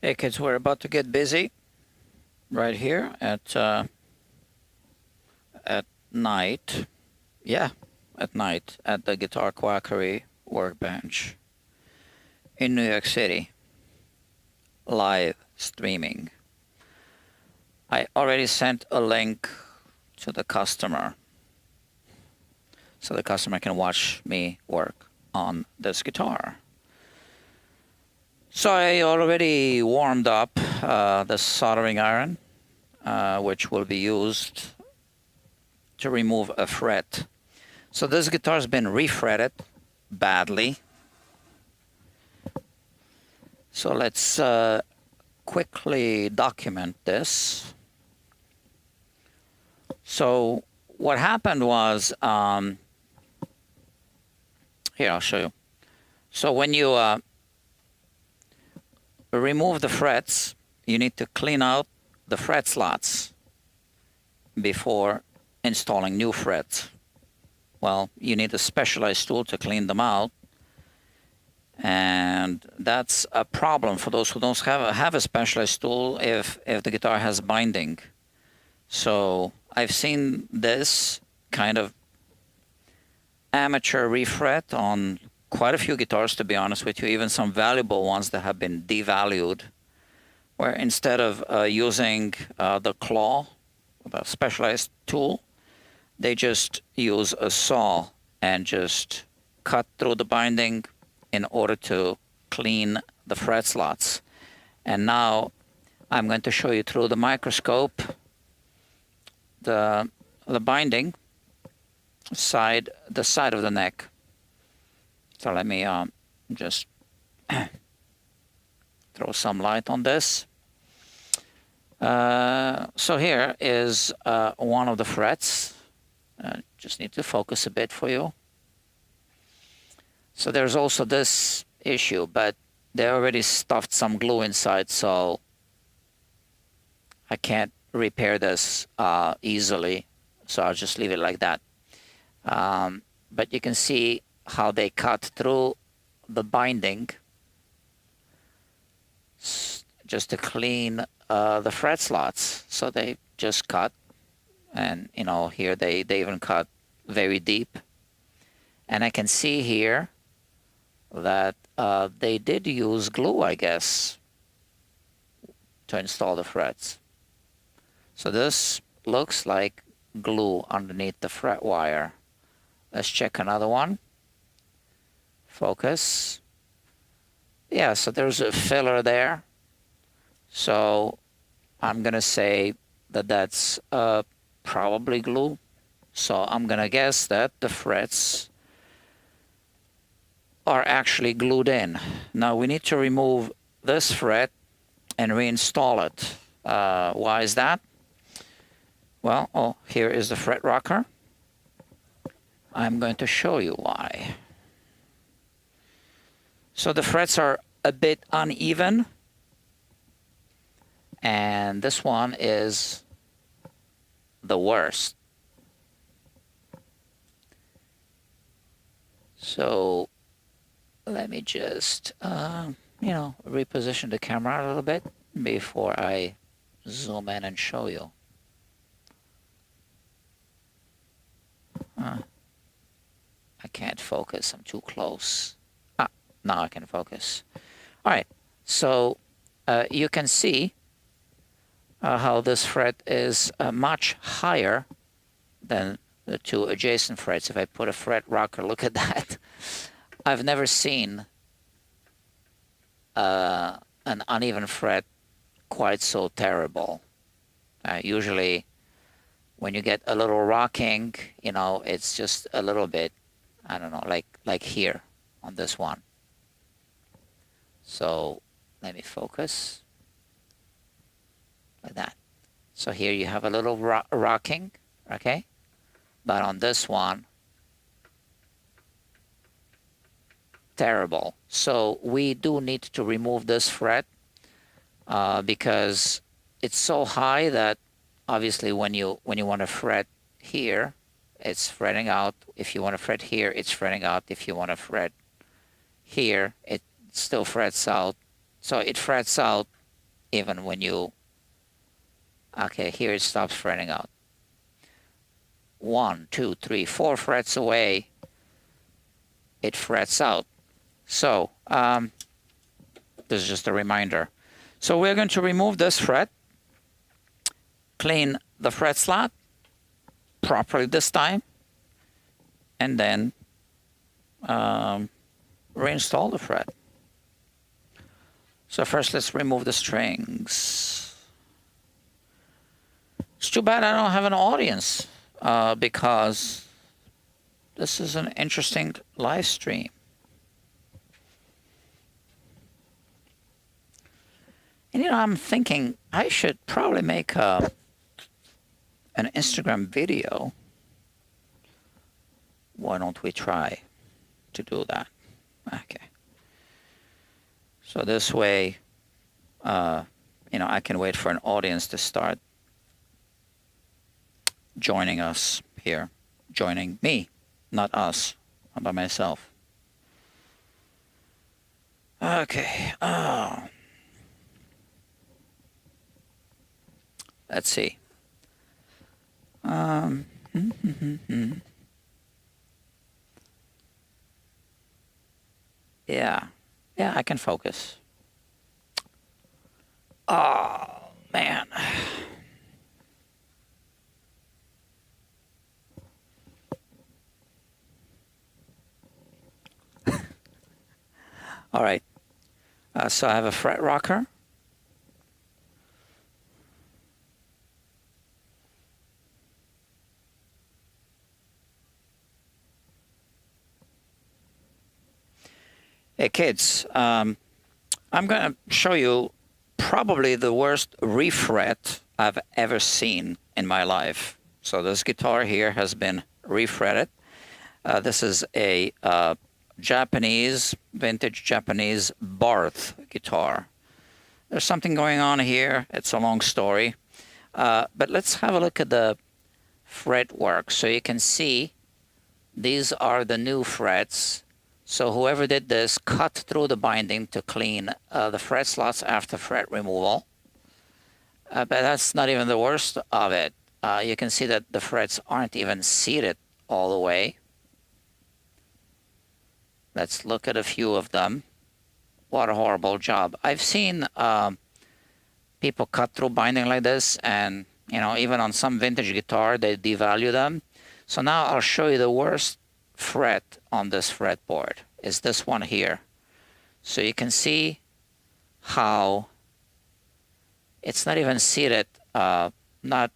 Hey kids, we're about to get busy right here at night. Yeah, at night at the Guitar Quackery workbench in New York City, live streaming. I already sent a link to the customer so the customer can watch me work on this guitar. So I already warmed up the soldering iron, which will be used to remove a fret. So this guitar's been refretted badly. So let's quickly document this. So what happened was, here, I'll show you. So when you remove the frets, you need to clean out the fret slots before installing new frets. Well, you need a specialized tool to clean them out. And that's a problem for those who don't have a specialized tool if the guitar has binding. So I've seen this kind of amateur refret on quite a few guitars, to be honest with you, even some valuable ones that have been devalued, where instead of using the claw, the specialized tool, they just use a saw and just cut through the binding in order to clean the fret slots. And now I'm going to show you through the microscope the binding the side of the neck. So let me just throw some light on this. So here is one of the frets. Just need to focus a bit for you. So there's also this issue, but they already stuffed some glue inside, so I can't repair this easily. So I'll just leave it like that. But you can see how they cut through the binding just to clean the fret slots. So they just cut, and you know, here they even cut very deep. And I can see here that they did use glue, I guess, to install the frets. So this looks like glue underneath the fret wire. Let's check another one. Focus. Yeah, so there's a filler there. So I'm going to say that that's probably glue. So I'm going to guess that the frets are actually glued in. Now we need to remove this fret and reinstall it. Why is that? Well, here is the fret rocker. I'm going to show you why. So the frets are a bit uneven, and this one is the worst. So let me just, reposition the camera a little bit before I zoom in and show you. I can't focus, I'm too close. Now I can focus. All right, so you can see how this fret is much higher than the two adjacent frets. If I put a fret rocker, look at that. I've never seen an uneven fret quite so terrible. Usually when you get a little rocking, you know, it's just a little bit, I don't know, like here on this one. So let me focus like that. So here you have a little rocking, okay? But on this one, terrible. So we do need to remove this fret because it's so high that obviously when you want to fret here, it's fretting out. If you want to fret here, it's fretting out. If you want to fret here, it still frets out. So it frets out even when you, okay, here it stops fretting out. 1, 2, 3, 4 frets away, it frets out. So this is just a reminder. So we're going to remove this fret, clean the fret slot properly this time, and then reinstall the fret. So first let's remove the strings. It's too bad I don't have an audience because this is an interesting live stream. And you know, I'm thinking I should probably make an Instagram video. Why don't we try to do that? Okay. So this way, you know, I can wait for an audience to start joining us here, joining me, not us, not by myself. Okay. Let's see. Yeah, I can focus. Oh, man. All right. So I have a fret rocker. Hey kids, I'm going to show you probably the worst refret I've ever seen in my life. So this guitar here has been refretted. This is a vintage Japanese Barth guitar. There's something going on here. It's a long story. But let's have a look at the fretwork. So you can see these are the new frets. So whoever did this cut through the binding to clean the fret slots after fret removal. But that's not even the worst of it. You can see that the frets aren't even seated all the way. Let's look at a few of them. What a horrible job. I've seen people cut through binding like this, and you know, even on some vintage guitar, they devalue them. So now I'll show you the worst fret on this fretboard is this one here. So you can see how it's not even seated, not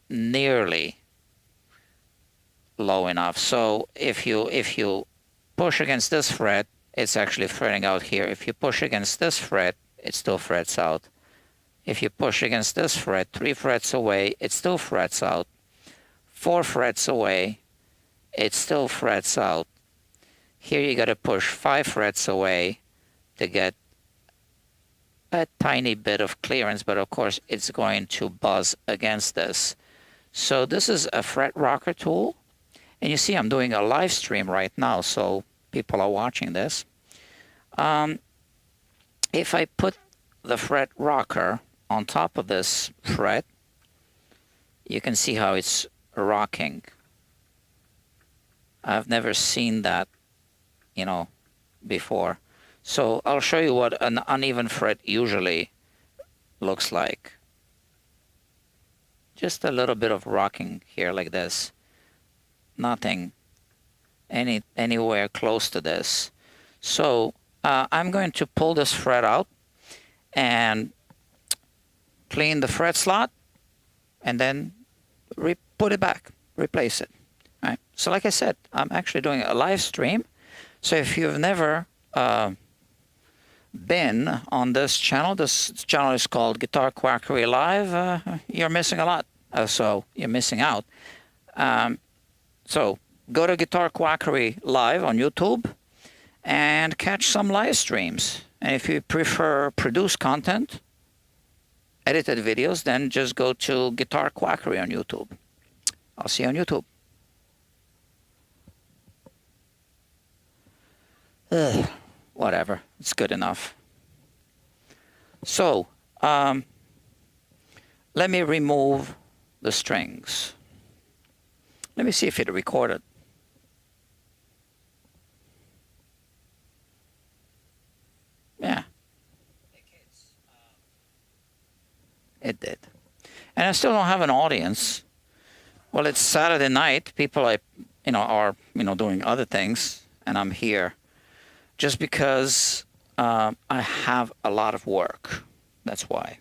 nearly low enough. So if you push against this fret, it's actually fretting out here. If you push against this fret, it still frets out. If you push against this fret, 3 frets away, it still frets out. 4 frets away, it still frets out. Here you got to push 5 frets away to get a tiny bit of clearance, but of course it's going to buzz against this. So this is a fret rocker tool, and you see I'm doing a live stream right now, so people are watching this. If I put the fret rocker on top of this fret, you can see how it's rocking. I've never seen that, you know, before. So I'll show you what an uneven fret usually looks like. Just a little bit of rocking here like this. Nothing anywhere close to this. So I'm going to pull this fret out and clean the fret slot and then put it back, replace it. All right. So like I said, I'm actually doing a live stream. So if you've never been on this channel is called Guitar Quackery Live, you're missing a lot. So you're missing out. So go to Guitar Quackery Live on YouTube and catch some live streams. And if you prefer produced content, edited videos, then just go to Guitar Quackery on YouTube. I'll see you on YouTube. Whatever, it's good enough. So Let me remove the strings. Let me see if it recorded. Yeah. It did. And I still don't have an audience. Well, it's Saturday night. People are doing other things, and I'm here just because I have a lot of work. That's why.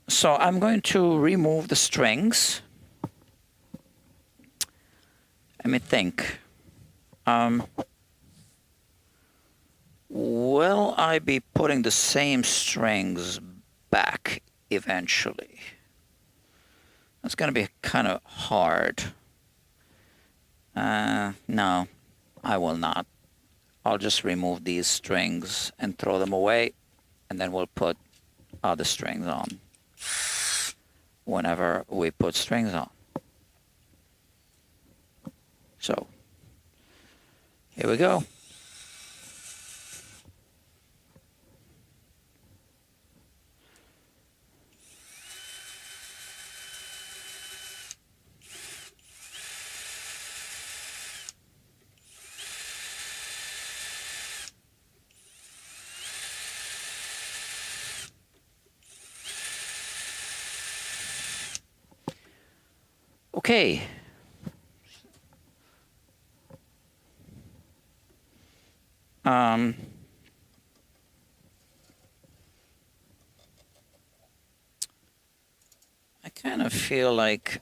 So I'm going to remove the strings. Let me think. Will I be putting the same strings back eventually? That's going to be kind of hard. No, I will not. I'll just remove these strings and throw them away, and then we'll put other strings on whenever we put strings on. So here we go. Okay. I kind of feel like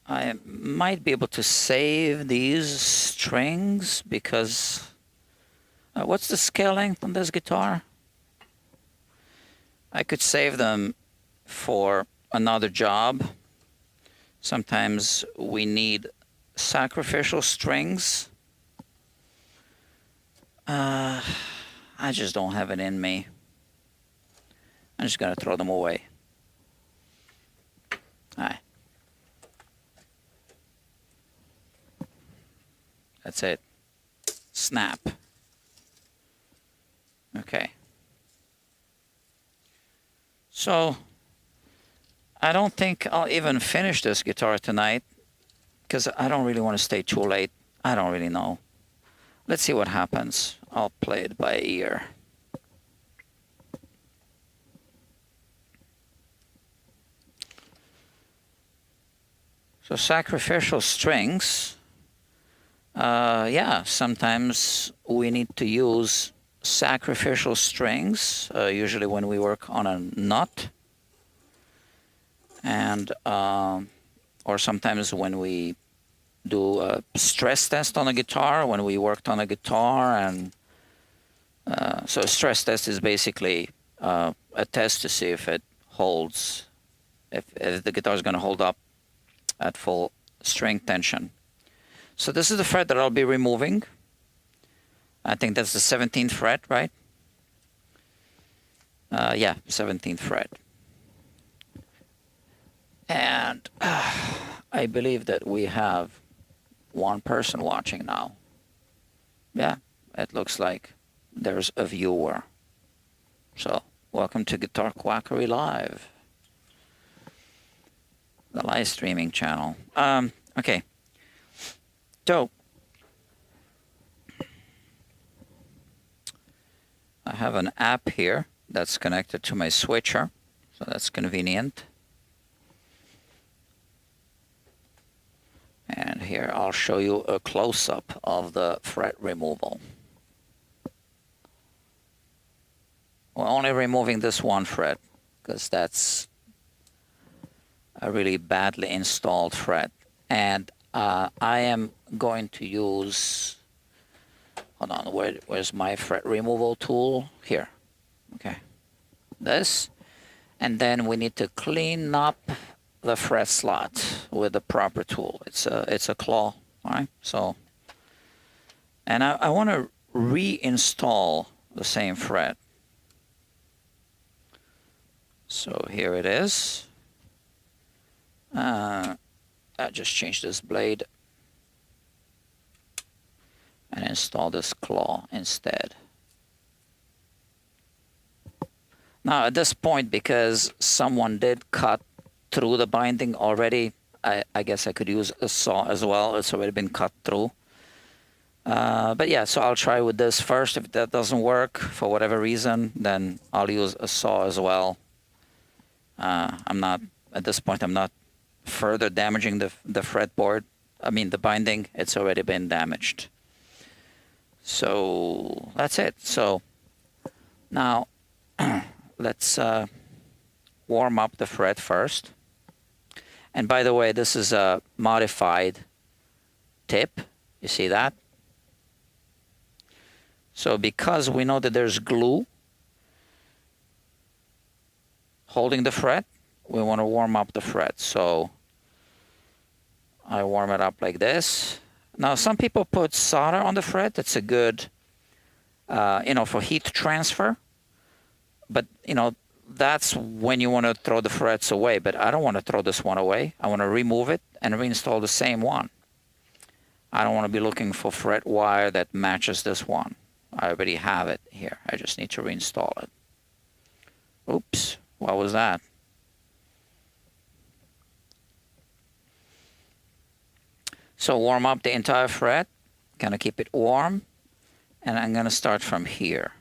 I might be able to save these strings because what's the scale length on this guitar? I could save them for another job. Sometimes we need sacrificial strings. I just don't have it in me. I'm just gonna throw them away. All right. That's it. Snap. Okay. So I don't think I'll even finish this guitar tonight because I don't really want to stay too late. I don't really know. Let's see what happens. I'll play it by ear. So sacrificial strings. Yeah, sometimes we need to use sacrificial strings, usually when we work on a nut. And or sometimes when we do a stress test on a guitar, when we worked on a guitar. And so a stress test is basically a test to see if it holds, if the guitar is going to hold up at full string tension. So this is the fret that I'll be removing. I think that's the 17th fret, right? Yeah, 17th fret. And I believe that we have one person watching now. Yeah, it looks like there's a viewer. So welcome to Guitar Quackery Live, the live streaming channel. Okay. So I have an app here that's connected to my switcher, so that's convenient. And here I'll show you a close-up of the fret removal. We're only removing this one fret because that's a really badly installed fret. And I am going to use, hold on, where's my fret removal tool? Here. Okay. This. And then we need to clean up the fret slot with the proper tool. It's a claw, all right? So, and I want to reinstall the same fret. So here it is. I just changed this blade and install this claw instead. Now at this point, because someone did cut through the binding already, I guess I could use a saw as well. It's already been cut through. But yeah, so I'll try with this first. If that doesn't work for whatever reason, then I'll use a saw as well. I'm not, at this point, I'm not further damaging the fretboard. I mean, the binding, it's already been damaged. So that's it. So now let's warm up the fret first. And by the way, this is a modified tip. You see that? So because we know that there's glue holding the fret, we want to warm up the fret. So I warm it up like this. Now some people put solder on the fret. That's a good, for heat transfer. But, that's when you want to throw the frets away. But I don't want to throw this one away. I want to remove it and reinstall the same one. I don't want to be looking for fret wire that matches this one. I already have it here. I just need to reinstall it. Oops, what was that? So warm up the entire fret. Gonna keep it warm. And I'm gonna start from here.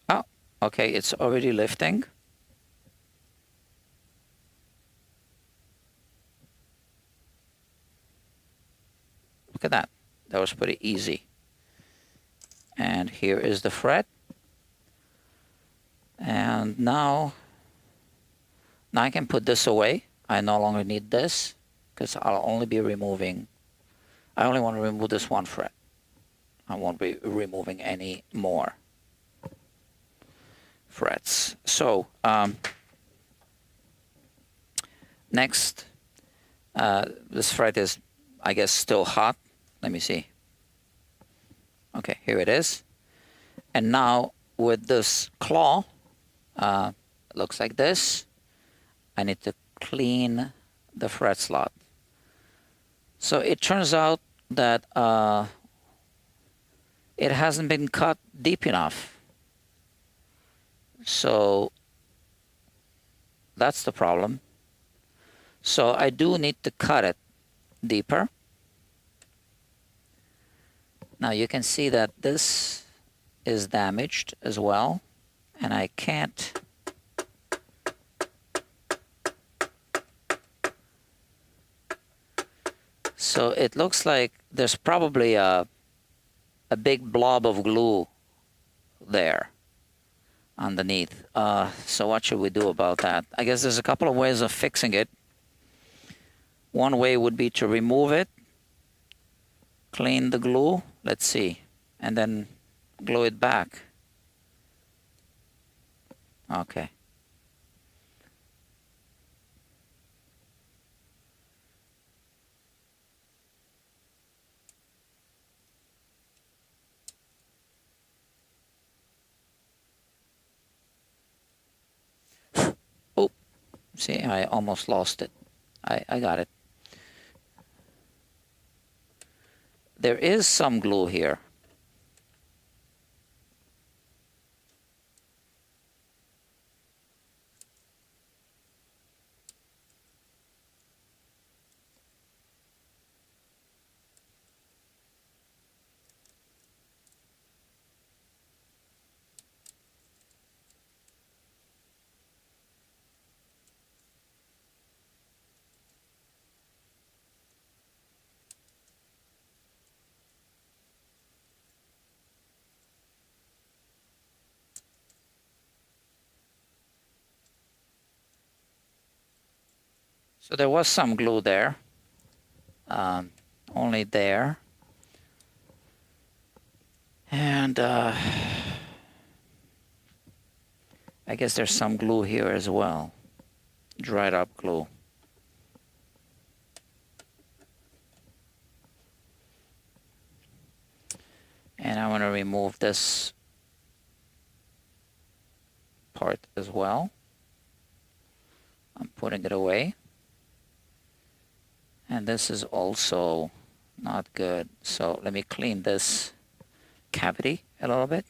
Oh, okay, it's already lifting. Look at that. That was pretty easy. And here is the fret. And now I can put this away. I no longer need this because I'll only be removing, I only want to remove this one fret. I won't be removing any more frets. So next, this fret is, I guess, still hot. Let me see. Okay, here it is. And now with this claw, it looks like this. I need to clean the fret slot. So it turns out that it hasn't been cut deep enough. So that's the problem. So I do need to cut it deeper. Now you can see that this is damaged as well, and I can't so it looks like there's probably a big blob of glue there underneath. So what should we do about that? I guess there's a couple of ways of fixing it. One way would be to remove it, clean the glue, let's see, and then glue it back. Okay. Oh, see, I almost lost it. I got it. There is some glue here. So there was some glue there, only there. And I guess there's some glue here as well, dried up glue. And I want to remove this part as well. I'm putting it away. And this is also not good. So let me clean this cavity a little bit.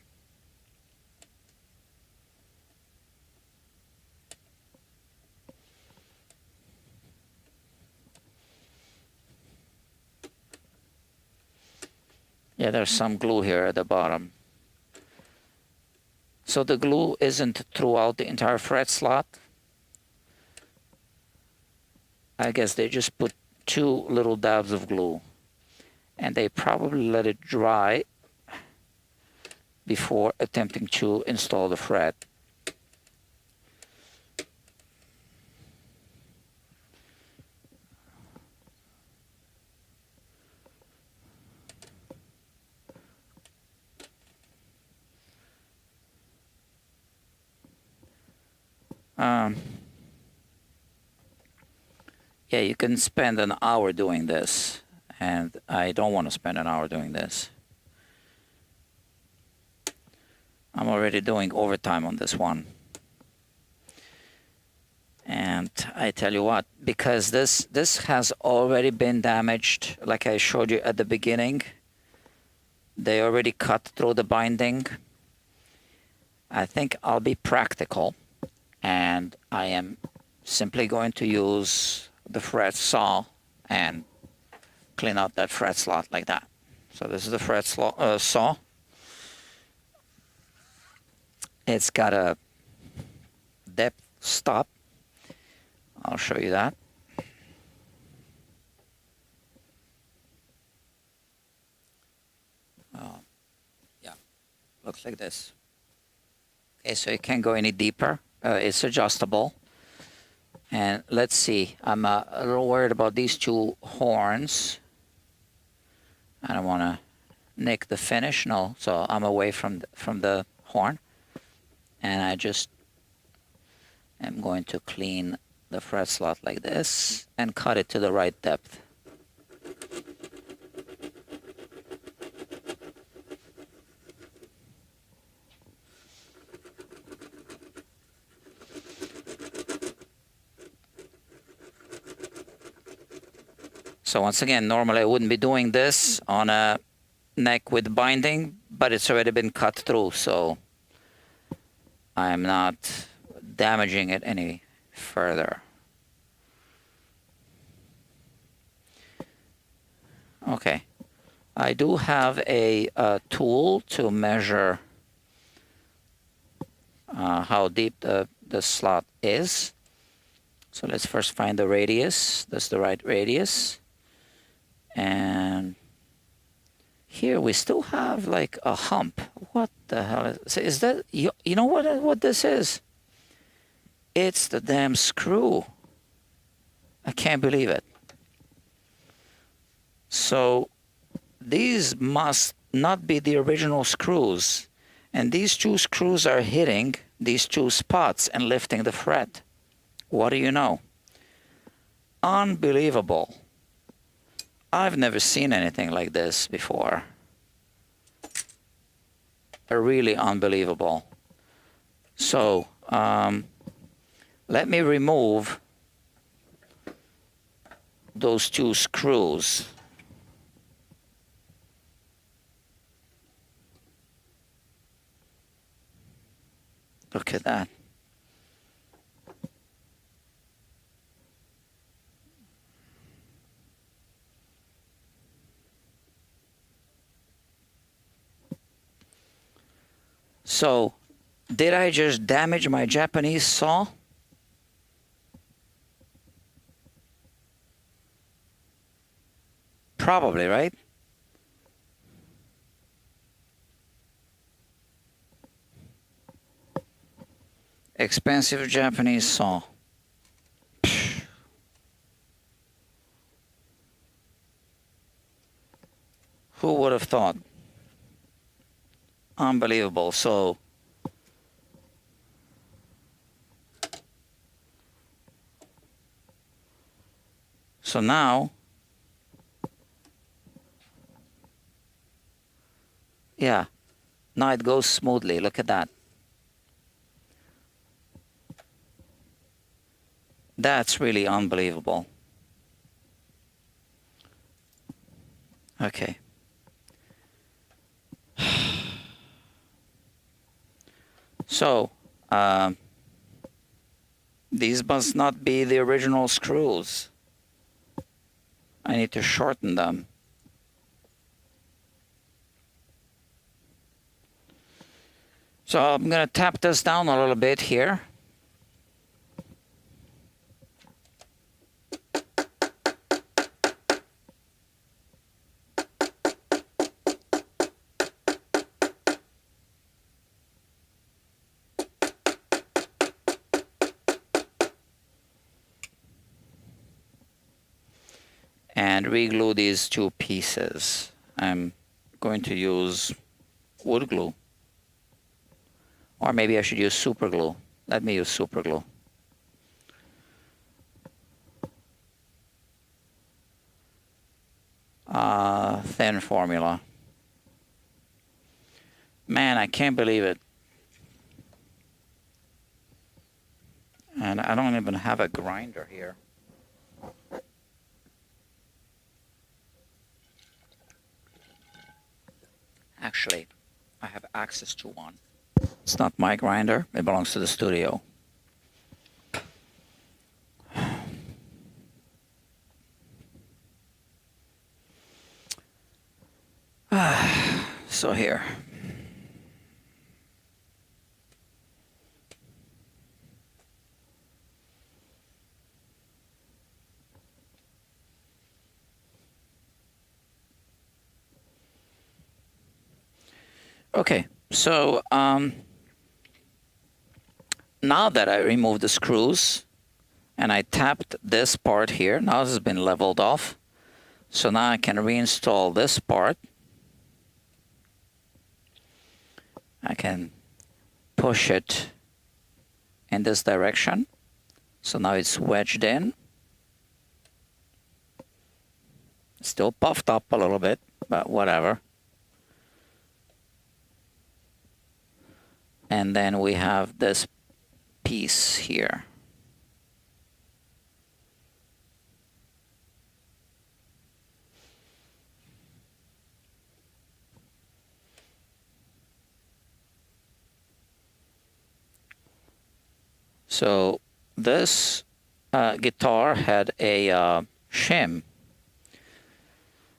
Yeah, there's some glue here at the bottom. So the glue isn't throughout the entire fret slot. I guess they just put 2 little dabs of glue, and they probably let it dry before attempting to install the fret. Yeah, you can spend an hour doing this, and I don't want to spend an hour doing this. I'm already doing overtime on this one. And I tell you what, because this has already been damaged, like I showed you at the beginning, they already cut through the binding. I think I'll be practical, and I am simply going to use the fret saw and clean out that fret slot like that. So this is the fret saw. It's got a depth stop. I'll show you that. Yeah, looks like this. Okay, so it can't go any deeper. It's adjustable. And let's see, I'm a little worried about these 2 horns. I don't want to nick the finish, no, so I'm away from the horn. And I just am going to clean the fret slot like this and cut it to the right depth. So once again, normally I wouldn't be doing this on a neck with binding, but it's already been cut through, so I'm not damaging it any further. Okay, I do have a tool to measure how deep the slot is. So let's first find the radius. That's the right radius. And here we still have like a hump. What the hell is that? You know what this is? It's the damn screw. I can't believe it. So these must not be the original screws. And these 2 screws are hitting these 2 spots and lifting the fret. What do you know? Unbelievable. I've never seen anything like this before. Really unbelievable. So let me remove those 2 screws. Look at that. So, did I just damage my Japanese saw? Probably, right? Expensive Japanese saw. Who would have thought? Unbelievable. So now, yeah, now it goes smoothly. Look at that. That's really unbelievable. Okay. So, these must not be the original screws. I need to shorten them. So I'm going to tap this down a little bit here. And re-glue these two pieces. I'm going to use wood glue. Or maybe I should use super glue. Let me use super glue. Thin formula. Man, I can't believe it. And I don't even have a grinder here. Actually, I have access to one. It's not my grinder. It belongs to the studio. So here. Okay, so now that I removed the screws and I tapped this part here, now this has been leveled off. So now I can reinstall this part. I can push it in this direction. So now it's wedged in. Still puffed up a little bit, but whatever. And then we have this piece here. So this guitar had a shim,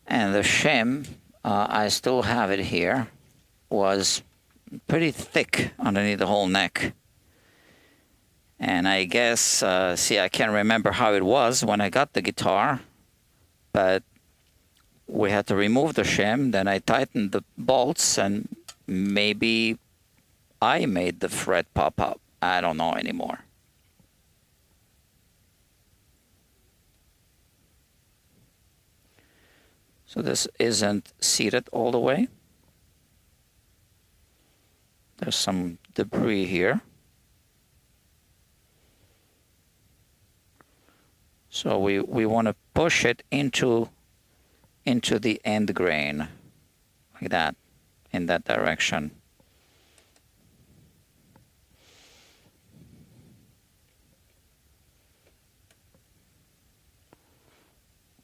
and the shim, I still have it here, was pretty thick underneath the whole neck. And I guess, see, I can't remember how it was when I got the guitar, but we had to remove the shim, then I tightened the bolts, and maybe I made the fret pop up. I don't know anymore. So this isn't seated all the way. There's some debris here. So we want to push it into the end grain, like that, in that direction.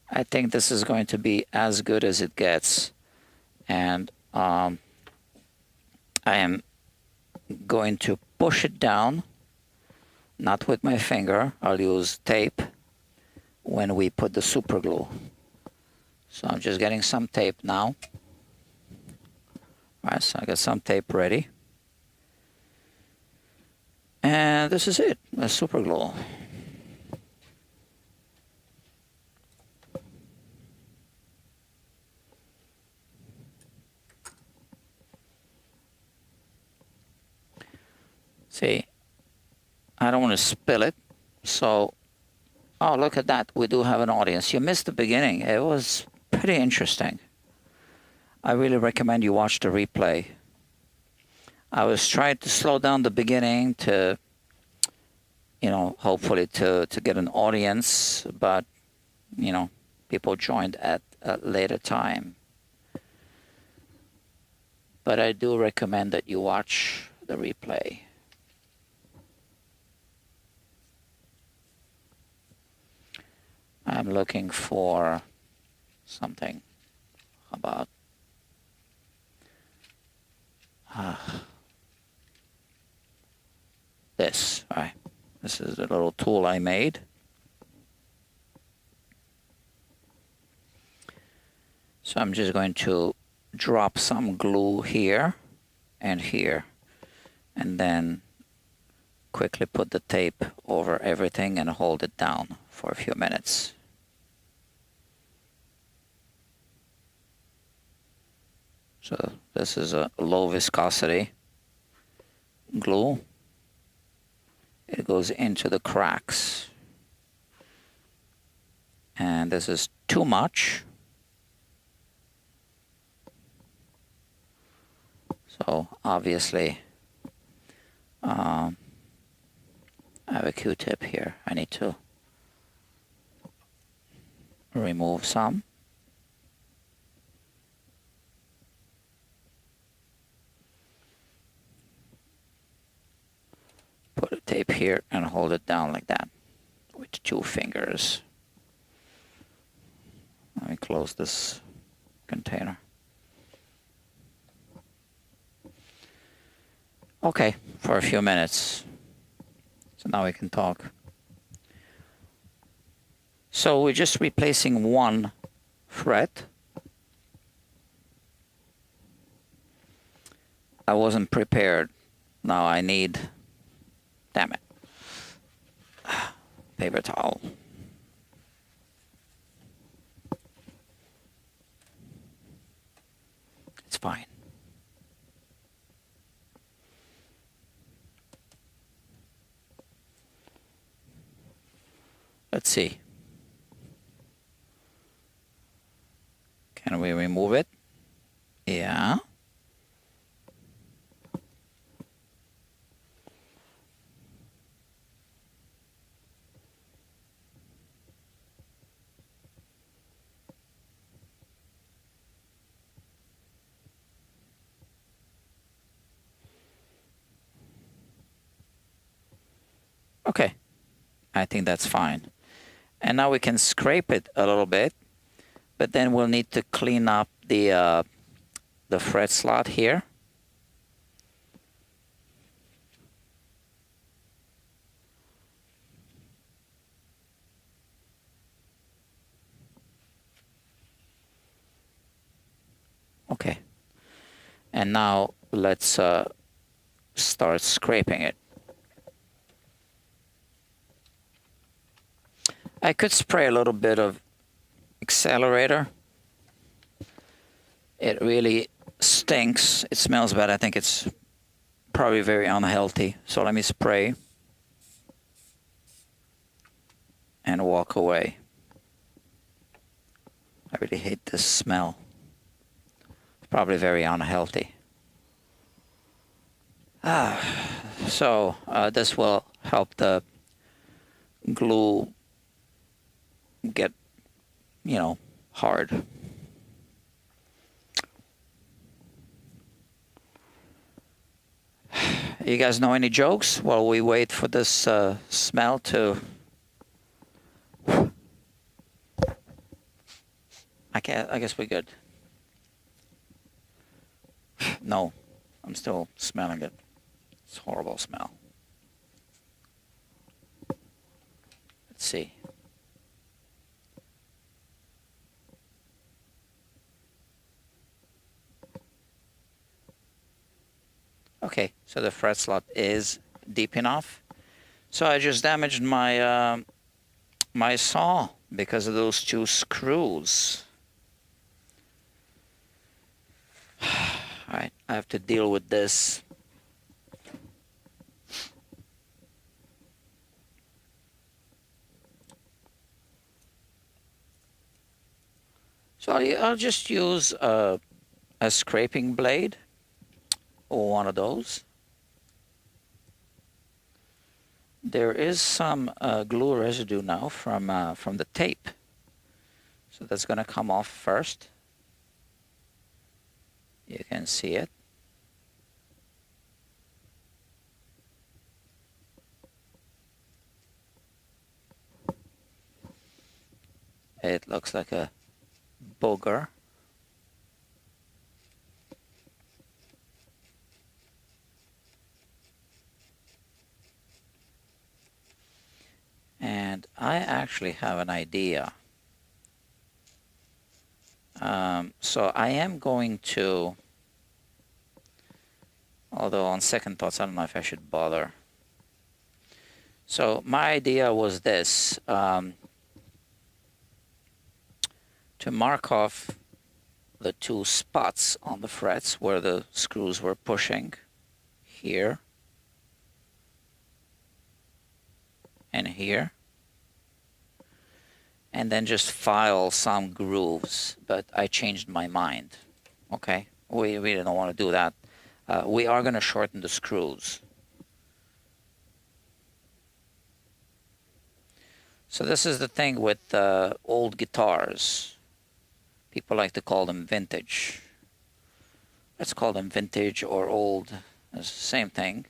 I think this is going to be as good as it gets. And I am going to push it down, not with my finger. I'll use tape when we put the super glue. So I'm just getting some tape now. All right, so I got some tape ready. And this is it, the super glue. See, I don't want to spill it, so, oh, look at that. We do have an audience. You missed the beginning. It was pretty interesting. I really recommend you watch the replay. I was trying to slow down the beginning to, you know, hopefully to get an audience, but, you know, people joined at a later time. But I do recommend that you watch the replay. I'm looking for something about this. All right. This is a little tool I made. So I'm just going to drop some glue here and here. and then quickly put the tape over everything and hold it down for a few minutes. So this is a low viscosity glue. It goes into the cracks. And this is too much. So obviously, I have a Q-tip here. I need to remove some. Put a tape here and hold it down like that with 2 fingers. Let me close this container. Okay, for a few minutes. So now we can talk. So we're just replacing 1 fret. I wasn't prepared. Now I need, damn it, paper towel. It's fine. Let's see. Can we remove it? Yeah. Okay, I think that's fine. And now we can scrape it a little bit, but then we'll need to clean up the fret slot here. Okay, and now let's start scraping it. I could spray a little bit of accelerator. It really stinks. It smells bad. I think it's probably very unhealthy. So let me spray and walk away. I really hate this smell. It's probably very unhealthy. So this will help the glue get, you know, hard. You guys know any jokes while we wait for this smell to... I guess we're good. No, I'm still smelling it. It's a horrible smell. Let's see. Okay, so the fret slot is deep enough. So I just damaged my my saw because of those 2 screws. All right, I have to deal with this. So I'll just use a scraping blade or one of those. There is some glue residue now from the tape, so that's going to come off first. You can see it. It looks like a booger. And I actually have an idea. So I am going to, Although on second thoughts, I don't know if I should bother. So my idea was this, to mark off the two spots on the frets where the screws were pushing, here and here, and then just file some grooves, but I changed my mind. Okay, we really don't want to do that. We are going to shorten the screws. So this is the thing with old guitars. People like to call them vintage. Let's call them vintage or old. It's the same thing.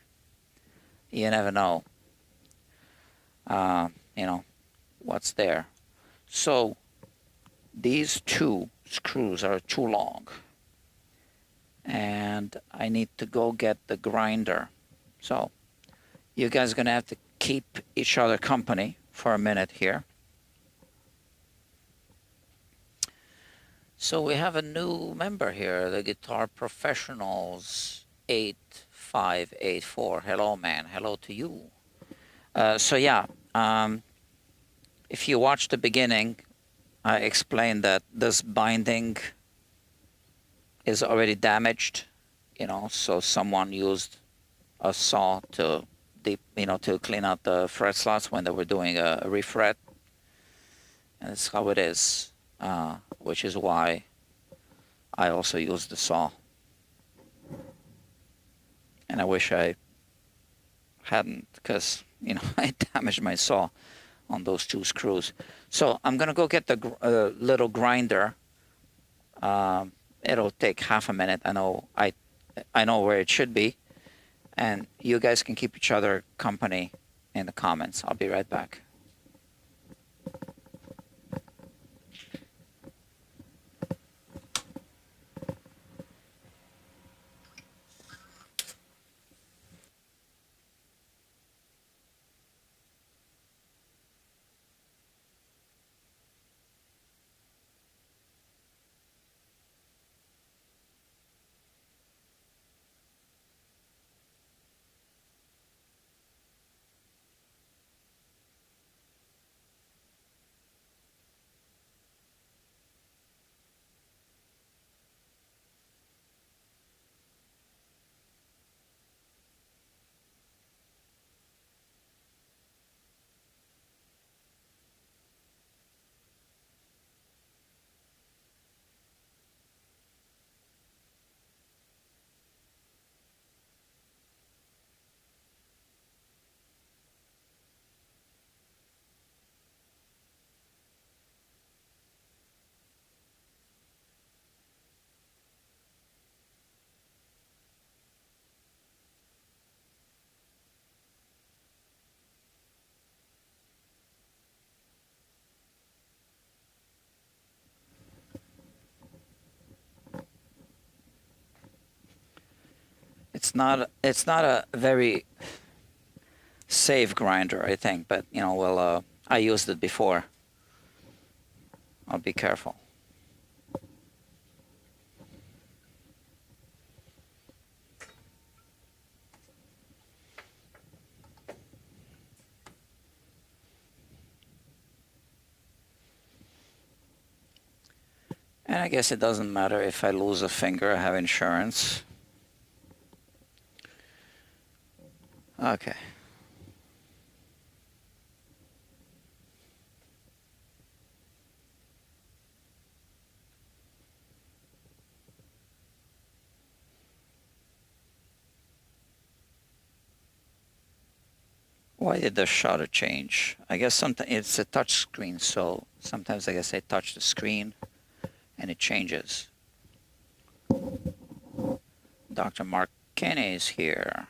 You never know. You know, what's there. So these two screws are too long. And I need to go get the grinder. So you guys are going to have to keep each other company for a minute here. So we have a new member here, the Guitar Professionals 8584. Hello, man. Hello to you. So yeah, if you watch the beginning, I explained that this binding is already damaged, you know, so someone used a saw to to clean out the fret slots when they were doing a refret. And that's how it is, which is why I also use the saw. And I wish I hadn't, because, I damaged my saw on those two screws. So I'm going to go get the little grinder. It'll take half a minute. I know where it should be. And you guys can keep each other company in the comments. I'll be right back. It's not a very safe grinder, I think, but I used it before. I'll be careful. And I guess it doesn't matter if I lose a finger, I have insurance. Okay. Why did the shutter change? I guess sometimes it's a touch screen, so sometimes I guess I touch the screen and it changes. Dr. Mark Kenny is here.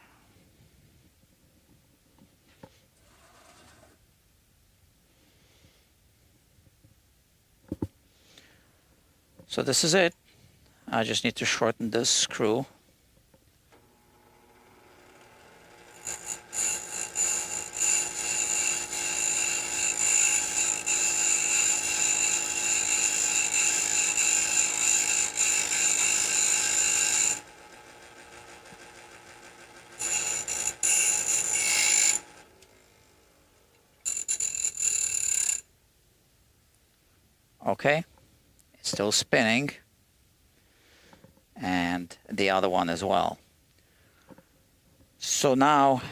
So this is it. I just need to shorten this screw. Okay, it's still spinning, and the other one as well. So now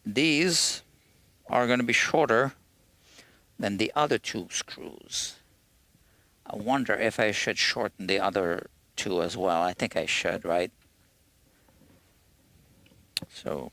these are going to be shorter than the other two screws. I wonder if I should shorten the other two as well. I think I should, right? So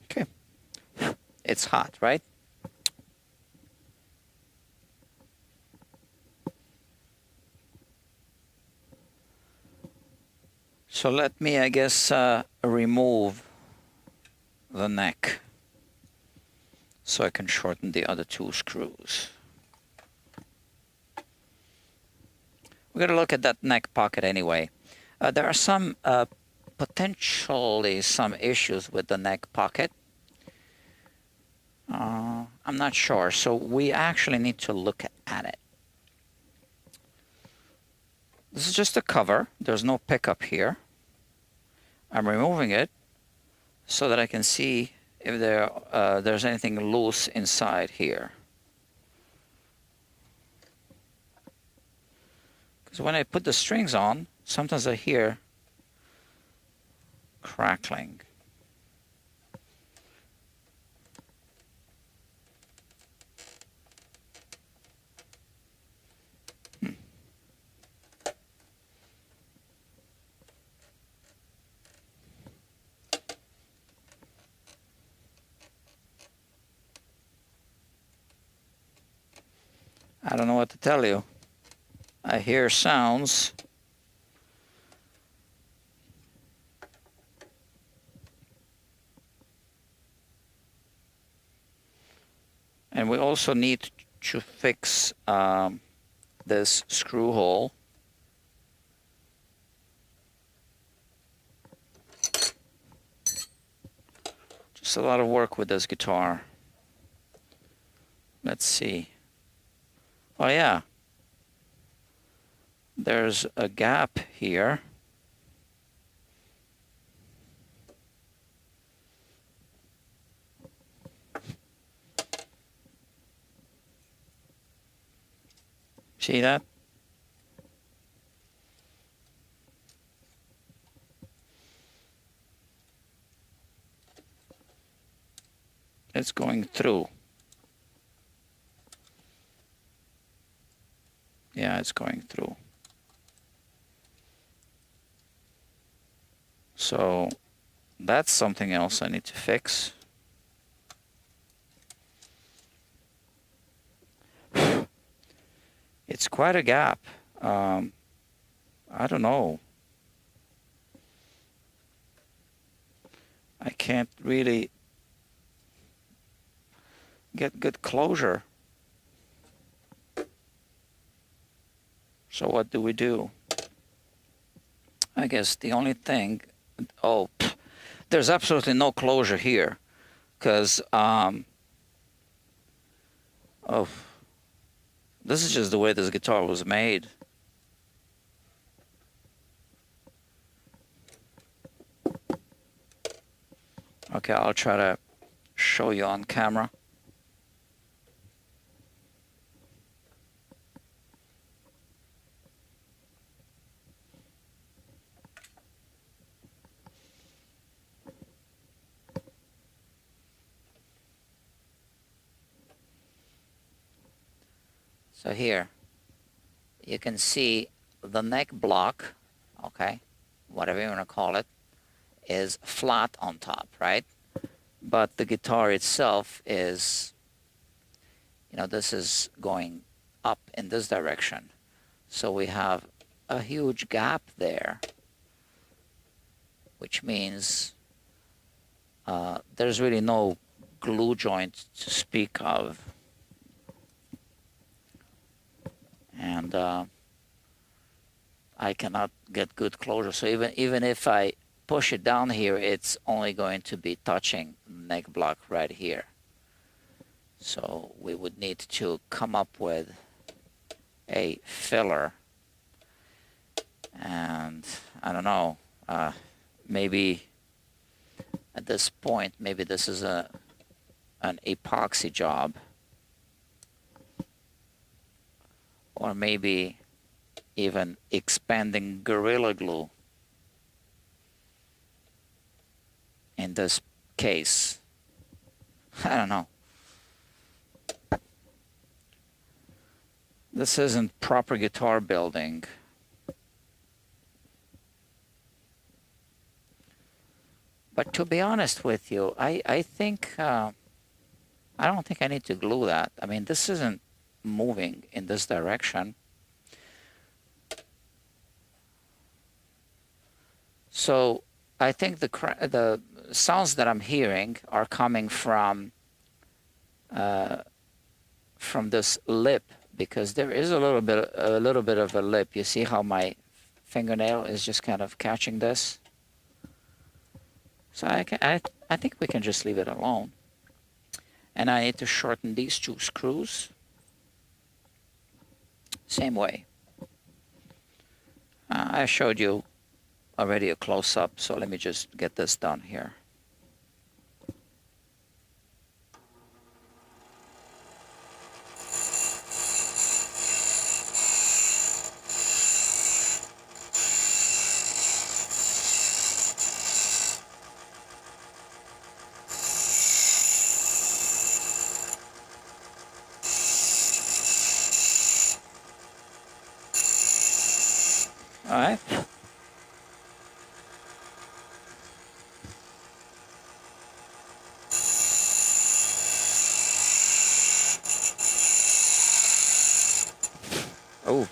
okay, it's hot, right? So let me, I guess, remove the neck so I can shorten the other two screws. We're going to look at that neck pocket anyway. There are some potentially some issues with the neck pocket. I'm not sure, so we actually need to look at it. This is just a cover. There's no pickup here. I'm removing it so that I can see if there's anything loose inside here. Because when I put the strings on, sometimes I hear crackling. I don't know what to tell you. I hear sounds. And we also need to fix this screw hole. Just a lot of work with this guitar. Let's see. Oh yeah, there's a gap here. See that? It's going through. Yeah, it's going through. So that's something else I need to fix. It's quite a gap. I don't know. I can't really get good closure. So what do we do? I guess the only thing, there's absolutely no closure here, because this is just the way this guitar was made. Okay, I'll try to show you on camera. So here, you can see the neck block, okay, whatever you want to call it, is flat on top, right? But the guitar itself is, this is going up in this direction. So we have a huge gap there, which means there's really no glue joint to speak of. and I cannot get good closure. So even if I push it down here, it's only going to be touching the neck block right here. So we would need to come up with a filler, and I don't know, maybe at this point, maybe this is an epoxy job, or maybe even expanding Gorilla Glue in this case. I don't know. This isn't proper guitar building. But to be honest with you, I think, I don't think I need to glue that. I mean, this isn't moving in this direction. So I think the sounds that I'm hearing are coming from this lip, because there is a little bit of a lip. You see how my fingernail is just kind of catching this? So I think we can just leave it alone. And I need to shorten these two screws. Same way. I showed you already a close-up, so let me just get this done here. All right. Oh.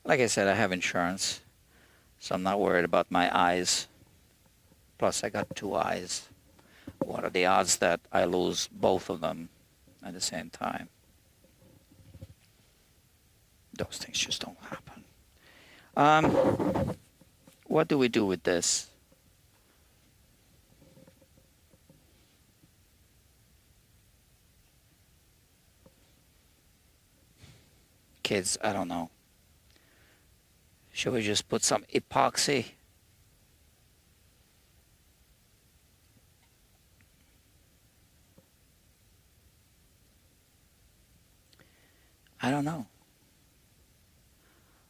Like I said, I have insurance, so I'm not worried about my eyes. Plus, I got two eyes. What are the odds that I lose both of them at the same time? Those things just don't happen. What do we do with this? Kids, I don't know. Should we just put some epoxy? I don't know.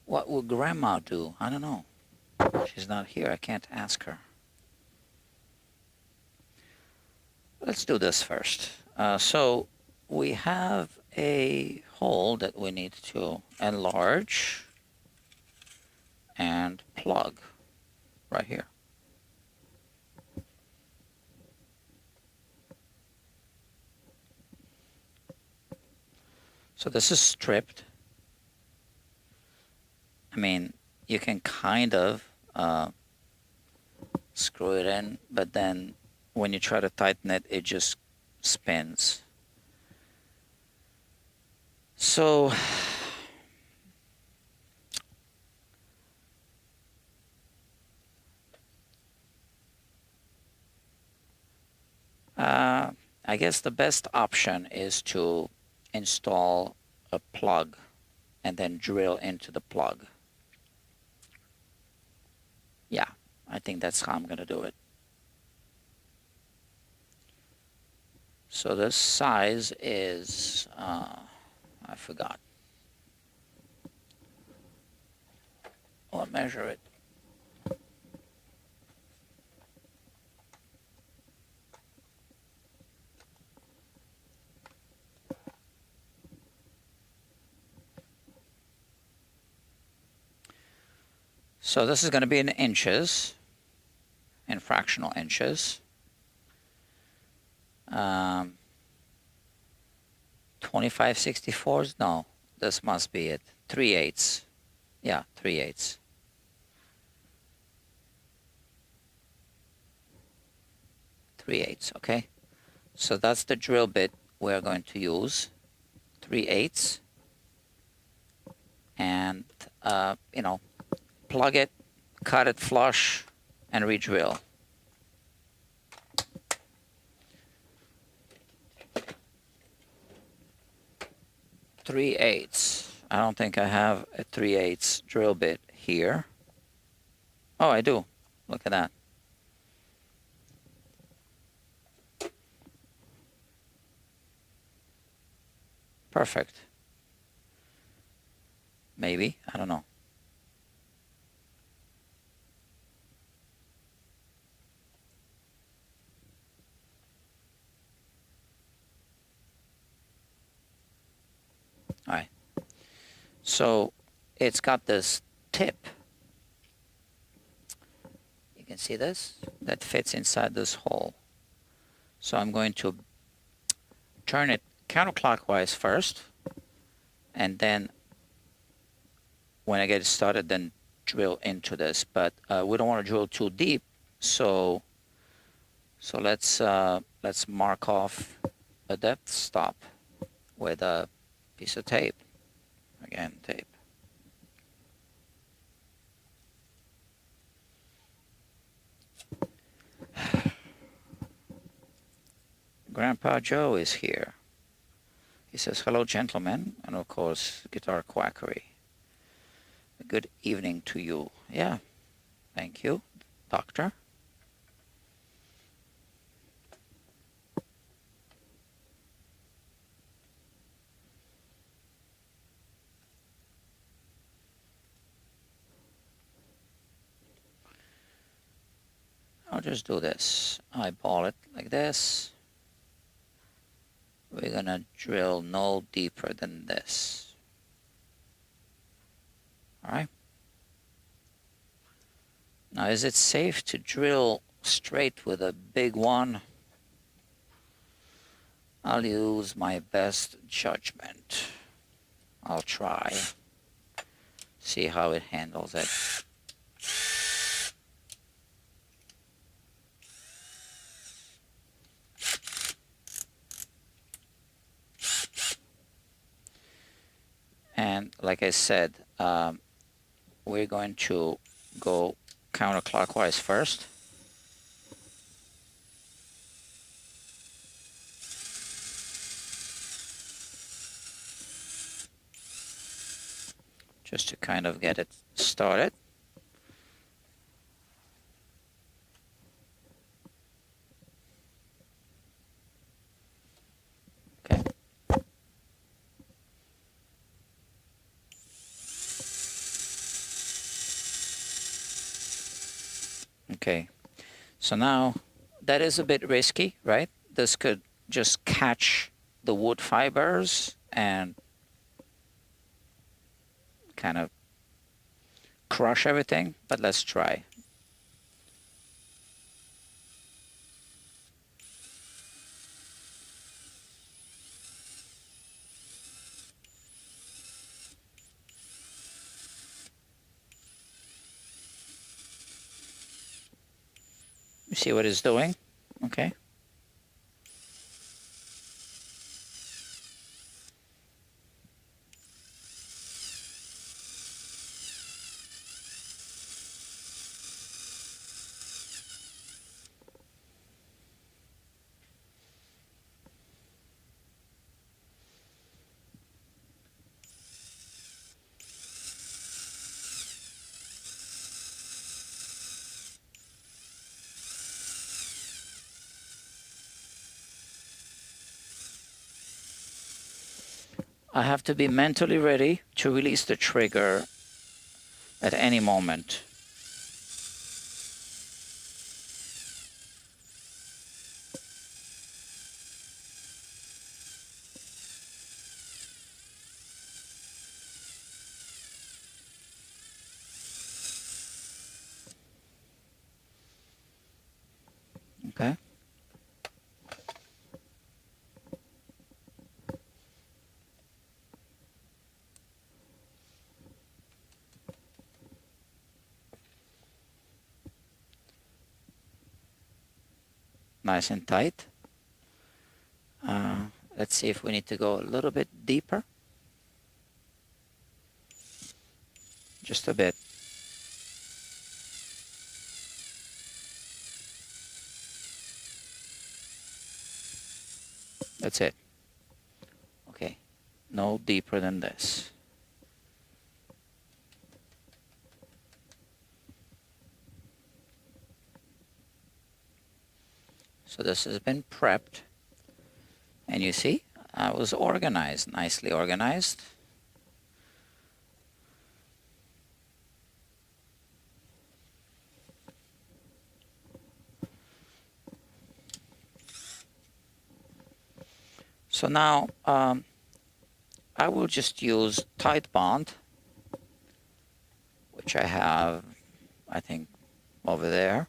What would Grandma do? I don't know. She's not here. I can't ask her. Let's do this first. So we have a hole that we need to enlarge and plug right here. So this is stripped. I mean, you can kind of screw it in, but then when you try to tighten it, it just spins. So I guess the best option is to install a plug and then drill into the plug. Yeah, I think that's how I'm going to do it. So this size is, I forgot. I'll measure it. So this is going to be in inches, in fractional inches. 25/64s? No, this must be it. 3/8. Yeah, 3/8. 3/8, okay? So that's the drill bit we're going to use, 3/8, and you know, plug it, cut it flush, and re-drill. Three-eighths. I don't think I have a 3/8 drill bit here. Oh, I do. Look at that. Perfect. Maybe, I don't know. All right. So it's got this tip. You can see this? That fits inside this hole. So I'm going to turn it counterclockwise first, and then when I get it started, then drill into this. But we don't want to drill too deep, so let's mark off a depth stop with a piece of tape. Again, tape. Grandpa Joe is here. He says, hello, gentlemen, and of course, guitar quackery. A good evening to you. Yeah, thank you, doctor. I'll just do this. Eyeball it like this. We're gonna drill no deeper than this. All right. Now, is it safe to drill straight with a big one? I'll use my best judgment. I'll try. See how it handles it. And like I said, we're going to go counterclockwise first. Just to kind of get it started. Okay. Okay, so now that is a bit risky, right? This could just catch the wood fibers and kind of crush everything, but let's try. You see what it's doing? Okay. I have to be mentally ready to release the trigger at any moment. Okay. nice and tight. Let's see if we need to go a little bit deeper. Just a bit. That's it. Okay, no deeper than this. So this has been prepped. And you see, I was organized, nicely organized. So now I will just use tight bond, which I have, I think, over there.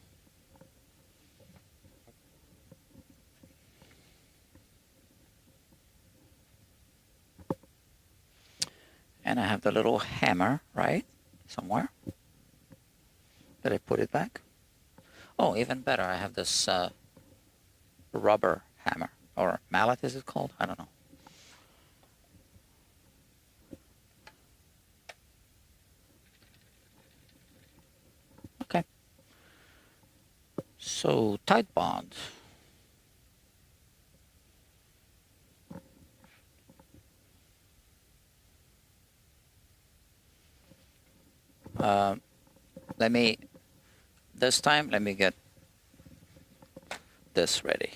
And I have the little hammer, right, somewhere. Did I put it back? Oh, even better, I have this rubber hammer, or mallet is it called? I don't know. Okay. So tight bond. This time, let me get this ready.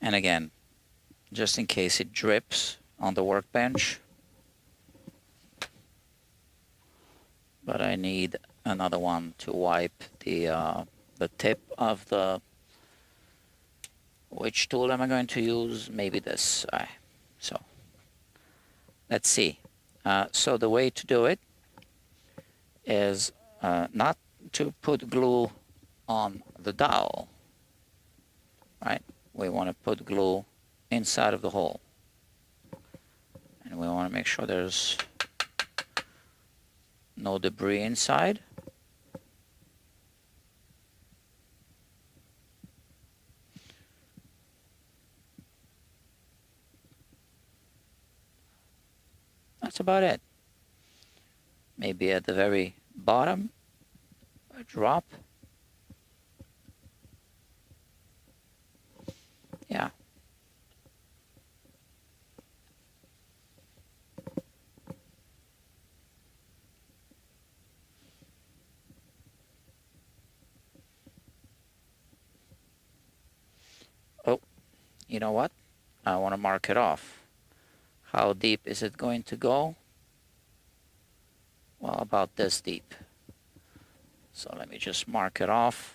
And again, just in case it drips on the workbench, but I need another one to wipe the tip of the, which tool am I going to use? Maybe this. So let's see. So the way to do it is not to put glue on the dowel, right? We want to put glue inside of the hole. And we want to make sure there's no debris inside. That's about it. Maybe at the very bottom, a drop. Yeah. Oh, you know what? I want to mark it off. How deep is it going to go? Well, about this deep. So let me just mark it off.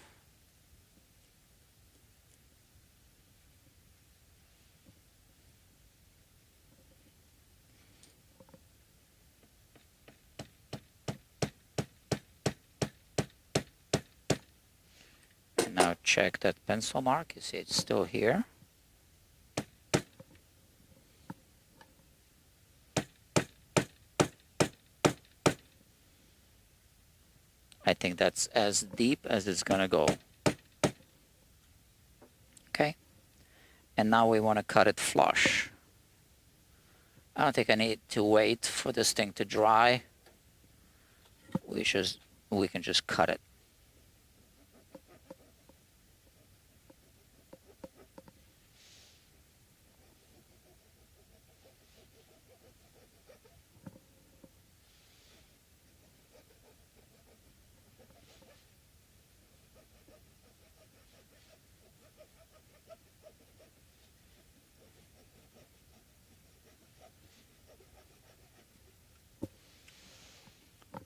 And now check that pencil mark. You see it's still here. I think that's as deep as it's gonna go. Okay, and now we want to cut it flush. I don't think I need to wait for this thing to dry. We can just cut it.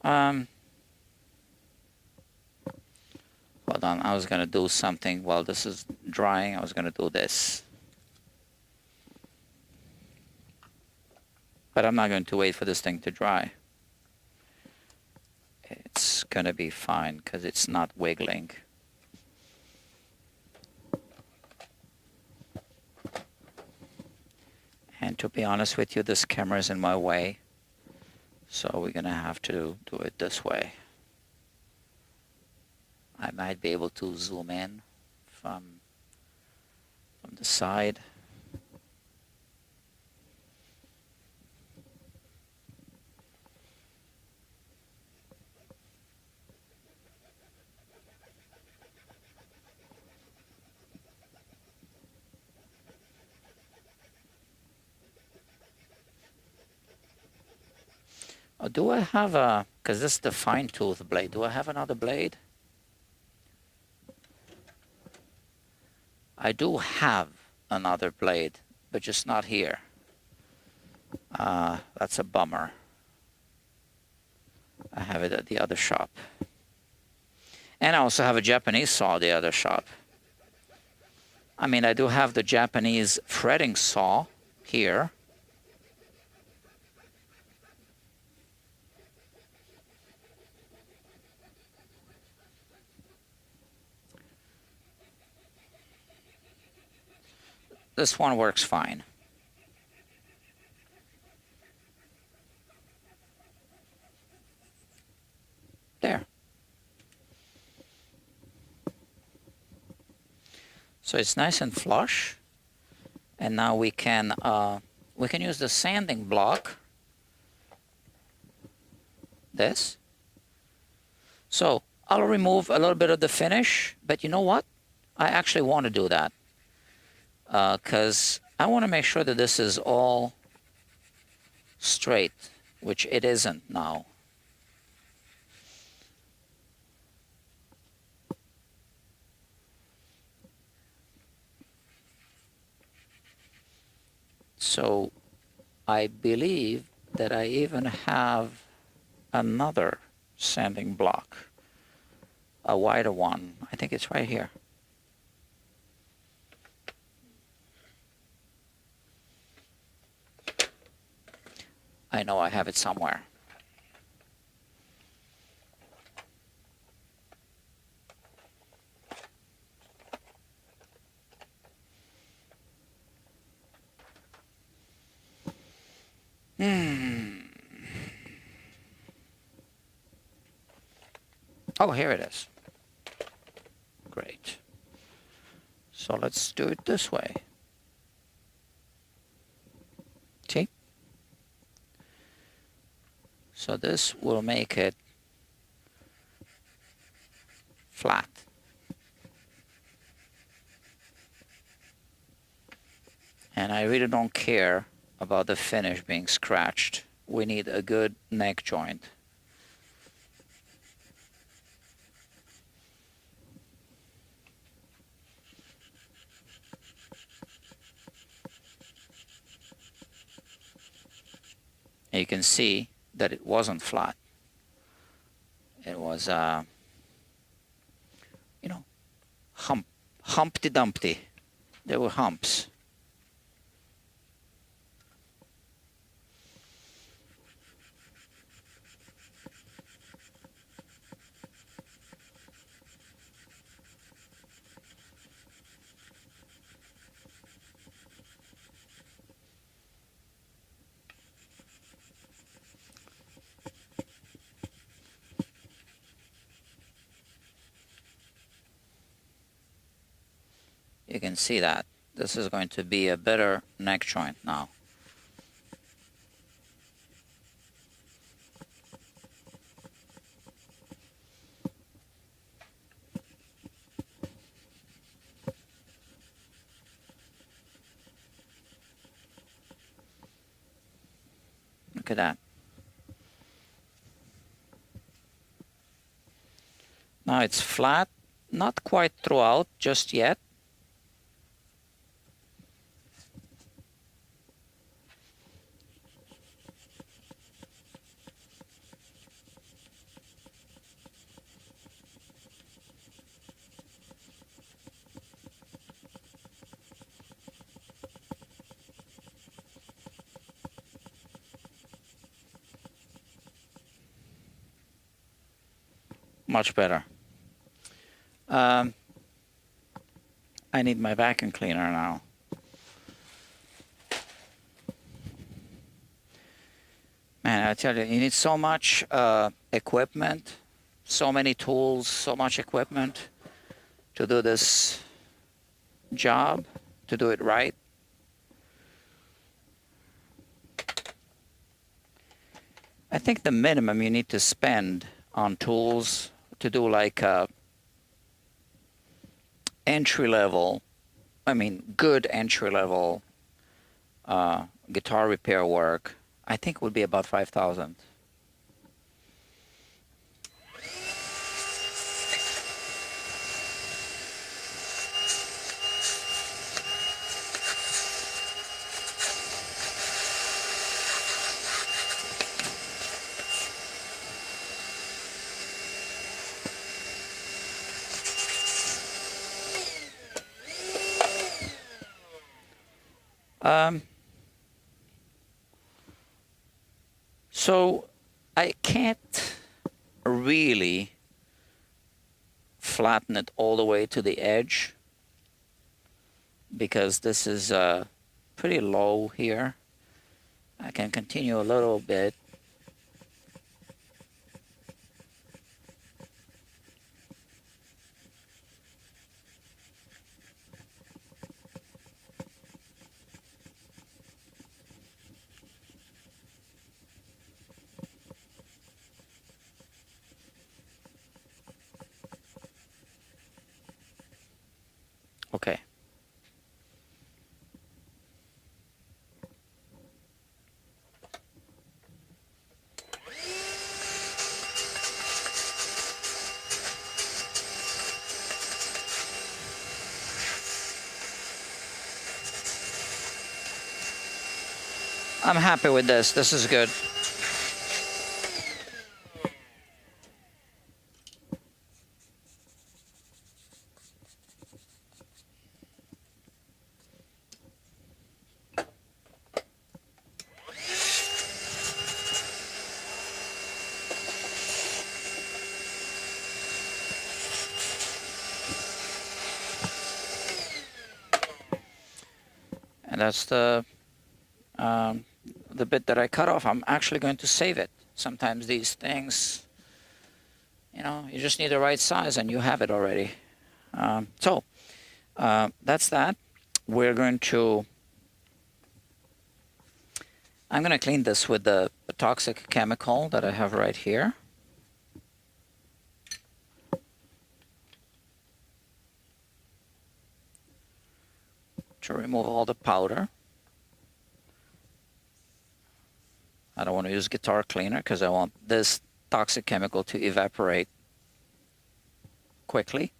Hold on, I was gonna do something while this is drying. I was gonna do this. But I'm not going to wait for this thing to dry. It's gonna be fine because it's not wiggling. And to be honest with you, this camera is in my way. So we're gonna have to do it this way. might be able to zoom in from the side. Do I have a, because this is the fine tooth blade, do I have another blade? I do have another blade, but just not here. That's a bummer. I have it at the other shop. And I also have a Japanese saw at the other shop. I mean, I do have the Japanese fretting saw here. This one works fine. There. So it's nice and flush. And now we can use the sanding block. This. So I'll remove a little bit of the finish, but you know what? I actually want to do that because I want to make sure that this is all straight, which it isn't now. So I believe that I even have another sanding block, a wider one. I think it's right here. I know I have it somewhere. Oh, here it is. Great. So let's do it this way. See? So this will make it flat. And I really don't care about the finish being scratched. We need a good neck joint. And you can see that it wasn't flat. It was, you know, Humpty Dumpty. There were humps. You can see that. This is going to be a better neck joint now. Look at that. Now it's flat, not quite throughout just yet. Much better. I need my vacuum cleaner now. Man, I tell you, you need so much equipment, so many tools, so much equipment to do this job, to do it right. I think the minimum you need to spend on tools to do like entry-level, good entry-level guitar repair work, I think would be about 5,000. So I can't really flatten it all the way to the edge because this is pretty low here. I can continue a little bit. Okay. I'm happy with this. This is good. And that's the bit that I cut off. I'm actually going to save it. Sometimes these things, you just need the right size and you have it already. So that's that. I'm going to clean this with the toxic chemical that I have right here. To remove all the powder. I don't want to use guitar cleaner because I want this toxic chemical to evaporate quickly.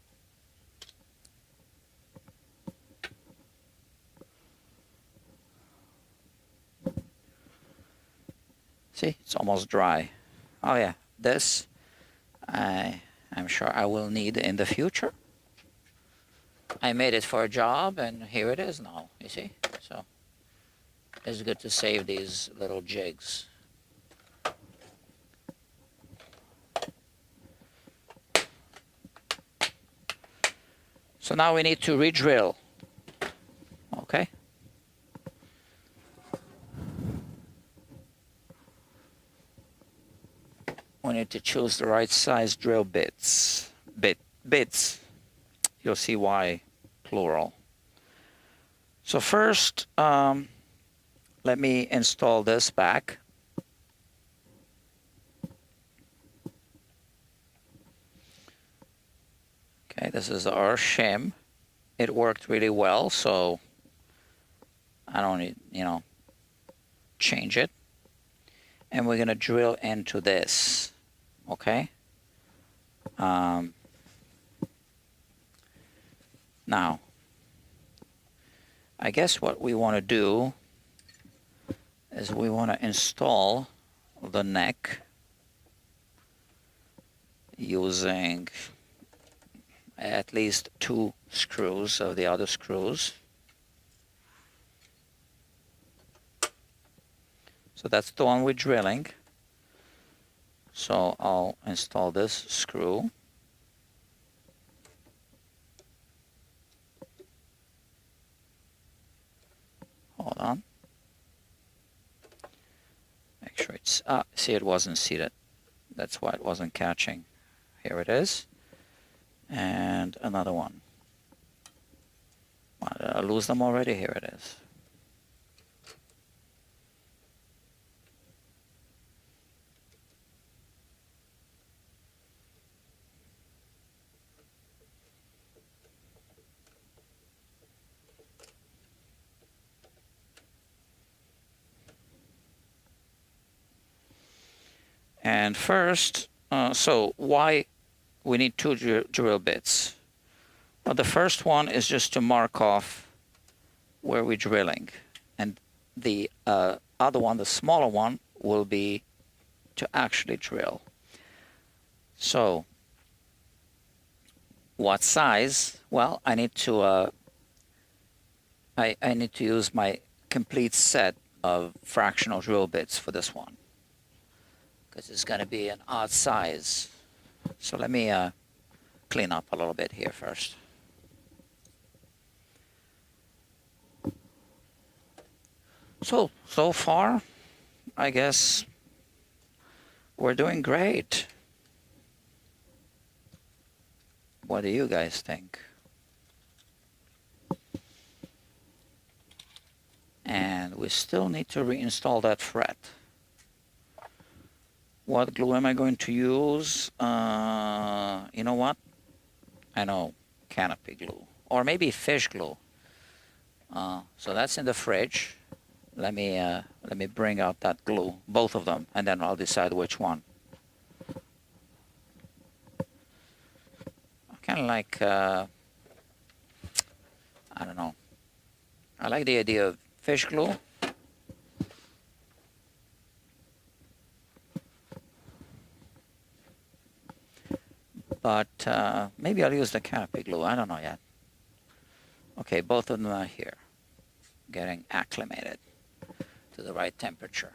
See, it's almost dry. Oh yeah, this I'm sure I will need in the future. I made it for a job and here it is now, you see? So it's good to save these little jigs. So now we need to re-drill, okay? We need to choose the right size drill bits. Bits. You'll see why, plural. So first, let me install this back. Okay, this is our shim. It worked really well, so I don't need, change it. And we're gonna drill into this, okay? Now, I guess what we want to do is we want to install the neck using at least 2 screws of the other screws. So that's the one we're drilling. So I'll install this screw. Hold on. Make sure it's, see, it wasn't seated. That's why it wasn't catching. Here it is. And another one. I lose them already. Here it is. And first, so why we need two drill bits? Well, the first one is just to mark off where we're drilling. And the other one, the smaller one, will be to actually drill. So what size? Well, I need to I need to use my complete set of fractional drill bits for this one, because it's going to be an odd size. So let me clean up a little bit here first. So far, I guess we're doing great. What do you guys think? And we still need to reinstall that fret. What glue am I going to use? You know what? I know, canopy glue, or maybe fish glue. So that's in the fridge. Let me bring out that glue, both of them, and then I'll decide which one. I kind of like, I don't know. I like the idea of fish glue. But maybe I'll use the canopy glue. I don't know yet. Okay, both of them are here, getting acclimated to the right temperature.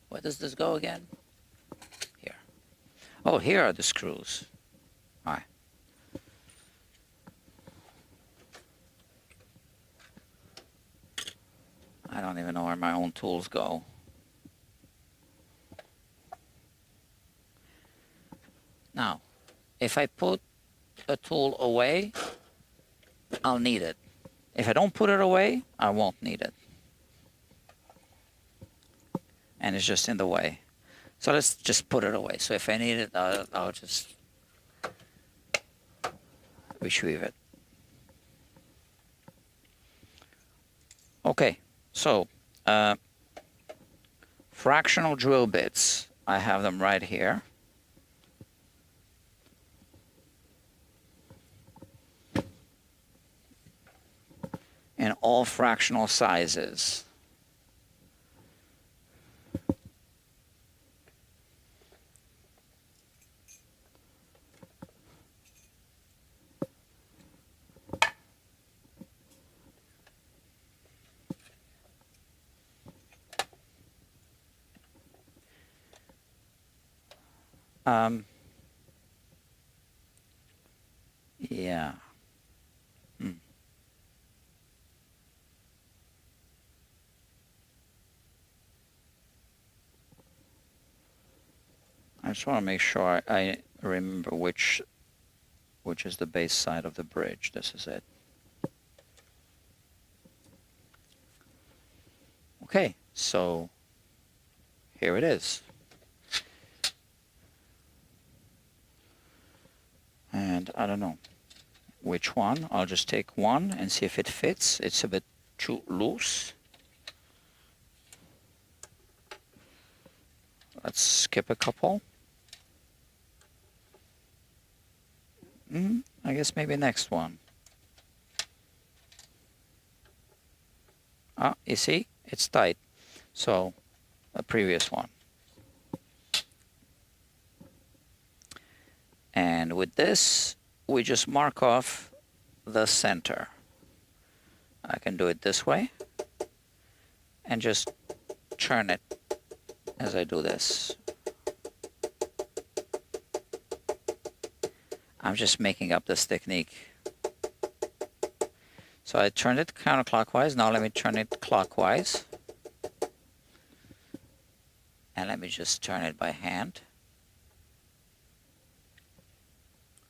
Where does this go again? Here. Oh, here are the screws. All right. I don't even know where my own tools go. Now, if I put a tool away, I'll need it. If I don't put it away, I won't need it. And it's just in the way. So let's just put it away. So if I need it, I'll just retrieve it. Okay, so fractional drill bits. I have them right here. In all fractional sizes. Yeah. I just want to make sure I remember which is the base side of the bridge. This is it. Okay, so here it is. And I don't know which one. I'll just take one and see if it fits. It's a bit too loose. Let's skip a couple. I guess maybe next one. Ah, you see, it's tight. So, the previous one. And with this, we just mark off the center. I can do it this way and just turn it as I do this. I'm just making up this technique. So I turned it counterclockwise. Now let me turn it clockwise. And let me just turn it by hand.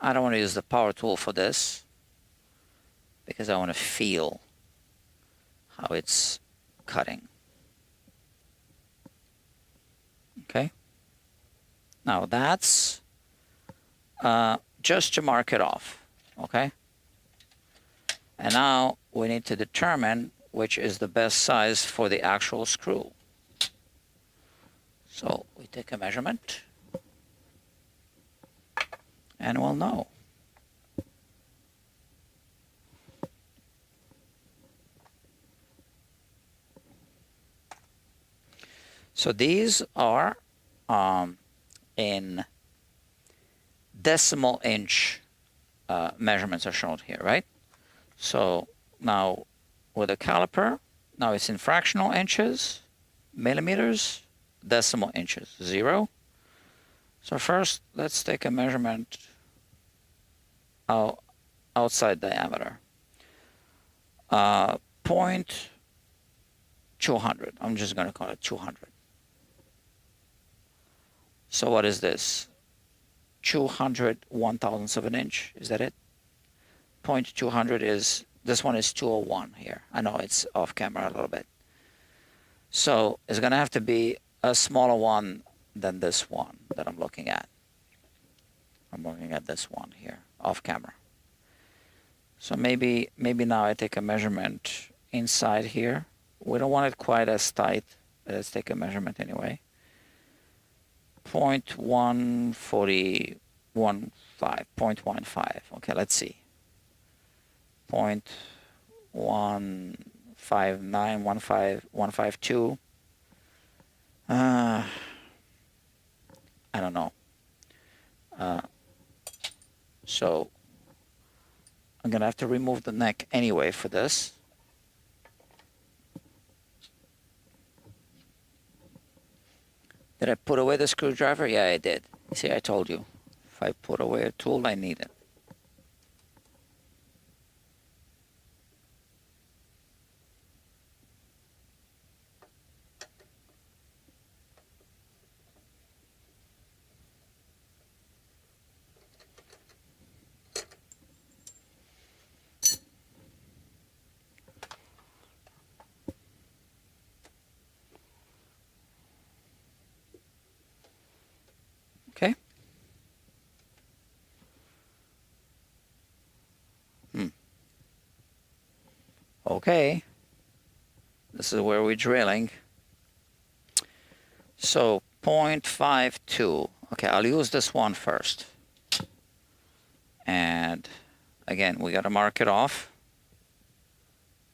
I don't want to use the power tool for this because I want to feel how it's cutting. Okay. Now that's just to mark it off. Okay. And now we need to determine which is the best size for the actual screw. So we take a measurement and we'll know. So these are in decimal inch measurements are shown here, right? So now with a caliper, now it's in fractional inches, millimeters, decimal inches, 0. So first, let's take a measurement outside diameter. 0.200. I'm just going to call it 200. So what is this? 200 1/1000ths of an inch. Is that it? 0.200 is, this one is 201 here. I know it's off camera a little bit. So it's going to have to be a smaller one than this one that I'm looking at. I'm looking at this one here, off camera. So maybe now I take a measurement inside here. We don't want it quite as tight, but let's take a measurement anyway. 0.14015, 0.15. Okay, let's see. 0.159, 152. I don't know. So I'm gonna have to remove the neck anyway for this. Did I put away the screwdriver? Yeah, I did. See, I told you. If I put away a tool, I need it. Okay. Okay. This is where we're drilling. So 0.52. Okay, I'll use this one first. And again, we got to mark it off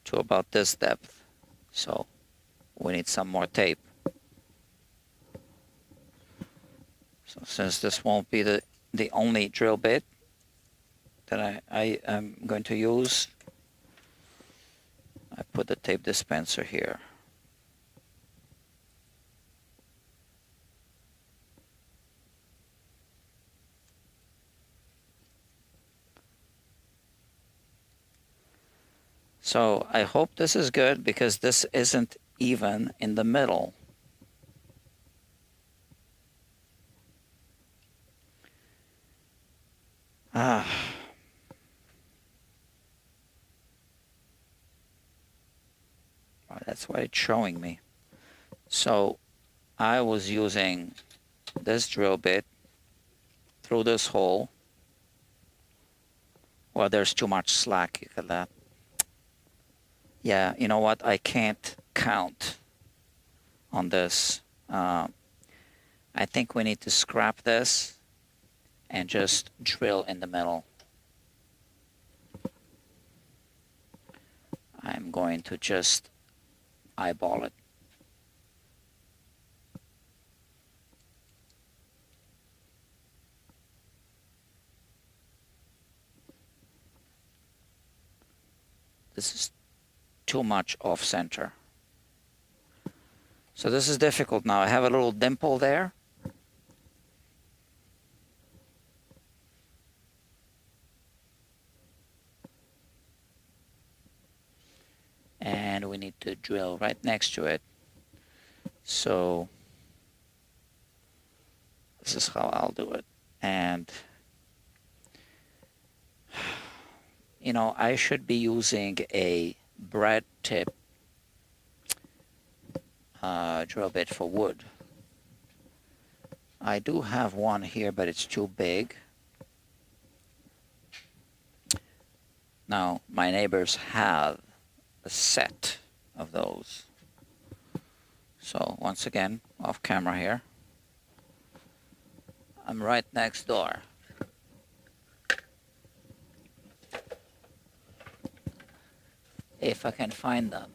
to about this depth. So we need some more tape. So since this won't be the only drill bit that I am going to use, I put the tape dispenser here. So I hope this is good because this isn't even in the middle. That's what it's showing me. So I was using this drill bit through this hole. Well, there's too much slack. Look at that. Yeah, you know what? I can't count on this. I think we need to scrap this and just drill in the middle. I'm going to just eyeball it. This is too much off center. So this is difficult now. I have a little dimple there. drill right next to it. So this is how I'll do it. And you know, I should be using a bread tip drill bit for wood. I do have one here, but it's too big. Now, my neighbors have a set of those. So once again, off camera here, I'm right next door. If I can find them,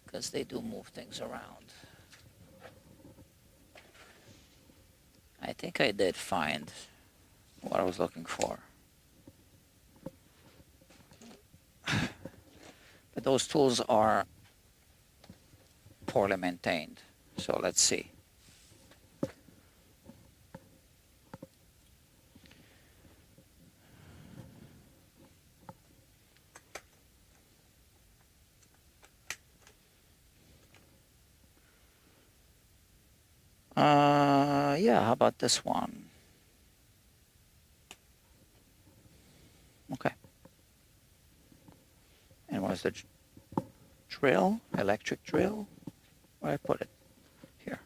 because they do move things around. I think I did find what I was looking for. But those tools are poorly maintained. So let's see. Yeah, how about this one? Okay. And where's the drill? Electric drill? Where I put it? Here.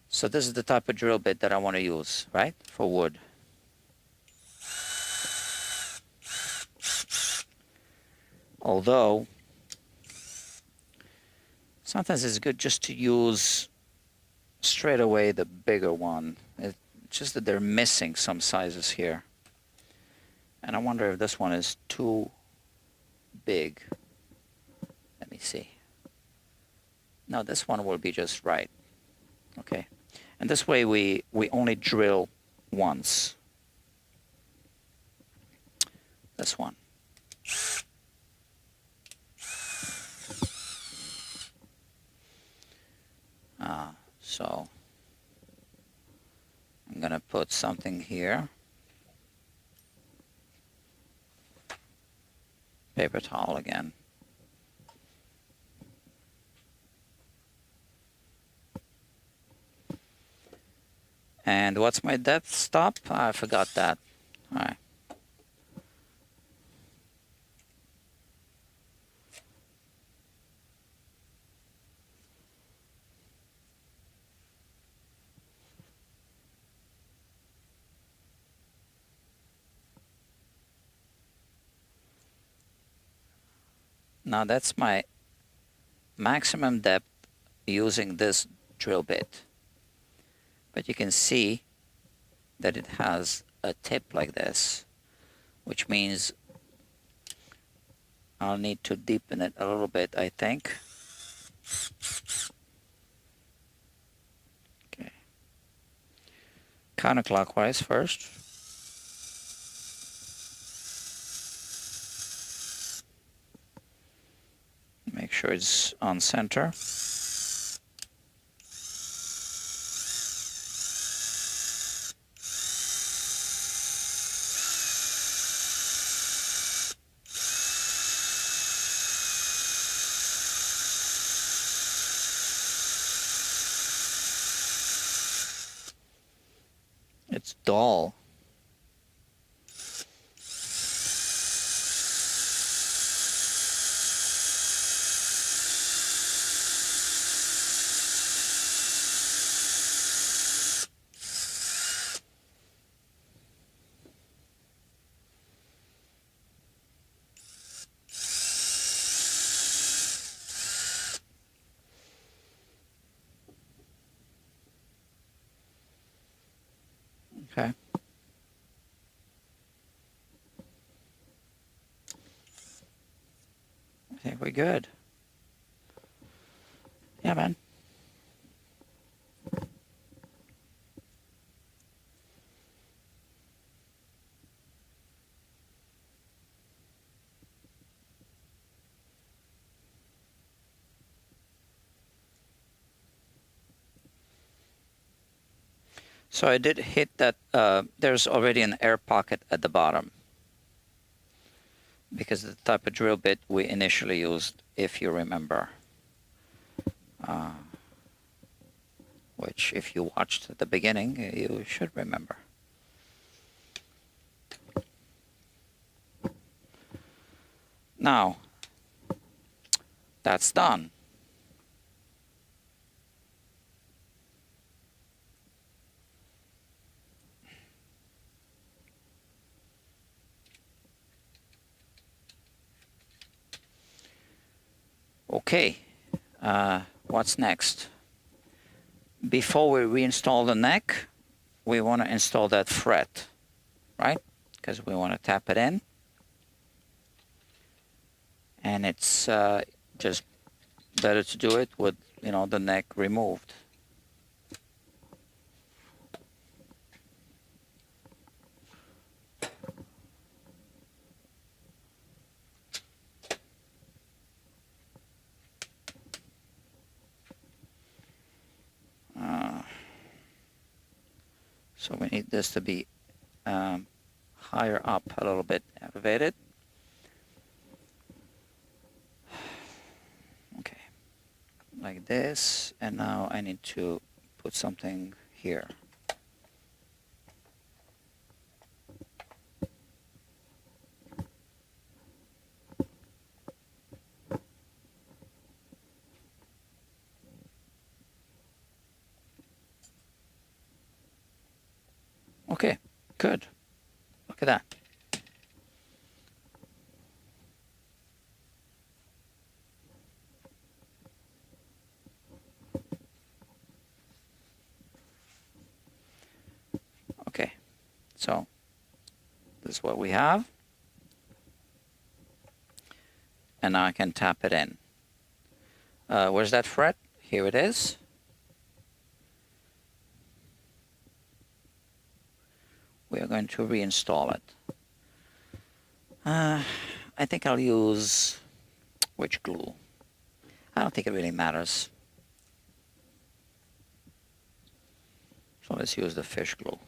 So this is the type of drill bit that I want to use, right? For wood. Although, sometimes it's good just to use straight away the bigger one. It's just that they're missing some sizes here. And I wonder if this one is too big. Let me see. No, this one will be just right. Okay. And this way we only drill once. This one. So I'm gonna put something here. Paper towel again. And what's my depth stop? I forgot that. All right. Now that's my maximum depth using this drill bit. But you can see that it has a tip like this, which means I'll need to deepen it a little bit, I think. Okay. Counterclockwise first. Make sure it's on center. It's dull. Okay. I think we're good. Yeah, man. So I did hit that. There's already an air pocket at the bottom because the type of drill bit we initially used, if you remember, which if you watched at the beginning, you should remember. Now, that's done. Okay, what's next? Before we reinstall the neck, we want to install that fret, right? Because we want to tap it in. And it's just better to do it with, you know, the neck removed. So we need this to be higher up, a little bit elevated. Okay, like this. And now I need to put something here. Okay, good. Look at that. Okay, so this is what we have. And now I can tap it in. Where's that fret? Here it is. We are going to reinstall it. I think I'll use which glue? I don't think it really matters. So let's use the fish glue.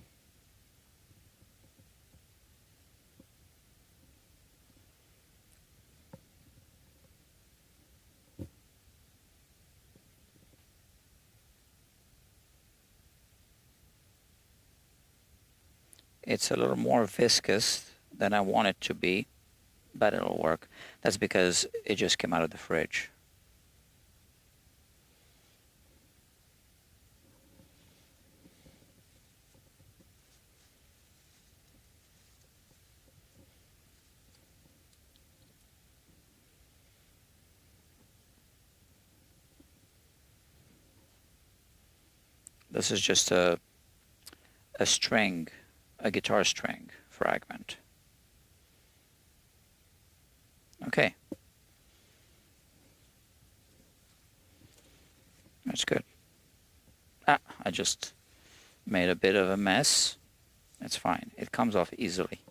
It's a little more viscous than I want it to be, but it'll work. That's because it just came out of the fridge. This is just a string, a guitar string fragment. Okay. That's good. I just made a bit of a mess. That's fine. It comes off easily.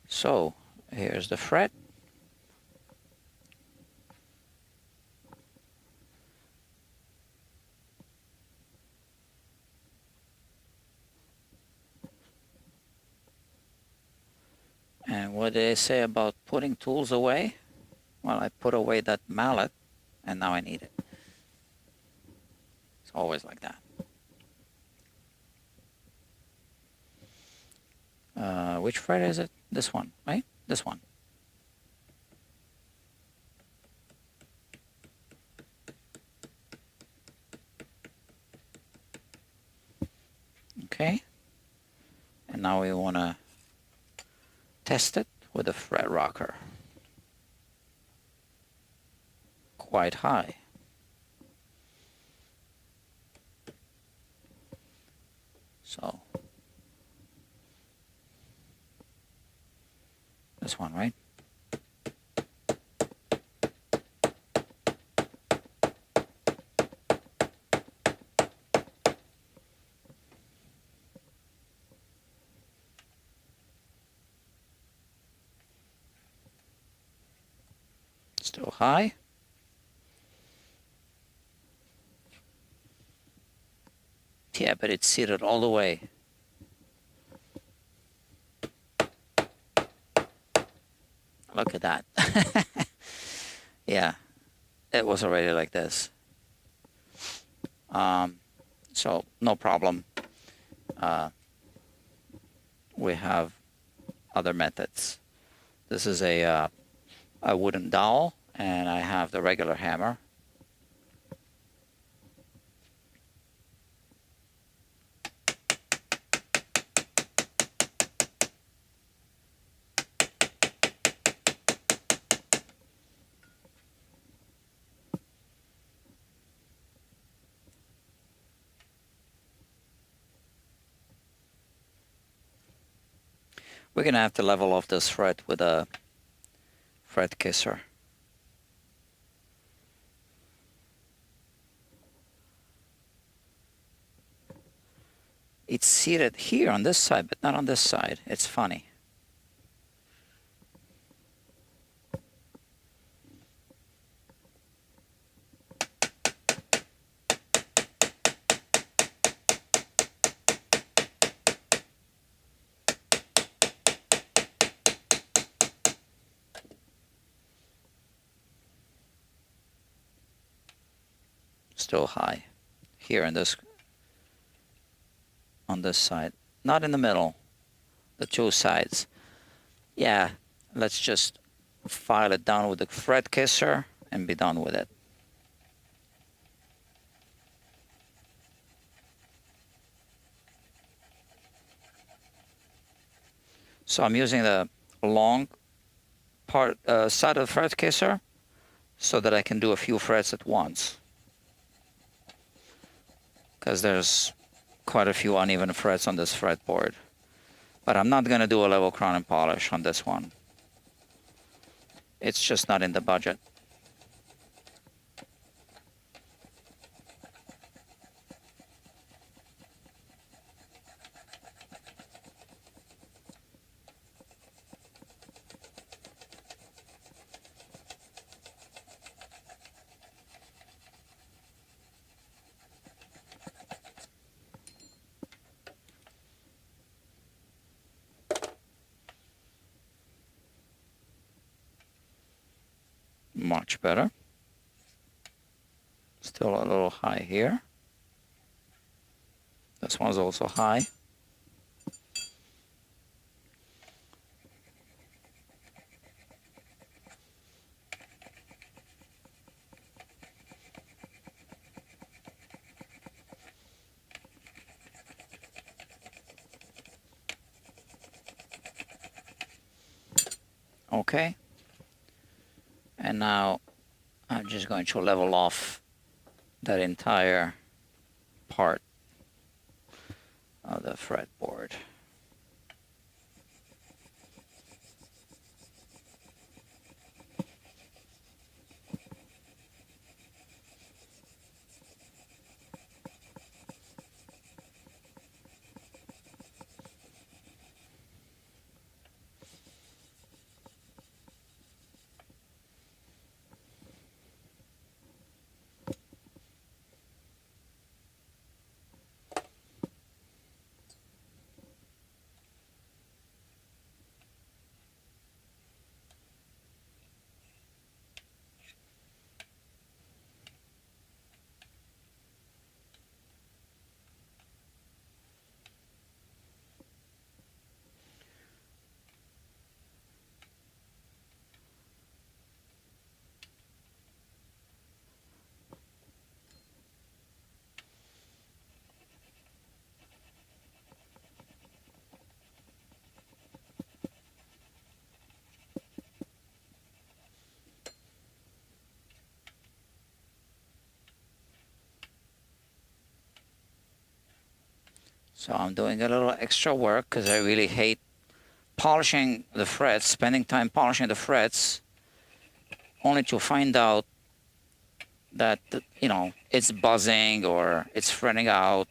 So here's the fret. And what did they say about putting tools away? Well, I put away that mallet and now I need it. It's always like that. Which fret is it? This one, right? This one. Okay. And now we want to test it with a fret rocker. Quite high. So this one, right? Still high. Yeah, but it's seated all the way. Look at that. Yeah, it was already like this. So no problem. We have other methods. This is a wooden dowel, and I have the regular hammer. We're gonna have to level off this fret with a fret kisser. It's seated here on this side, but not on this side. It's funny. Still high here in this, on this side, not in the middle, the two sides. Yeah, let's just file it down with the fret kisser and be done with it. So I'm using the long part side of the fret kisser so that I can do a few frets at once, because there's quite a few uneven frets on this fretboard. But I'm not going to do a level crown and polish on this one. It's just not in the budget. Much better. Still a little high here. This one's also high. Okay. And now I'm just going to level off that entire part of the fretboard. So I'm doing a little extra work because I really hate polishing the frets, spending time polishing the frets, only to find out that, you know, it's buzzing or it's fretting out.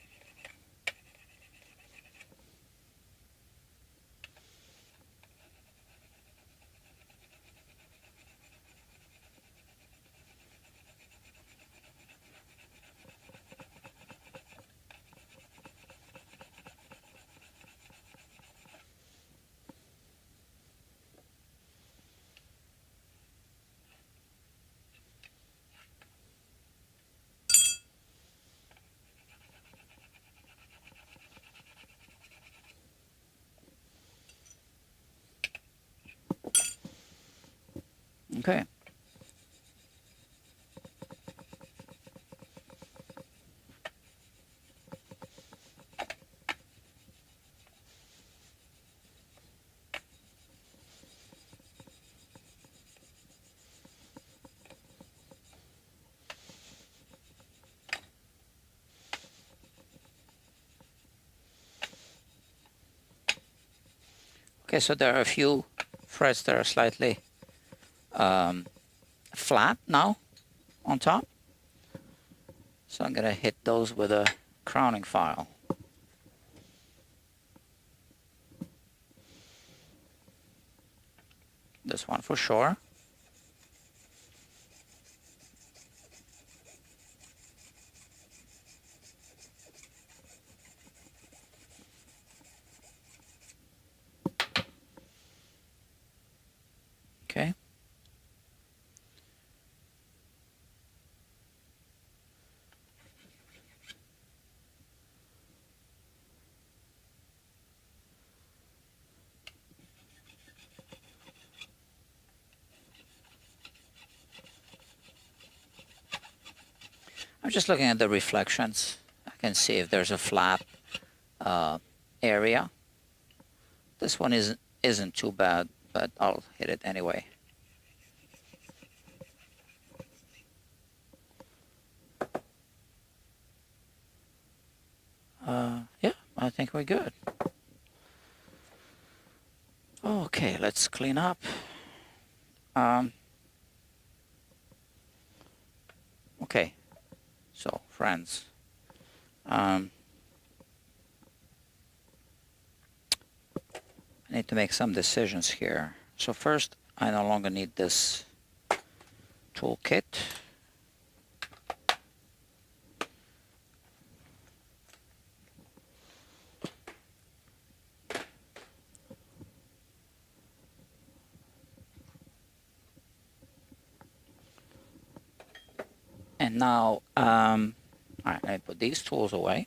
Okay. Okay, so there are a few threads that are slightly flat now on top. So I'm going to hit those with a crowning file. This one for sure. Okay. I'm just looking at the reflections. I can see if there's a flat area. This one isn't too bad, but I'll hit it anyway. Yeah, I think we're good. Okay, let's clean up. Okay, so friends, I need to make some decisions here. So first, I no longer need this toolkit. And now, all right, I put these tools away.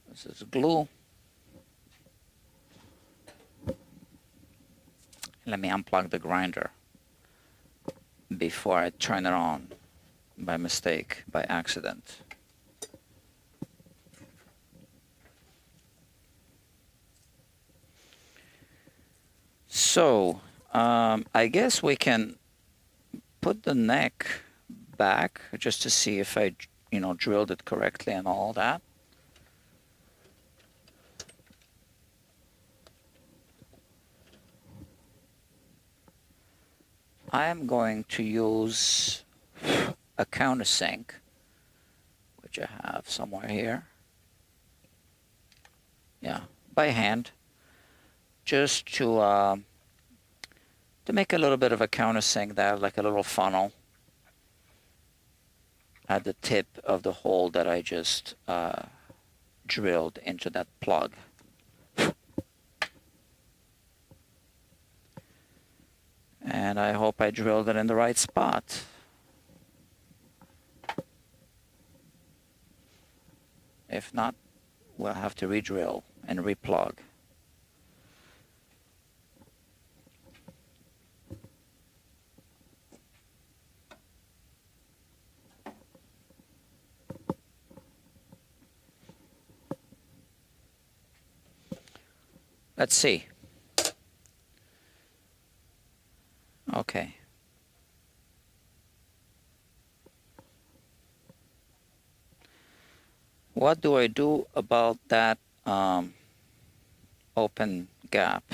This is glue. Let me unplug the grinder before I turn it on by mistake, by accident. So, I guess we can put the neck back just to see if I, drilled it correctly and all that. I am going to use a countersink, which I have somewhere here. Yeah, by hand, just to make a little bit of a countersink there, like a little funnel at the tip of the hole that I just drilled into that plug. And I hope I drilled it in the right spot. If not, we'll have to re-drill and replug. Let's see. Okay. What do I do about that open gap?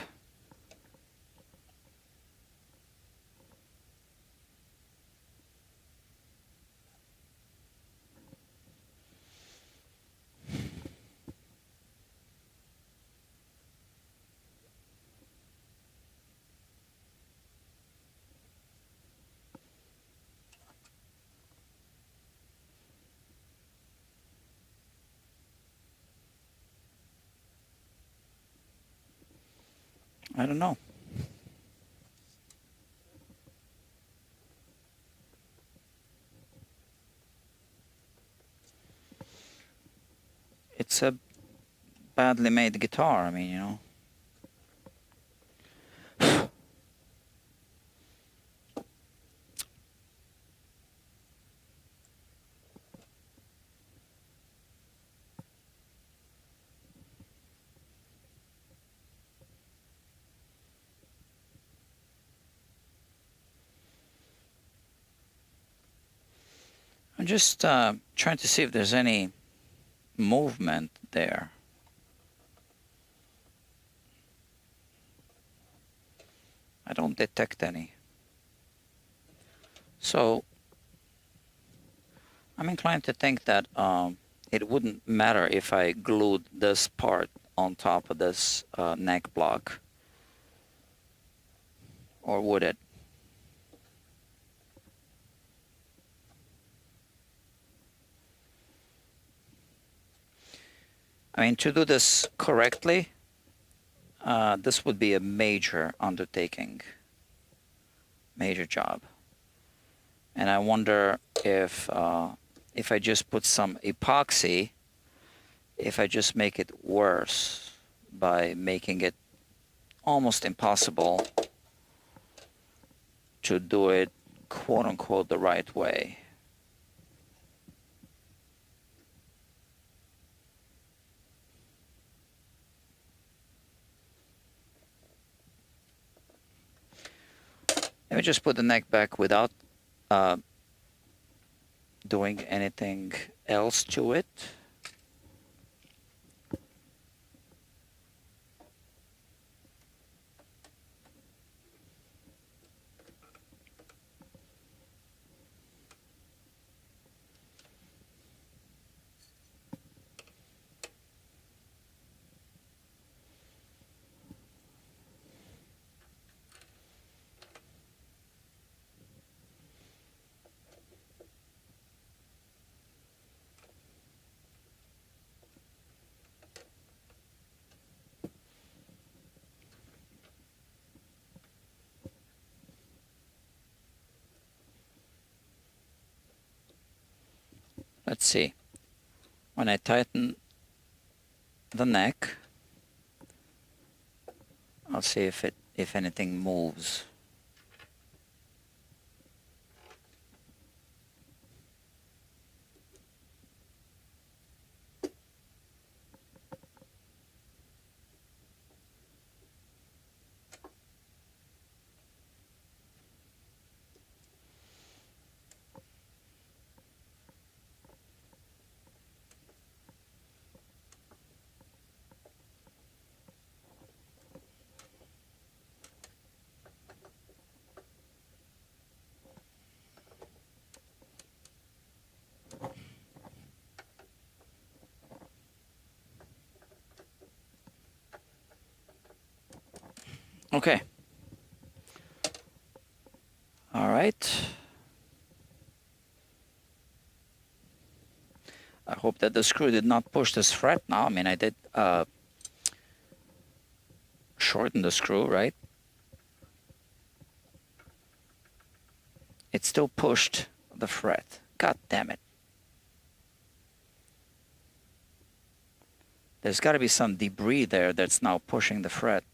I don't know. It's a badly made guitar. I mean, I'm just trying to see if there's any movement there. I don't detect any. So I'm inclined to think that it wouldn't matter if I glued this part on top of this neck block, or would it? I mean, to do this correctly, this would be a major undertaking, major job. And I wonder if I just put some epoxy, if I just make it worse by making it almost impossible to do it, quote unquote, the right way. Let me just put the neck back without doing anything else to it. Let's see. When I tighten the neck, I'll see if anything moves. Okay. All right. I hope that the screw did not push this fret now. I mean, I did shorten the screw, right? It still pushed the fret. God damn it. There's got to be some debris there that's now pushing the fret.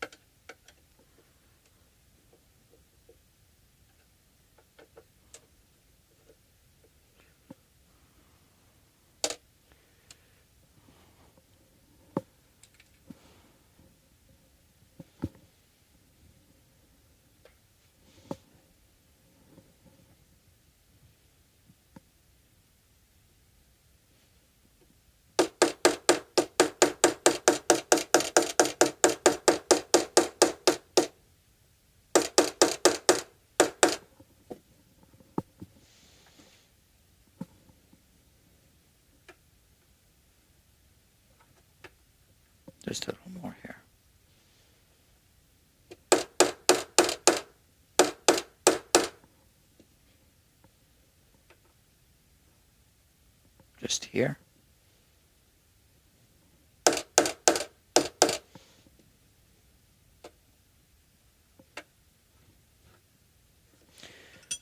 Just a little more here. Just here.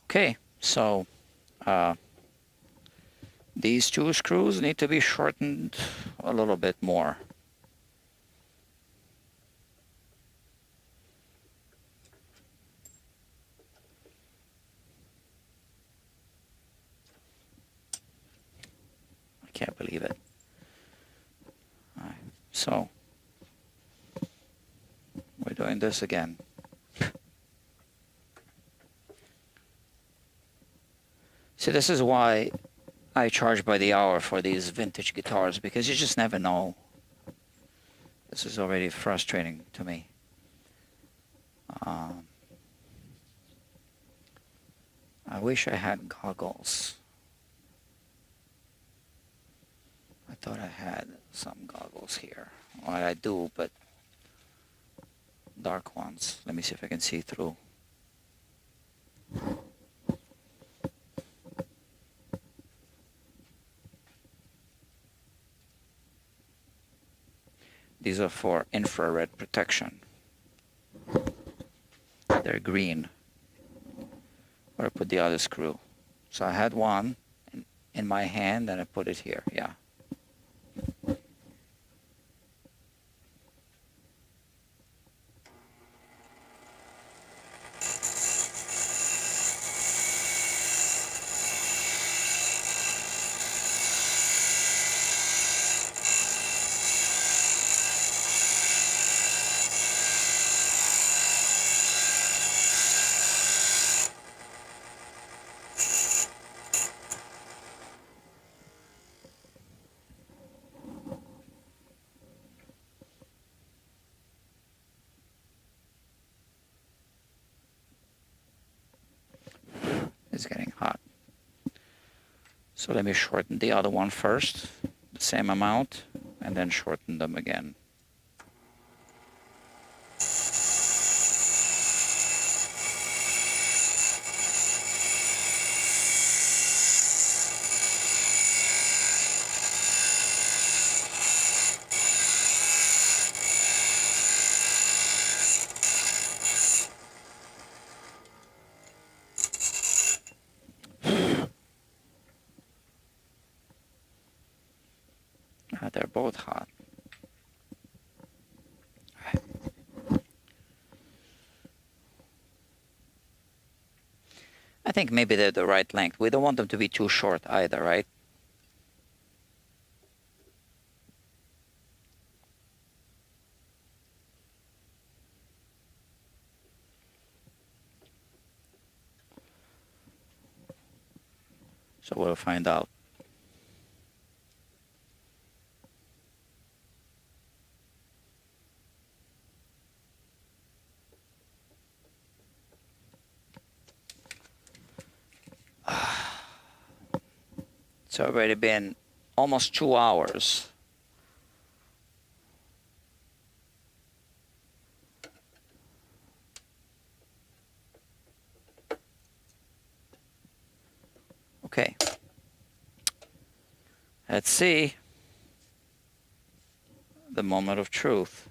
Okay, so these two screws need to be shortened a little bit more. I can't believe it. All right, so we're doing this again. See, this is why I charge by the hour for these vintage guitars because you just never know. This is already frustrating to me. I wish I had goggles. I thought I had some goggles here. Well, I do, but dark ones. Let me see if I can see through. These are for infrared protection. They're green. Where I put the other screw. So I had one in my hand and I put it here. Yeah. It's getting hot. So let me shorten the other one first, the same amount, and then shorten them again. They're both hot. I think maybe they're the right length. We don't want them to be too short either, right? So we'll find out. It's already been almost 2 hours. Okay. Let's see. The moment of truth.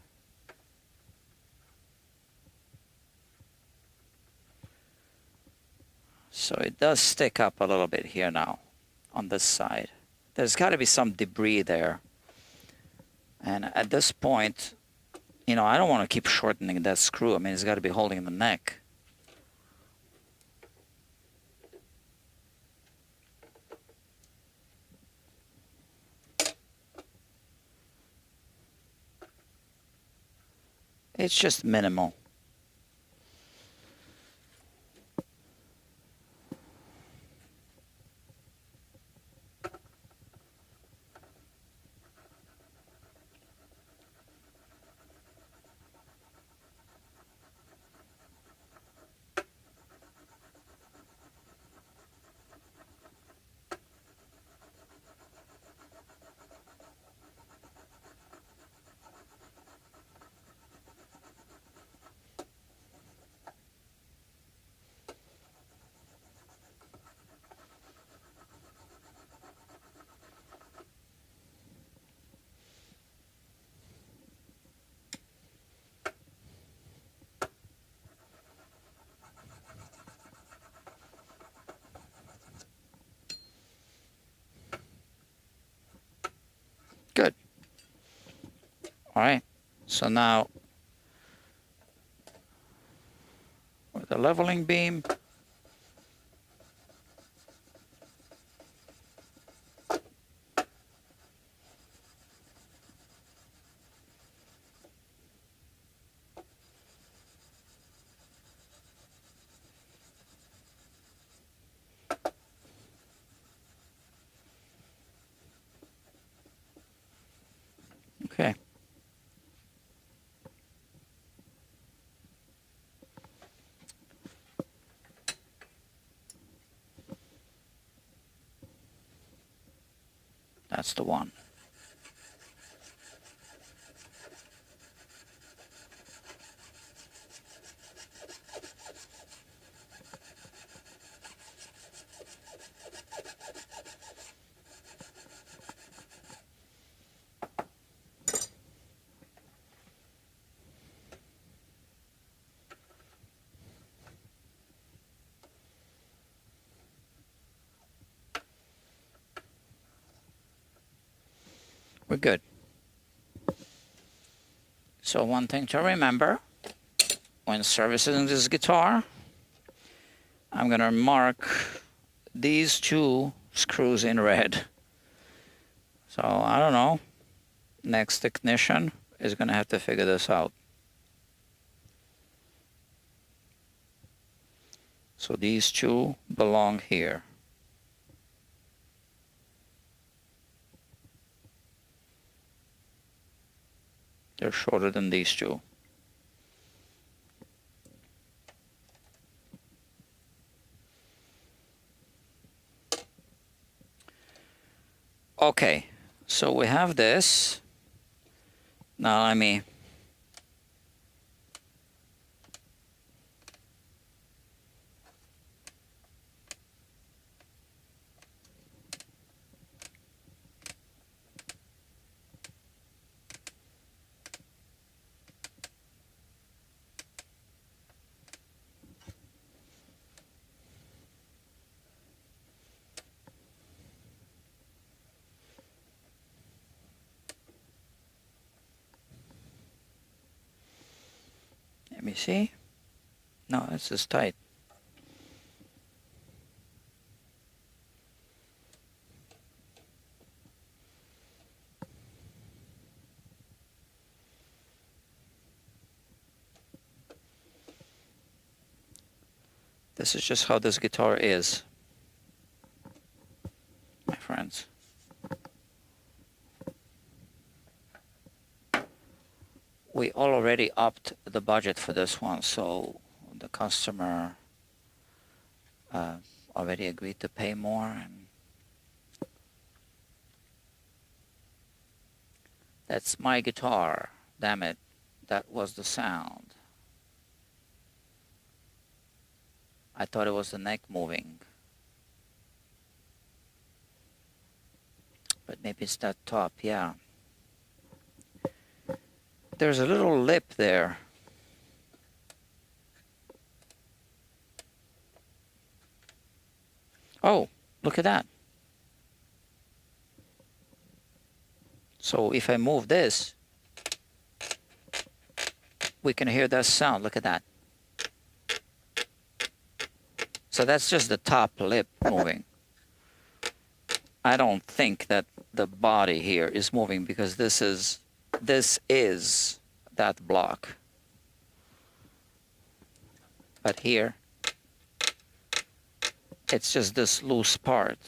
So it does stick up a little bit here now on this side. There's got to be some debris there. And at this point, you know, I don't want to keep shortening that screw. I mean, it's got to be holding the neck. It's just minimal. Good. All right. So now with the leveling beam, That's the one. We're good. So one thing to remember when servicing this guitar, I'm going to mark these two screws in red. So I don't know, next technician is going to have to figure this out. So these two belong here. They're shorter than these two. Okay, so we have this. Now let me see. No, this is tight. This is just how this guitar is, my friends. We already upped the budget for this one, so the customer already agreed to pay more. And that's my guitar. Damn it, that was the sound. I thought it was the neck moving. But maybe it's that top, yeah. There's a little lip there. Oh, look at that. So if I move this, we can hear that sound. Look at that. So that's just the top lip moving. I don't think that the body here is moving because this is that block. But here, it's just this loose part.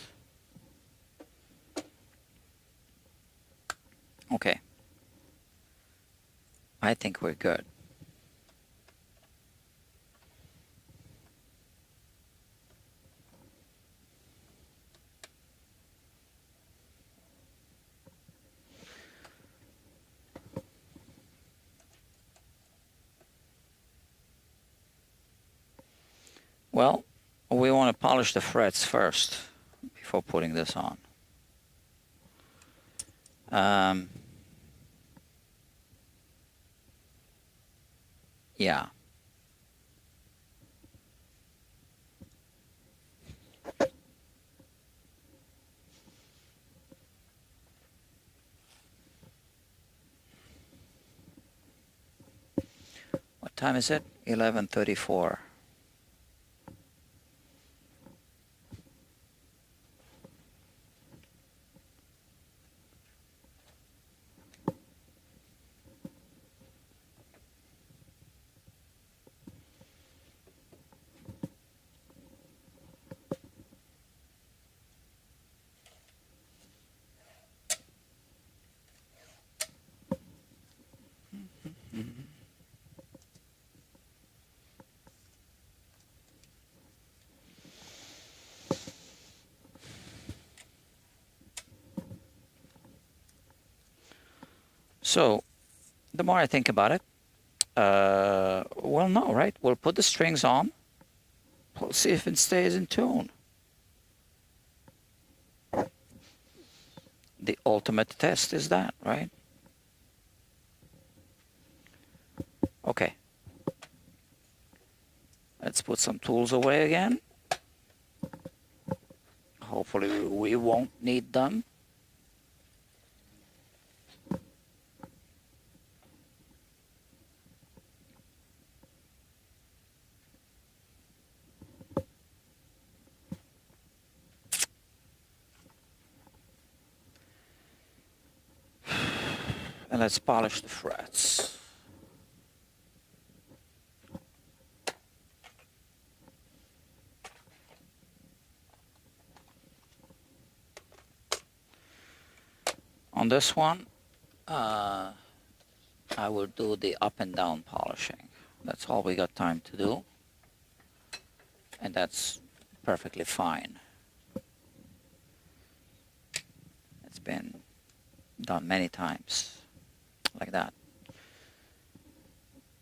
Okay. I think we're good. Well, we want to polish the frets first before putting this on. Yeah. What time is it? 11:34. So the more I think about it, well, no, right? We'll put the strings on. We'll see if it stays in tune. The ultimate test is that, right? Okay. Let's put some tools away again. Hopefully we won't need them. And let's polish the frets. On this one, I will do the up and down polishing. That's all we got time to do. And that's perfectly fine. It's been done many times like that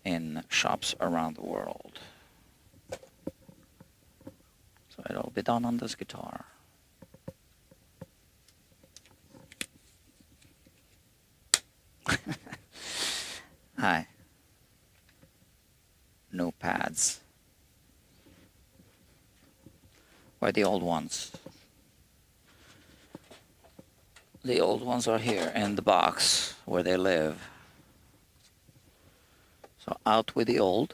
in shops around the world. So it'll be done on this guitar. Hi. No pads. Why the old ones? The old ones are here in the box where they live. So out with the old.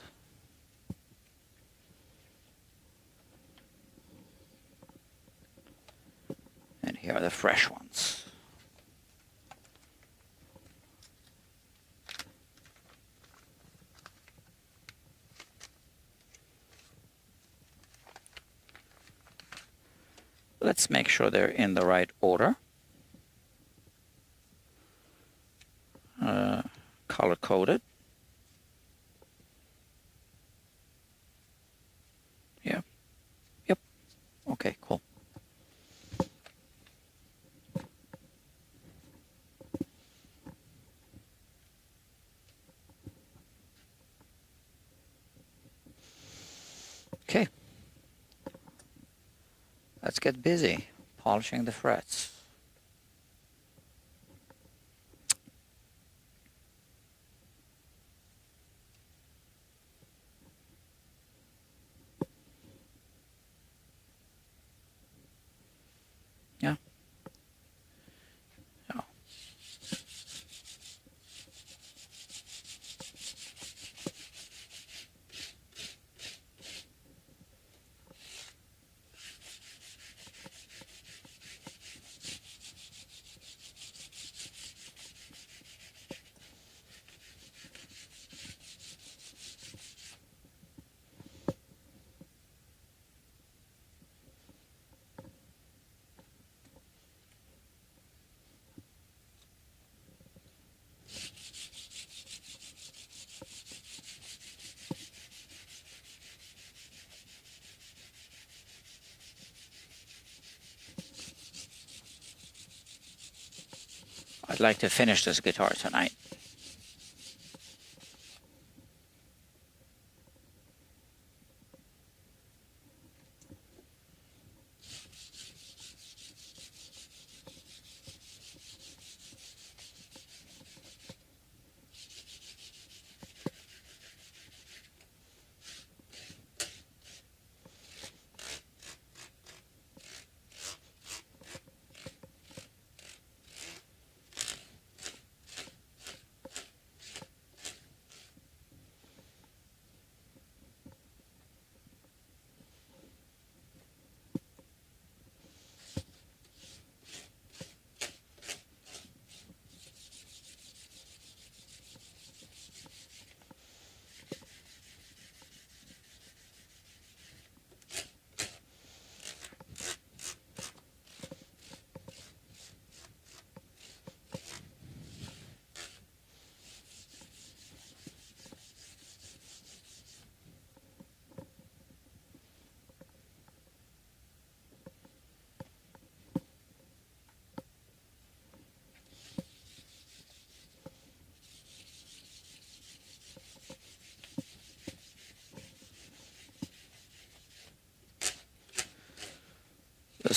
And here are the fresh ones. Let's make sure they're in the right order. Color-coded. Yeah. Yep. Okay, cool. Okay. Let's get busy polishing the frets. Yeah. Yeah. I'd like to finish this guitar tonight.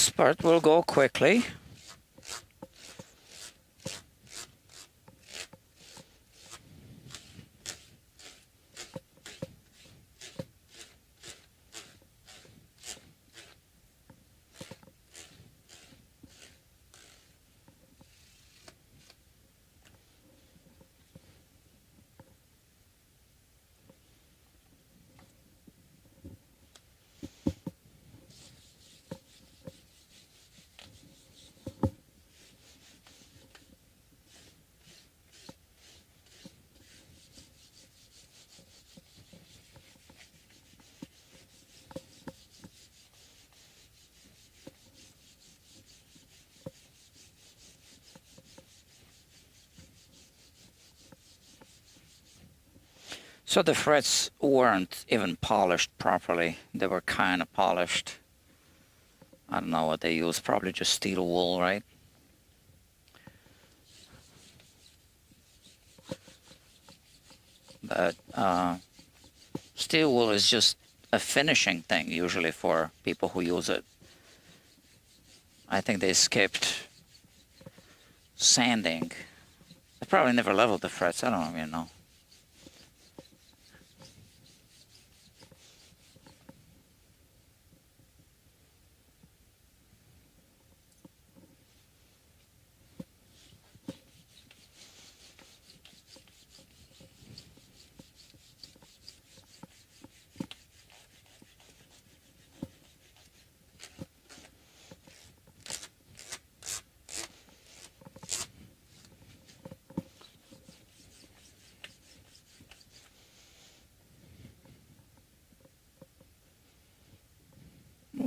This part will go quickly. So the frets weren't even polished properly. They were kind of polished. I don't know what they used, probably just steel wool, right? But steel wool is just a finishing thing usually for people who use it. I think they skipped sanding. They probably never leveled the frets, I don't even know.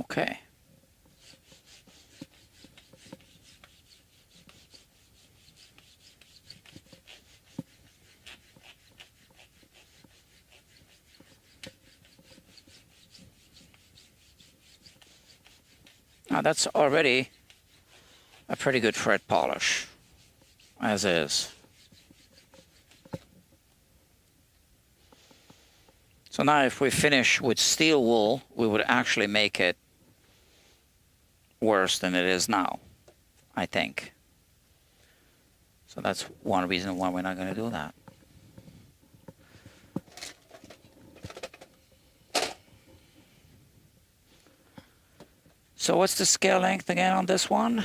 Okay. Now that's already a pretty good fret polish, as is. So now if we finish with steel wool, we would actually make it worse than it is now, I think. So that's one reason why we're not going to do that. So what's the scale length again on this one?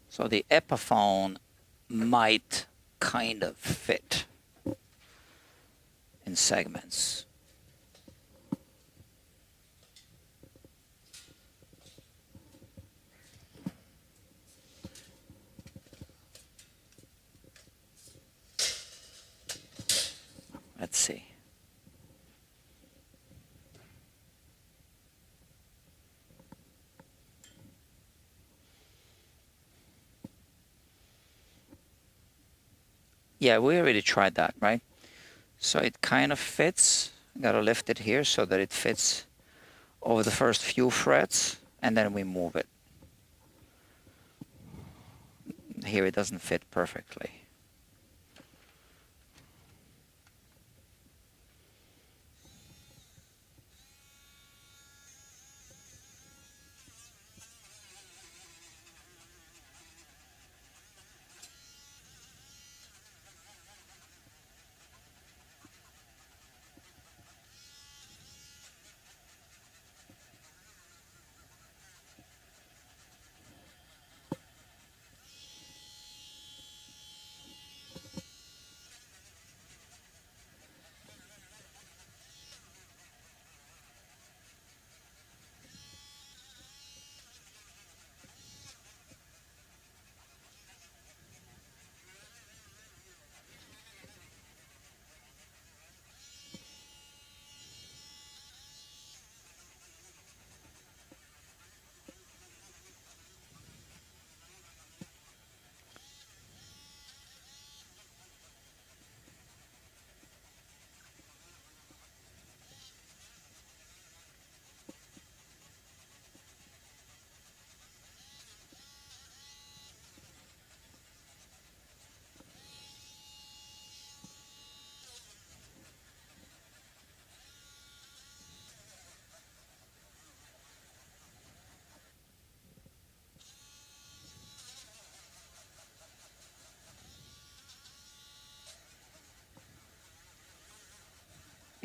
So the Epiphone might kind of fit in segments. Let's see. Yeah, we already tried that, right? So it kind of fits. Gotta lift it here so that it fits over the first few frets, and then we move it. Here it doesn't fit perfectly.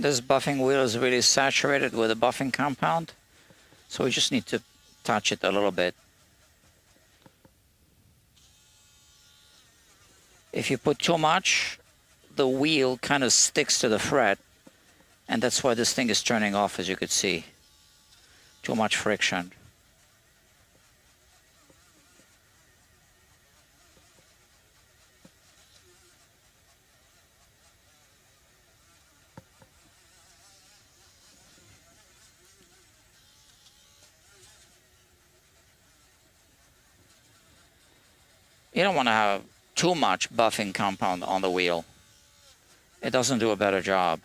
This buffing wheel is really saturated with the buffing compound, so we just need to touch it a little bit. If you put too much, the wheel kind of sticks to the fret, and that's why this thing is turning off, as you could see. Too much friction. You don't want to have too much buffing compound on the wheel. It doesn't do a better job.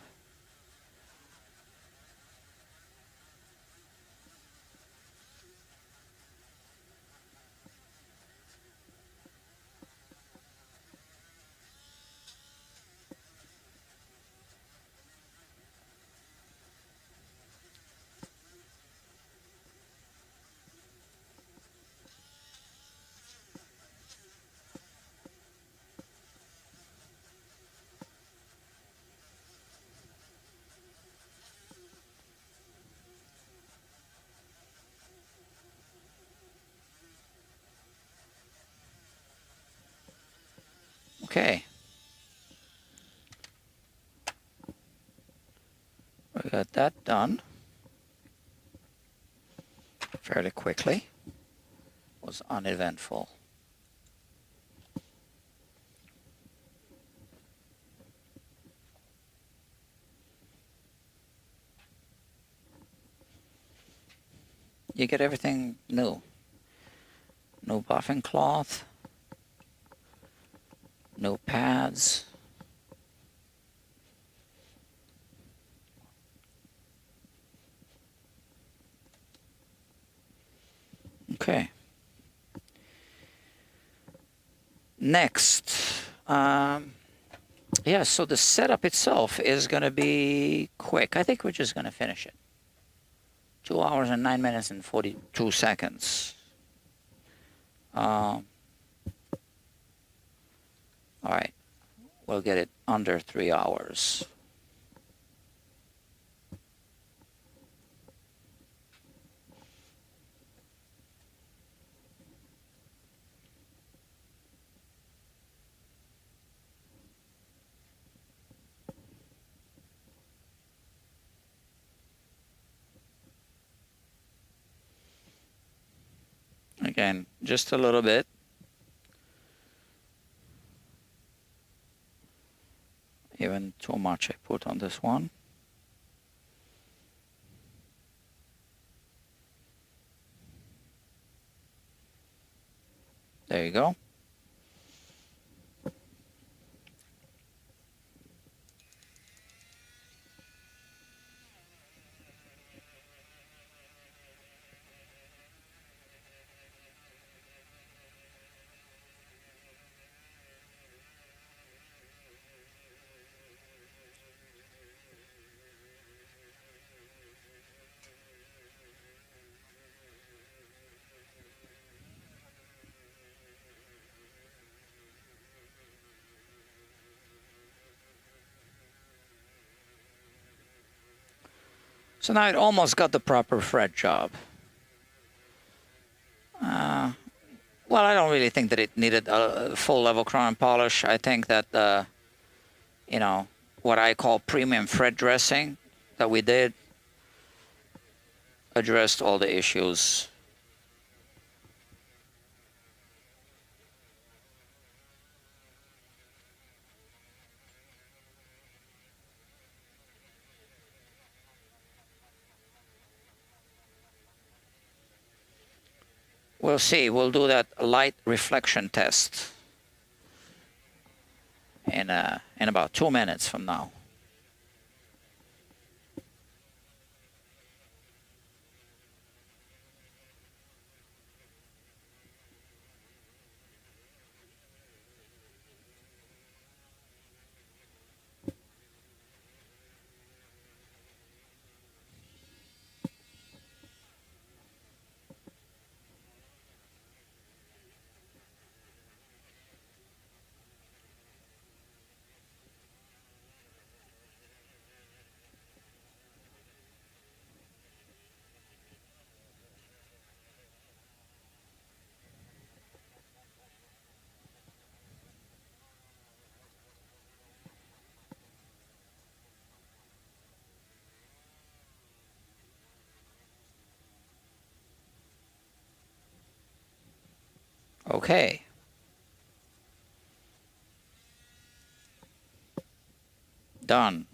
Okay. We got that done fairly quickly. It was uneventful. You get everything new. No buffing cloth. No pads. Okay. Next, yeah, so the setup itself is going to be quick. I think we're just going to finish it. 2 hours and 9 minutes and 42 seconds. All right, we'll get it under 3 hours. Again, just a little bit. Even too much I put on this one. There you go. So now it almost got the proper fret job. Well, I don't really think that it needed a full level crown polish. I think that, you know, what I call premium fret dressing that we did addressed all the issues. We'll see. We'll do that light reflection test in about 2 minutes from now. Okay. Done.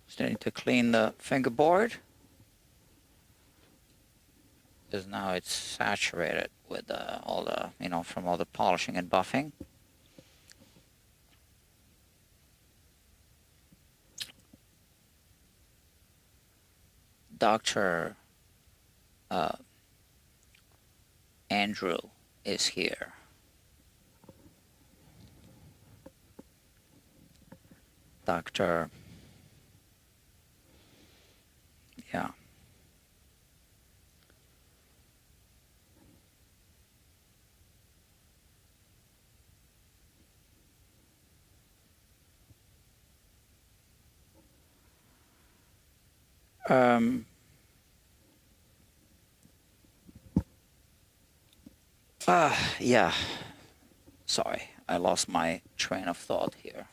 Just need to clean the fingerboard, because now it's saturated with all the, from all the polishing and buffing. Dr. Andrew is here. Dr. Yeah. Yeah. Sorry, I lost my train of thought here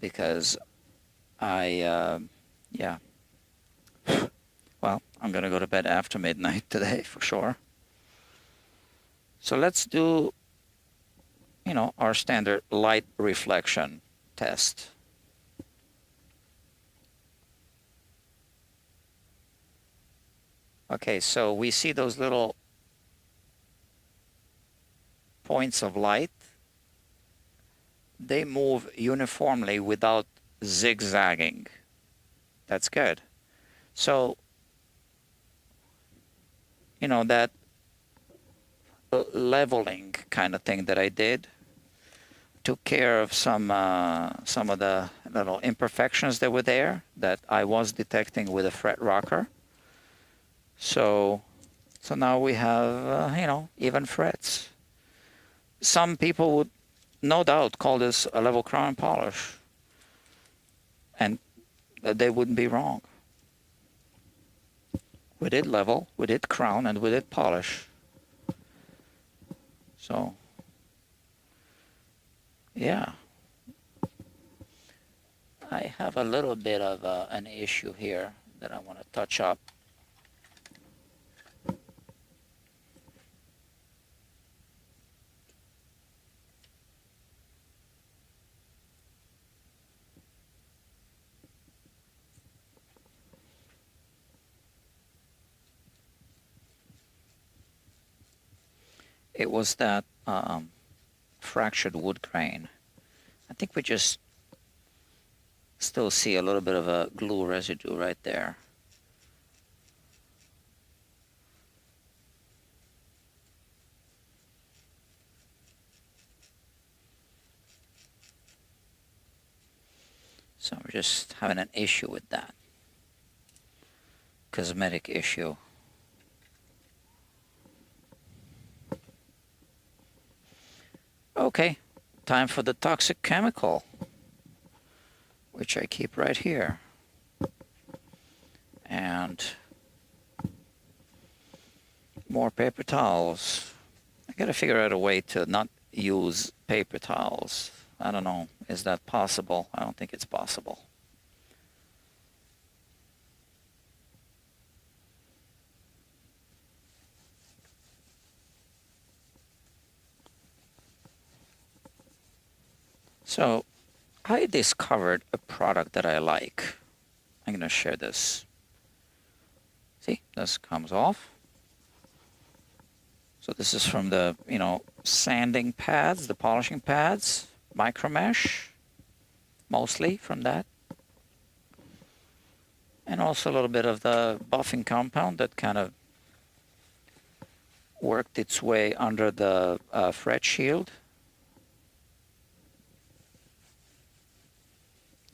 because yeah. Well, I'm gonna go to bed after midnight today for sure. So let's do, our standard light reflection test. Okay, so we see those little points of light. They move uniformly without zigzagging. That's good. So, that leveling kind of thing that I did took care of some of the little imperfections that were there that I was detecting with a fret rocker. So now we have, even frets. Some people would no doubt call this a level crown polish, and they wouldn't be wrong. We did level, we did crown, and we did polish. So, yeah. I have a little bit of an issue here that I want to touch up. It was that fractured wood grain. I think we just still see a little bit of a glue residue right there. So we're just having an issue with that. Cosmetic issue. Okay, time for the toxic chemical, which I keep right here. And more paper towels. I gotta figure out a way to not use paper towels. I don't know, is that possible? I don't think it's possible. So I discovered a product that I like. I'm gonna share this. See, this comes off. So this is from the, sanding pads, the polishing pads, micro mesh, mostly from that. And also a little bit of the buffing compound that kind of worked its way under the fret shield,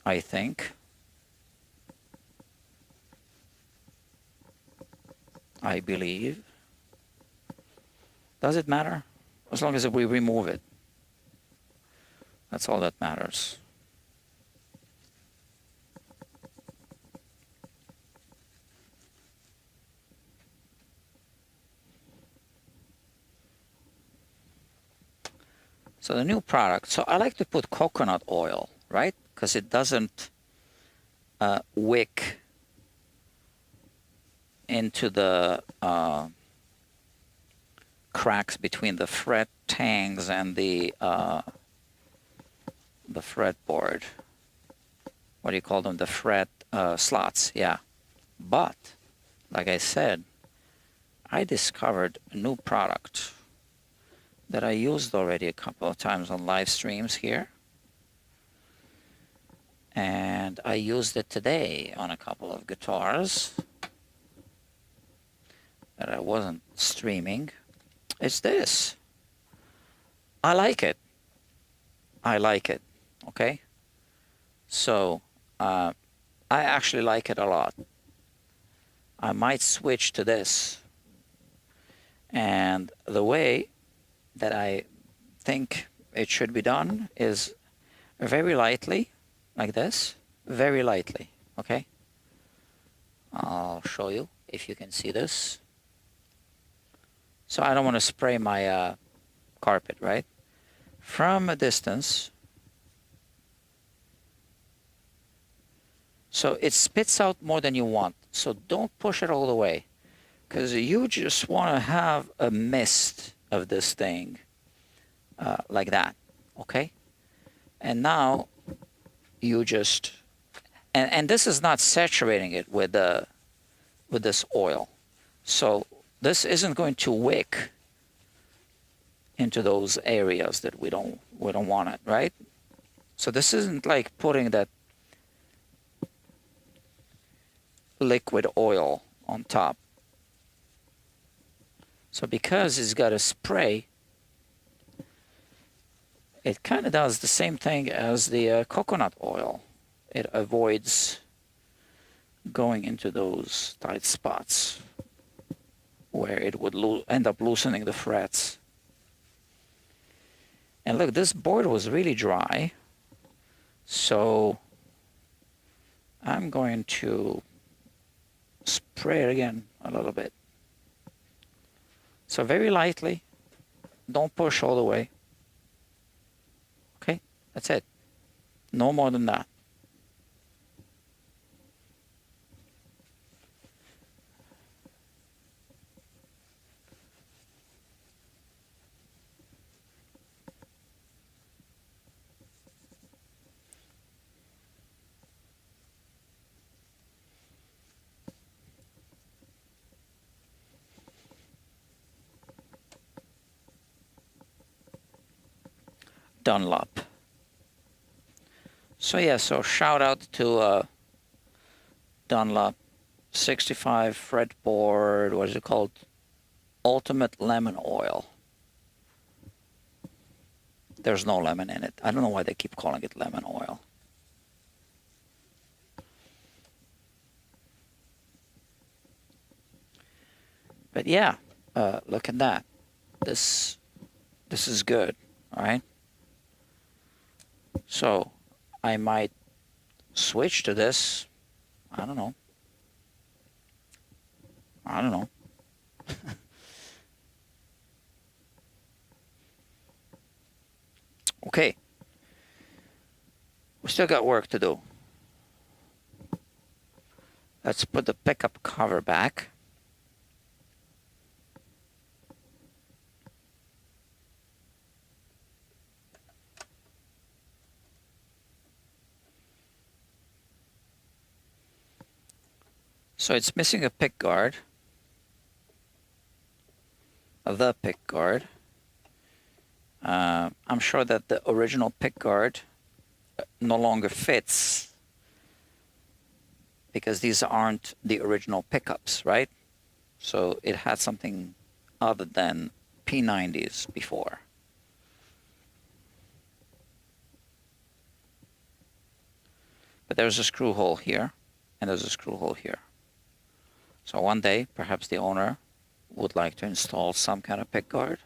I think. I believe. Does it matter? As long as we remove it. That's all that matters. So the new product, so I like to put coconut oil, right? Because it doesn't wick into the cracks between the fret tangs and the fretboard. What do you call them? The fret slots, yeah. But, like I said, I discovered a new product that I used already a couple of times on live streams here. And I used it today on a couple of guitars that I wasn't streaming. It's this. I like it. I like it, okay? So, I actually like it a lot. I might switch to this. And the way that I think it should be done is very lightly, like this, very lightly, okay? I'll show you if you can see this. So I don't want to spray my carpet, right? From a distance. So it spits out more than you want. So don't push it all the way, because you just want to have a mist of this thing like that, okay? And now you just, and this is not saturating it with this oil. So this isn't going to wick into those areas that we don't want it, right? So this isn't like putting that liquid oil on top. So because it's got a spray, it kind of does the same thing as the coconut oil. It avoids going into those tight spots where it would end up loosening the frets. And look, this board was really dry, so I'm going to spray it again a little bit. So very lightly, don't push all the way. Okay, that's it. No more than that. Dunlop. So yeah, so shout out to Dunlop 65 fretboard, what is it called? Ultimate Lemon Oil. There's no lemon in it. I don't know why they keep calling it lemon oil. But yeah, look at that. This is good, all right? So I might switch to this. I don't know. Okay. We still got work to do. Let's put the pickup cover back. So it's missing a pick guard, the pick guard. I'm sure that the original pick guard no longer fits because these aren't the original pickups, right? So it had something other than P90s before. But there's a screw hole here, and there's a screw hole here. So one day, perhaps the owner would like to install some kind of pick guard.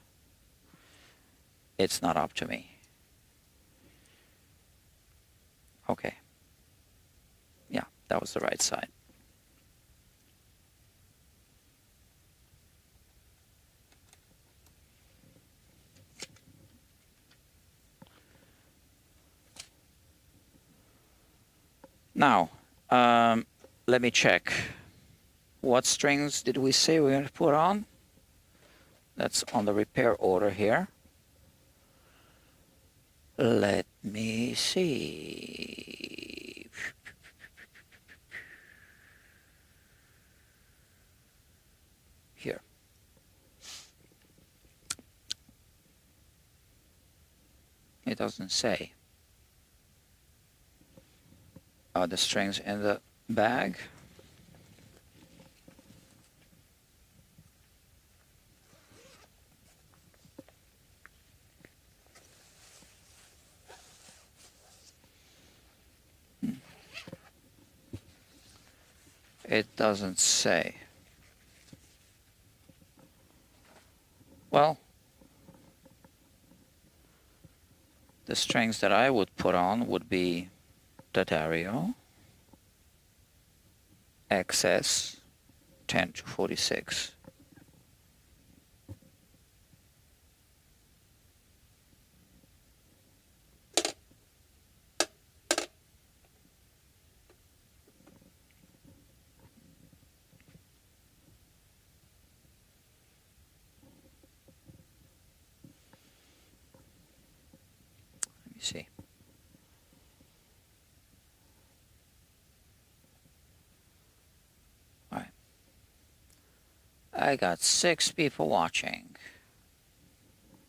It's not up to me. Okay. Yeah, that was the right side. Now, let me check. What strings did we say we're going to put on? that's on the repair order here. Let me see. Here. It doesn't say. The strings in the bag. It doesn't say. Well, the strings that I would put on would be the Dario XS 10 to 46. Let me see. All right. I got 6 people watching.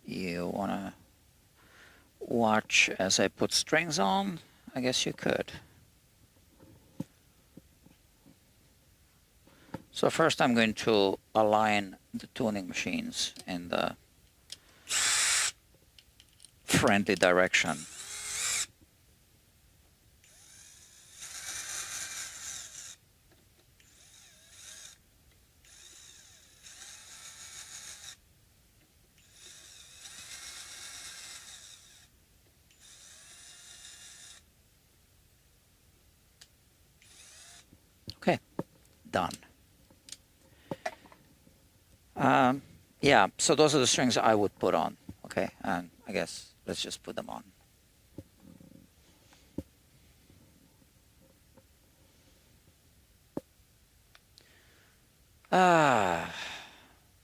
You want to watch as I put strings on? I guess you could. So first I'm going to align the tuning machines in the friendly direction. Okay, done. Yeah, so those are the strings I would put on. Okay, and I guess let's just put them on.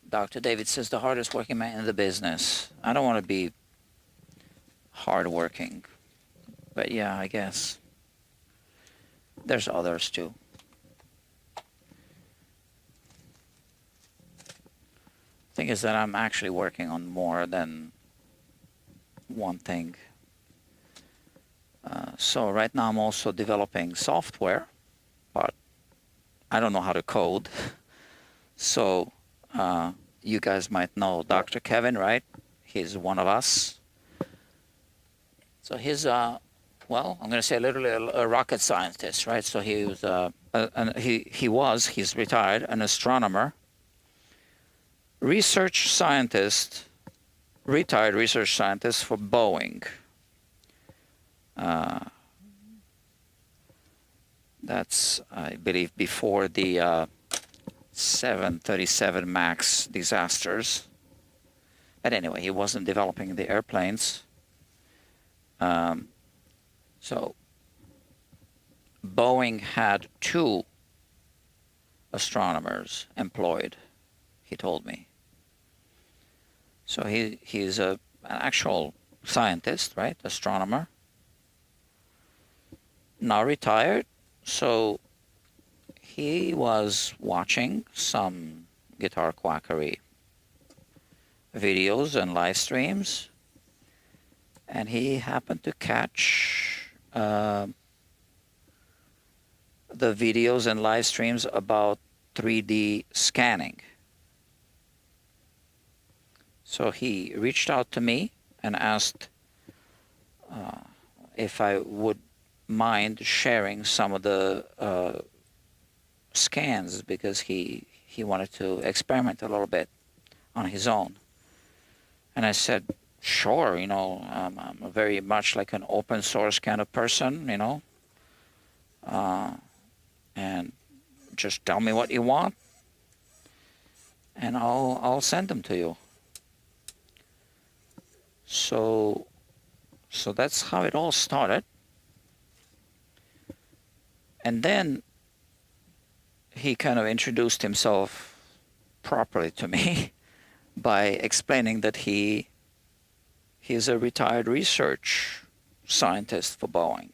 Dr. David says the hardest working man in the business. I don't want to be hardworking, but yeah, I guess there's others too. Thing is that I'm actually working on more than one thing. So right now I'm also developing software, but I don't know how to code. So you guys might know Dr. Kevin, right? He's one of us. So he's well, I'm going to say literally a rocket scientist, right? So he was, he's retired, an astronomer, research scientist, retired research scientist for Boeing. That's, I believe, before the 737 MAX disasters. But anyway, he wasn't developing the airplanes. So Boeing had 2 astronomers employed, he told me. So he's an actual scientist, right? Astronomer. Now retired. So he was watching some Guitar Quackery videos and live streams, and he happened to catch the videos and live streams about 3D scanning. So he reached out to me and asked if I would mind sharing some of the scans, because he wanted to experiment a little bit on his own. And I said, sure, you know, I'm very much like an open source kind of person, you know, and just tell me what you want and I'll send them to you. So that's how it all started. And then he kind of introduced himself properly to me by explaining that he's a retired research scientist for Boeing.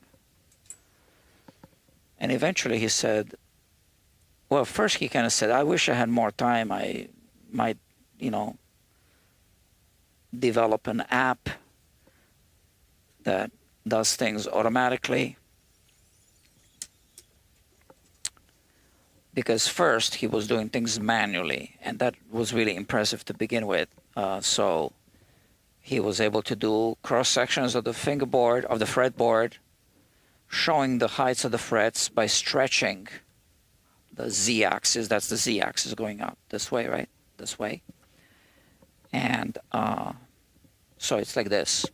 And eventually he said, well, first he kind of said, I wish I had more time. I might, develop an app that does things automatically. Because first he was doing things manually, and that was really impressive to begin with. So he was able to do cross sections of the fingerboard, of the fretboard, showing the heights of the frets by stretching the z-axis. That's the z-axis going up this way, right? This way. And so it's like this.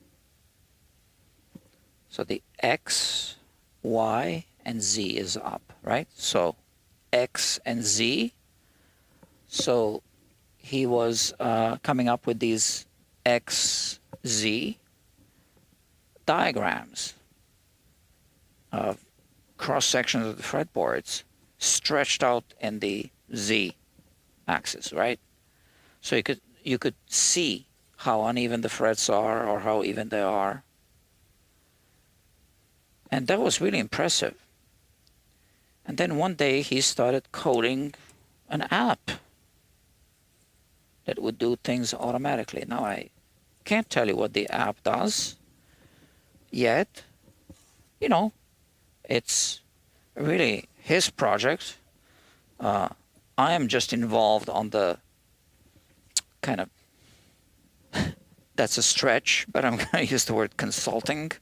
So the X, Y, and Z is up, right? So X and Z. So he was coming up with these XZ diagrams of cross sections of the fretboards stretched out in the Z axis, right? So you could see how uneven the frets are or how even they are. And that was really impressive. And then one day he started coding an app that would do things automatically. Now I can't tell you what the app does yet. It's really his project. I am just involved on the kind of, that's a stretch, but I'm going to use the word consulting,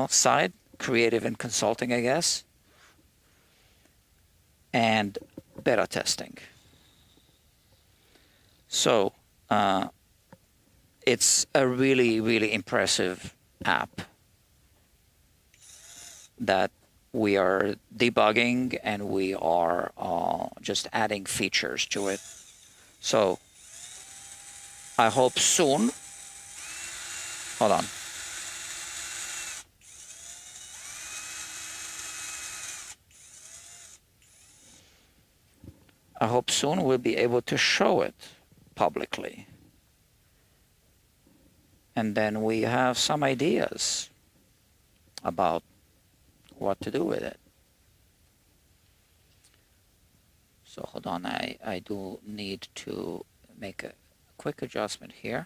side, creative and consulting, I guess, and beta testing. So it's a really, really impressive app that we are debugging, and we are just adding features to it. So I hope soon, hold on. I hope soon we'll be able to show it publicly. And then we have some ideas about what to do with it. So hold on, I do need to make a quick adjustment here.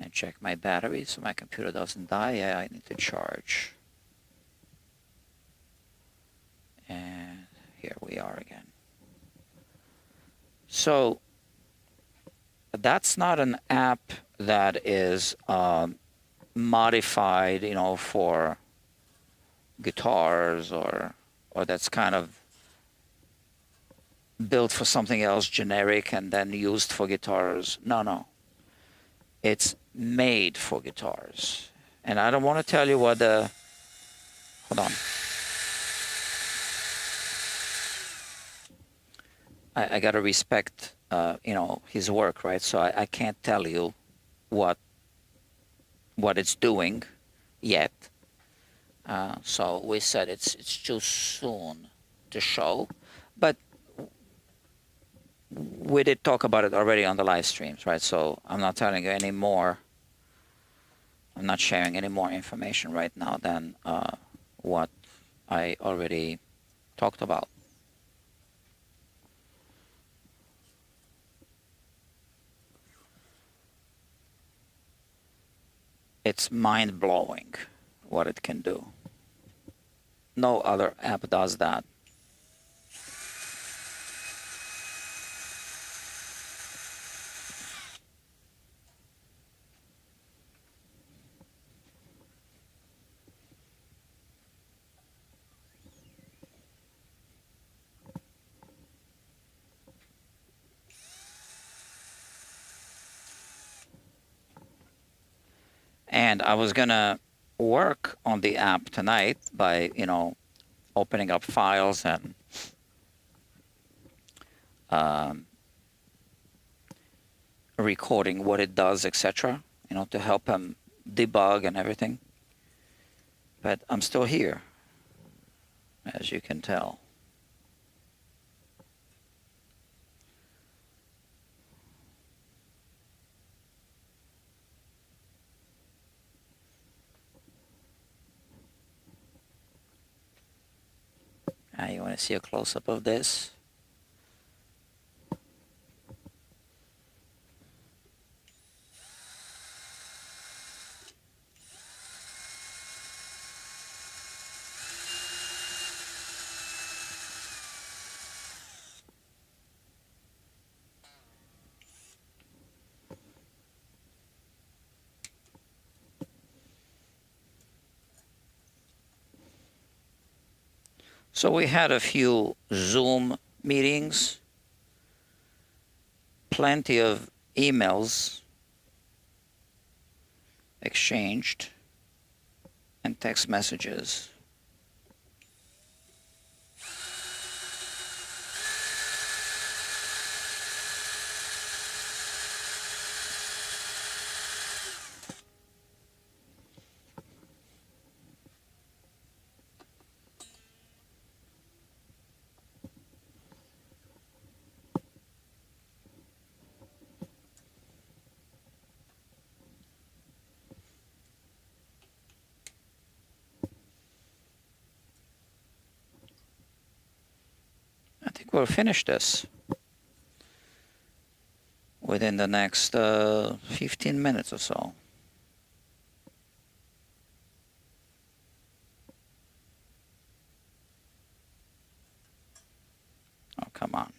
And check my battery so my computer doesn't die. Yeah, I need to charge. And here we are again. So that's not an app that is modified, for guitars or that's kind of built for something else generic and then used for guitars. No. It's made for guitars. And I don't want to tell you what hold on. I got to respect, his work, right? So I can't tell you what it's doing yet. So we said it's too soon to show, but we did talk about it already on the live streams, right? So I'm not telling you any more. I'm not sharing any more information right now than what I already talked about. It's mind-blowing what it can do. No other app does that. And I was gonna work on the app tonight by, opening up files and recording what it does, etc., to help him debug and everything. But I'm still here, as you can tell. You want to see a close-up of this? So we had a few Zoom meetings, plenty of emails exchanged, and text messages. I think we'll finish this within the next 15 minutes or so. Oh, come on.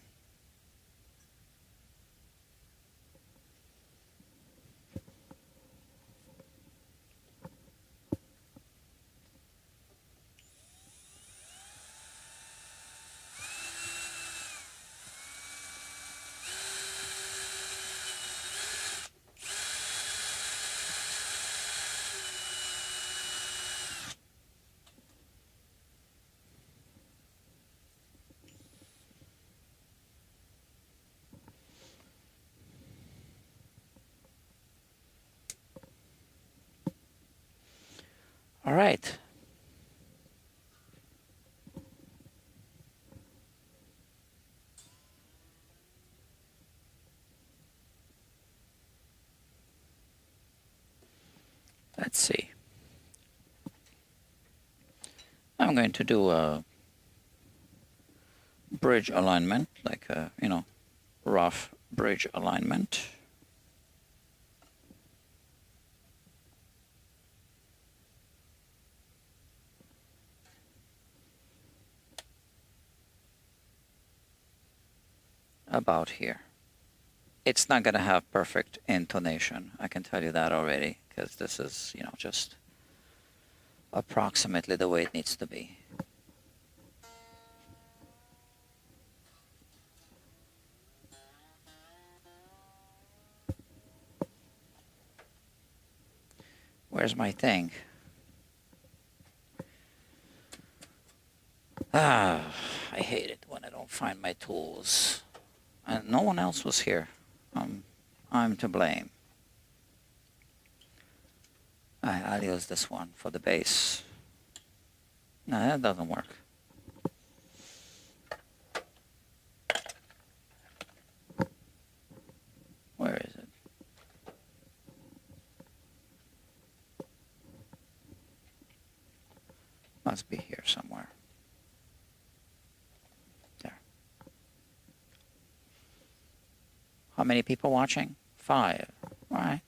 All right. Let's see. I'm going to do a bridge alignment, like a, rough bridge alignment. About here. It's not going to have perfect intonation. I can tell you that already, because this is, just approximately the way it needs to be. Where's my thing? I hate it when I don't find my tools. And no one else was here. I'm to blame. I'll use this one for the base. No, that doesn't work. Where is it? Must be here somewhere. There. How many people watching? 5. All right.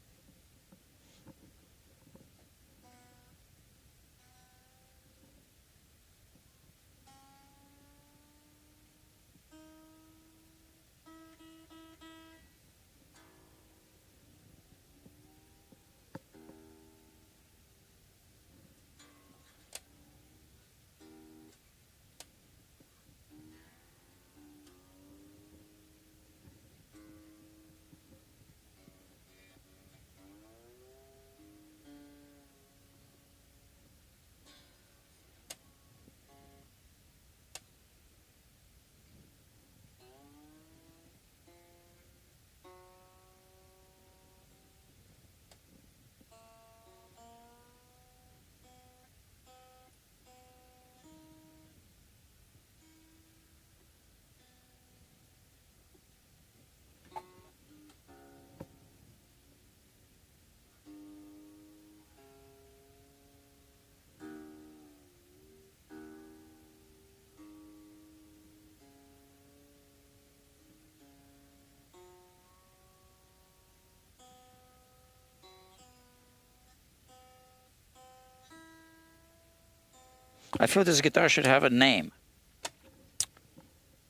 I feel this guitar should have a name.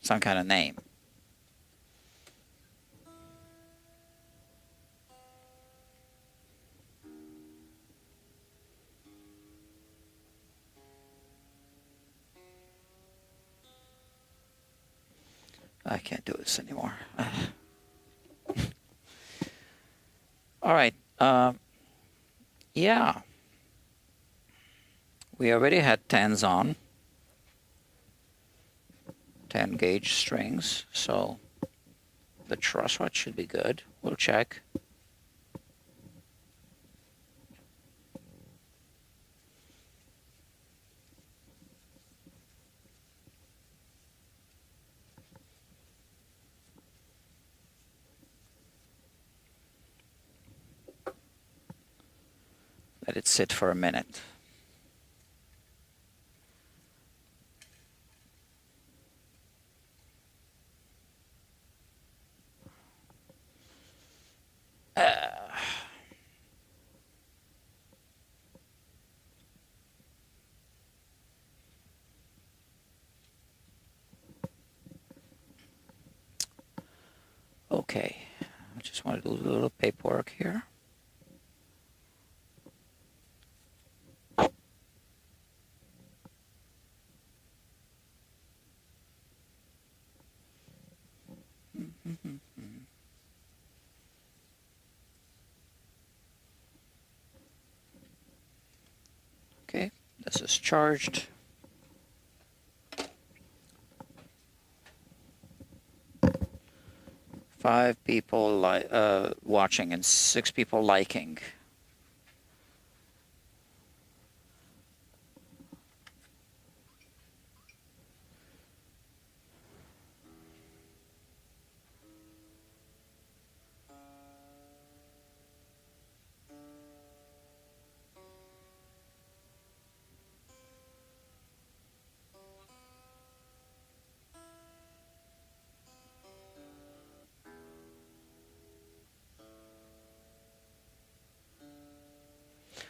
Some kind of name. I can't do this anymore. All right. Yeah. We already had 10s on. 10 gauge strings. So the truss rod should be good. We'll check. Let it sit for a minute. Okay, I just want to do a little paperwork here. Okay, this is charged. Five people watching and 6 people liking.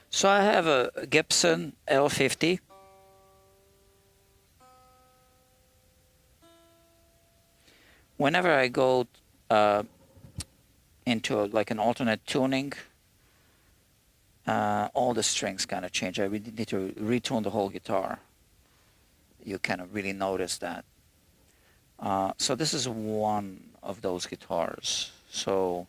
So I have a Gibson L50. Whenever I go into like an alternate tuning, all the strings kind of change. I really need to retune the whole guitar. You kind of really notice that. So this is one of those guitars. So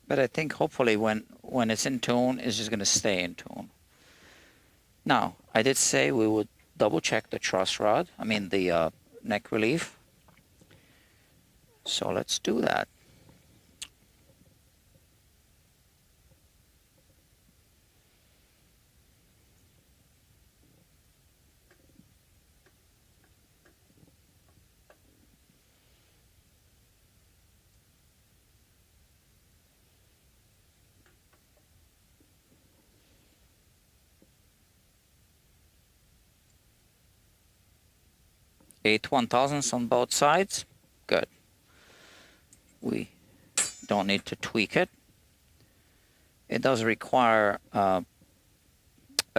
but I think hopefully when it's in tune, it's just going to stay in tune. Now, I did say we would double check the truss rod, I mean the neck relief. So let's do that. Eight 1,000ths on both sides. Good. We don't need to tweak it. It does require a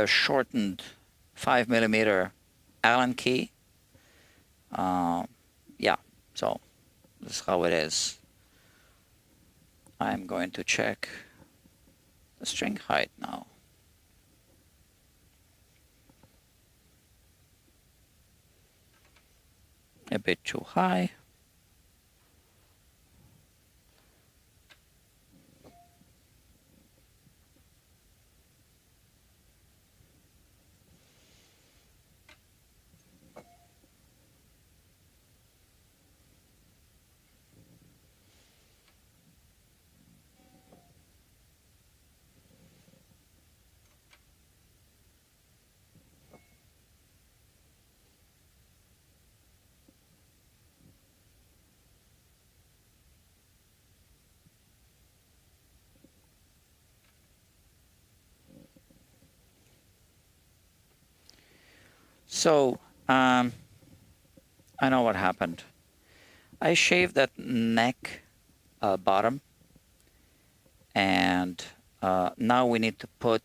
shortened 5mm Allen key. Yeah, so this is how it is. I'm going to check the string height now. A bit too high. So I know what happened. I shaved that neck bottom, and now we need to put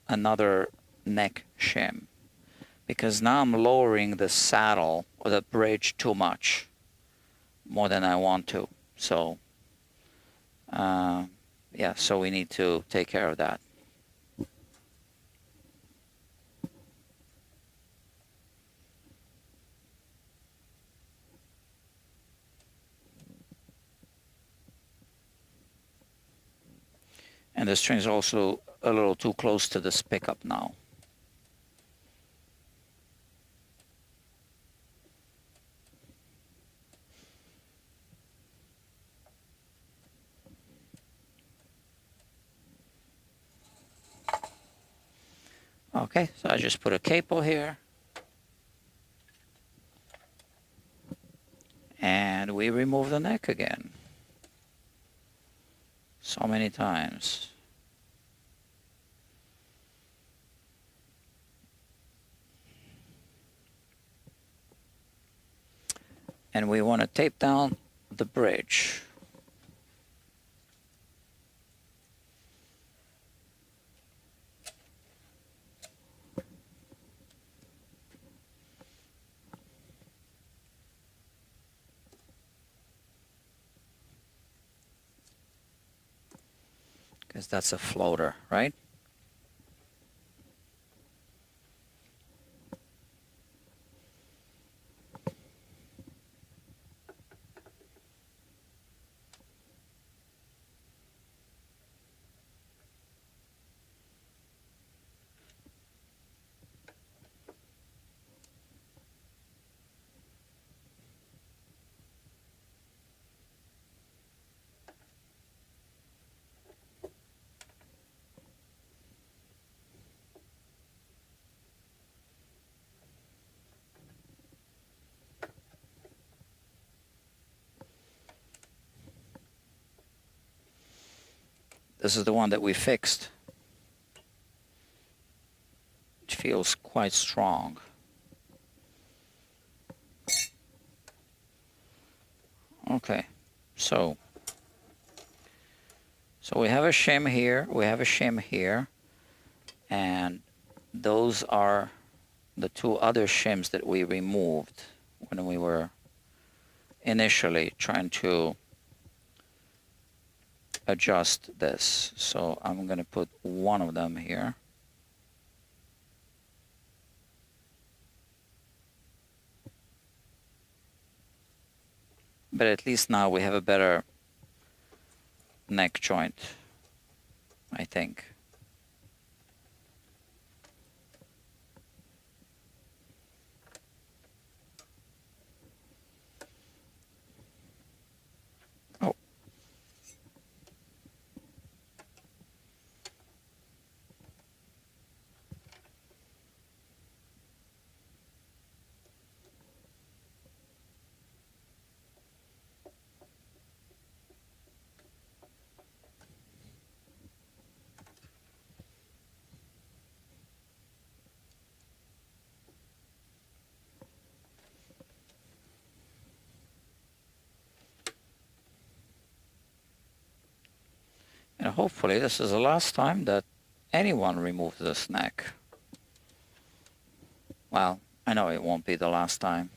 another neck shim, because now I'm lowering the saddle or the bridge too much, more than I want to. So yeah, so we need to take care of that. And the string is also a little too close to this pickup now. Okay, so I just put a capo here. And we remove the neck again. So many times. And we want to tape down the bridge. Because that's a floater, right? This is the one that we fixed. It feels quite strong. Okay, so we have a shim here, we have a shim here, and those are the two other shims that we removed when we were initially trying to adjust this. So I'm going to put one of them here. But at least now we have a better neck joint, I think. Oh. And hopefully this is the last time that anyone removes this neck. Well, I know it won't be the last time.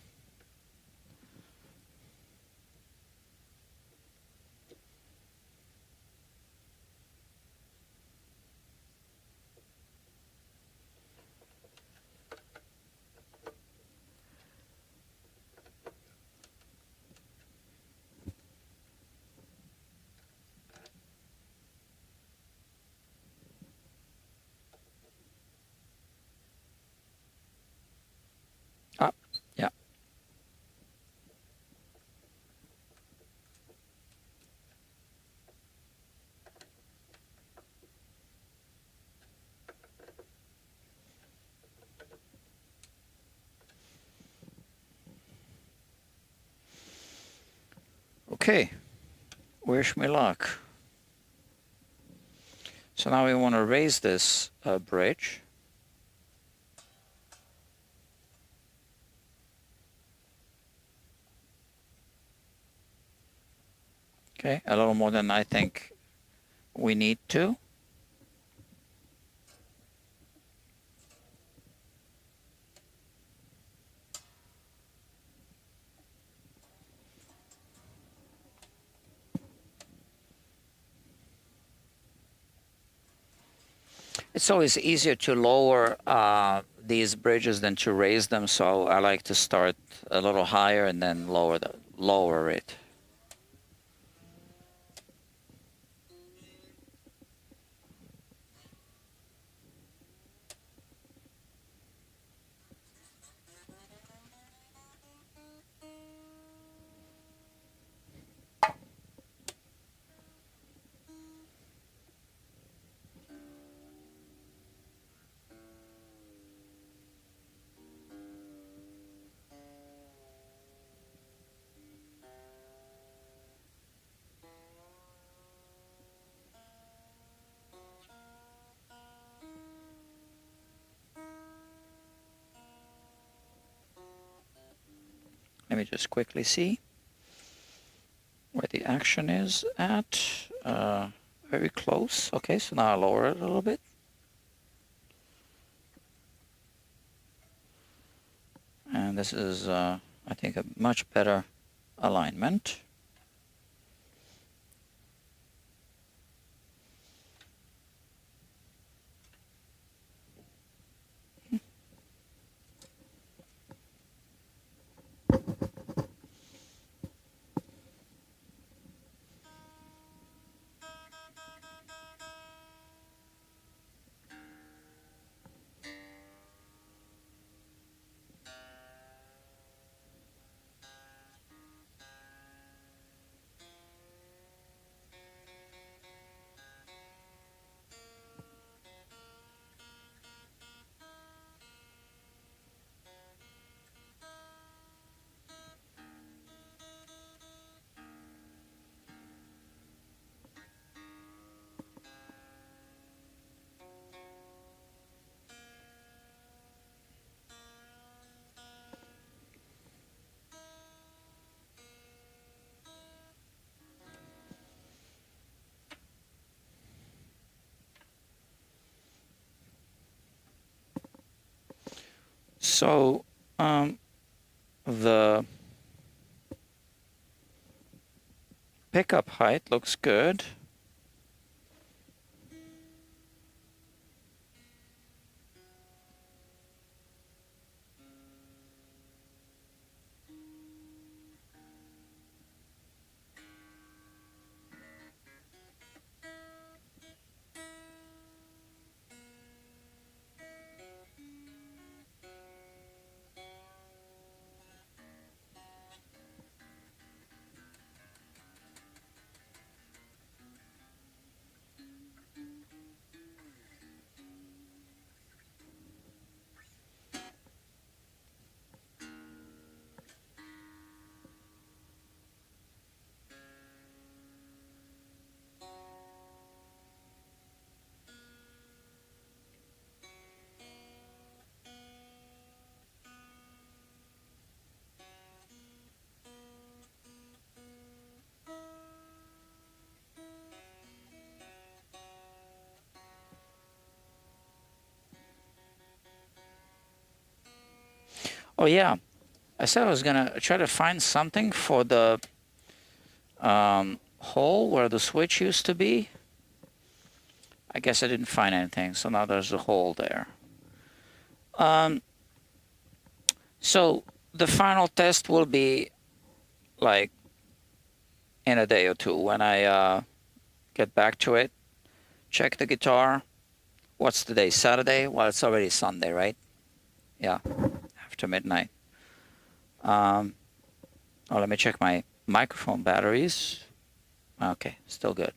Ah, yeah. Okay, wish me luck. So now we want to raise this bridge. Okay, a little more than I think we need to. It's always easier to lower these bridges than to raise them, so I like to start a little higher and then lower it. Let me just quickly see where the action is at. Very close. Okay, so now I'll lower it a little bit. And this is, I think, a much better alignment. So the pickup height looks good. Oh yeah, I said I was gonna try to find something for the hole where the switch used to be. I guess I didn't find anything, so now there's a hole there. So the final test will be like in a day or two when I get back to it, check the guitar. What's today? Saturday? Well, it's already Sunday, right? Yeah, after midnight. Oh, let me check my microphone batteries. Okay, still good.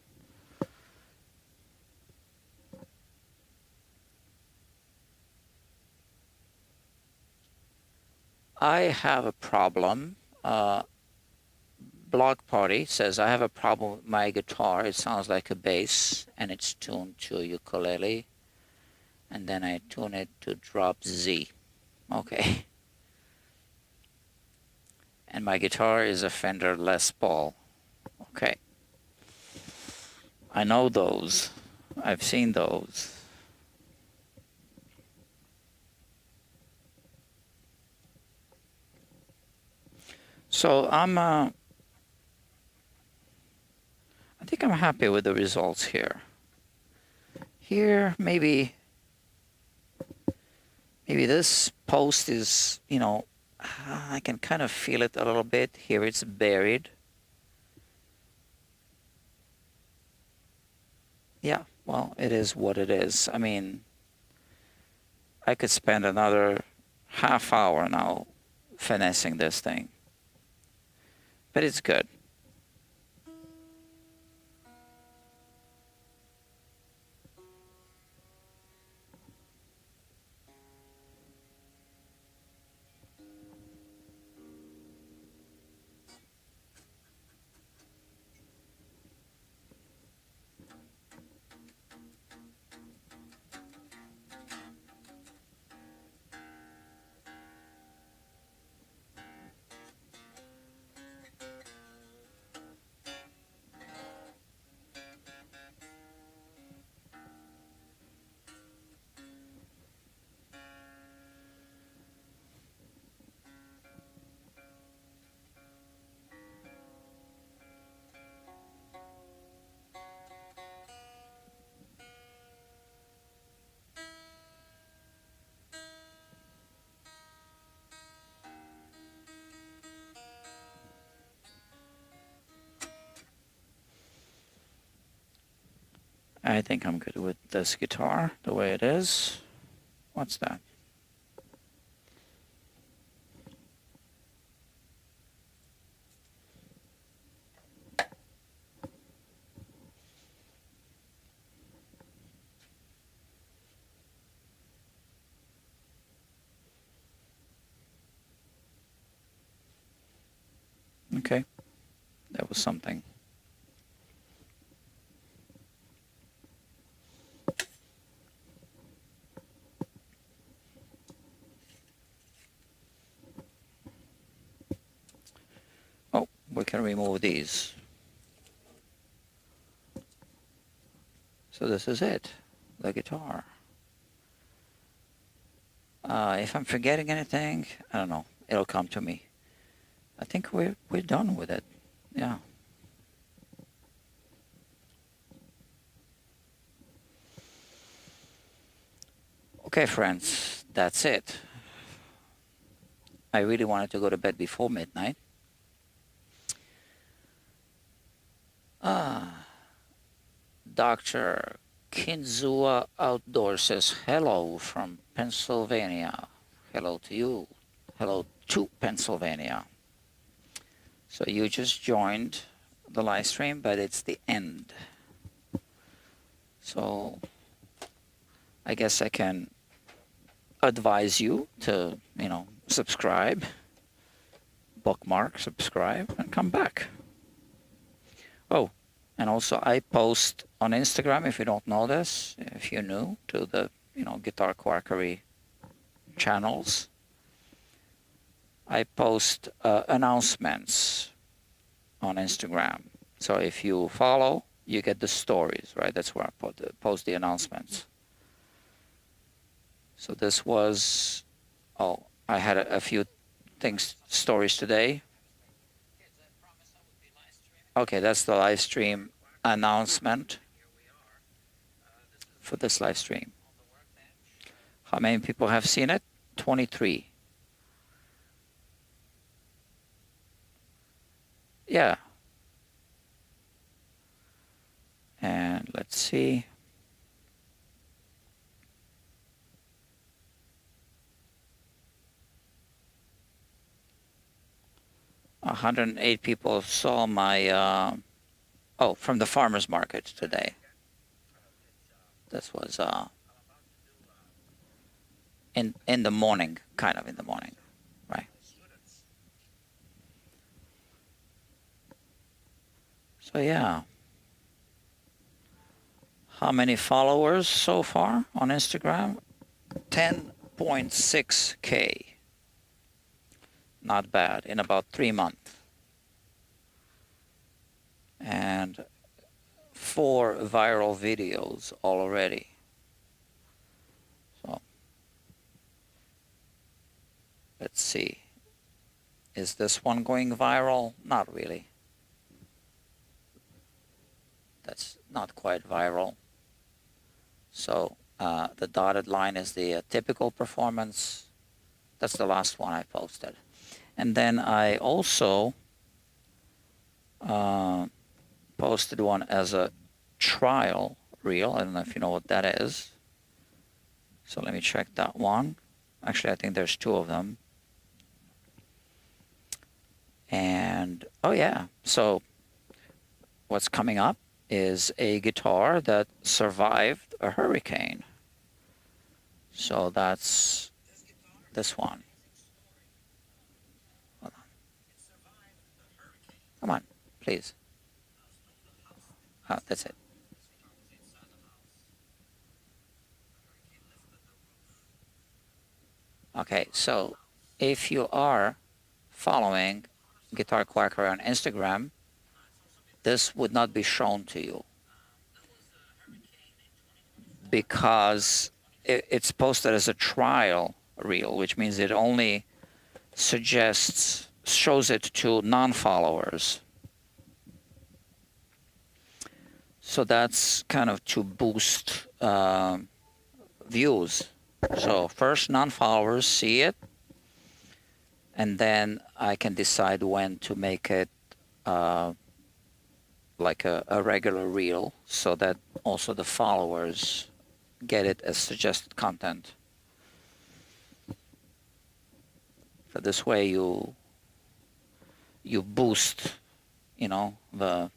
I have a problem. Blog Party says, I have a problem with my guitar. It sounds like a bass, and it's tuned to ukulele. And then I tune it to drop Z. Okay. And my guitar is a Fender Les Paul. Okay. I know those. I've seen those. So I think I'm happy with the results here. Here, maybe this post is, you know, I can kind of feel it a little bit. Here it's buried. Yeah, well, it is what it is. I mean, I could spend another half hour now finessing this thing, but it's good. I think I'm good with this guitar the way it is. What's that? Okay, that was something. Oh, we can remove these. So this is it, the guitar. If I'm forgetting anything, I don't know. It'll come to me. I think we're done with it. Yeah. Okay, friends, that's it. I really wanted to go to bed before midnight. Dr. Kinzua Outdoor says hello from Pennsylvania. Hello to you. Hello to Pennsylvania. So you just joined the live stream, but it's the end. So I guess I can advise you to, you know, subscribe, bookmark, subscribe, and come back. Oh, and also I post on Instagram, if you don't know this, if you're new to the, you know, Guitar Quackery channels, I post announcements on Instagram. So if you follow, you get the stories, right? That's where I post the announcements. So this was, oh, I had a few stories today. Okay, that's the live stream announcement for this live stream. How many people have seen it? 23. Yeah. And let's see. A 108 people saw my, from the farmer's market today. This was in the morning, kind of in the morning, right? So yeah. How many followers so far on Instagram? 10.6K. Not bad in about 3 months. And 4 viral videos already. So let's see. Is this one going viral? Not really. That's not quite viral. So the dotted line is the typical performance. That's the last one I posted. And then I also posted one as a trial reel. I don't know if you know what that is. So let me check that one. Actually, I think there's 2 of them. And oh yeah, so what's coming up is a guitar that survived a hurricane. So that's this one. Hold on. Come on, please. Oh, that's it. Okay, so if you are following Guitar Quacker on Instagram, this would not be shown to you because it's posted as a trial reel, which means it only shows it to non-followers. So that's kind of to boost views. So first non-followers see it, and then I can decide when to make it like a regular reel so that also the followers get it as suggested content. So this way you boost, the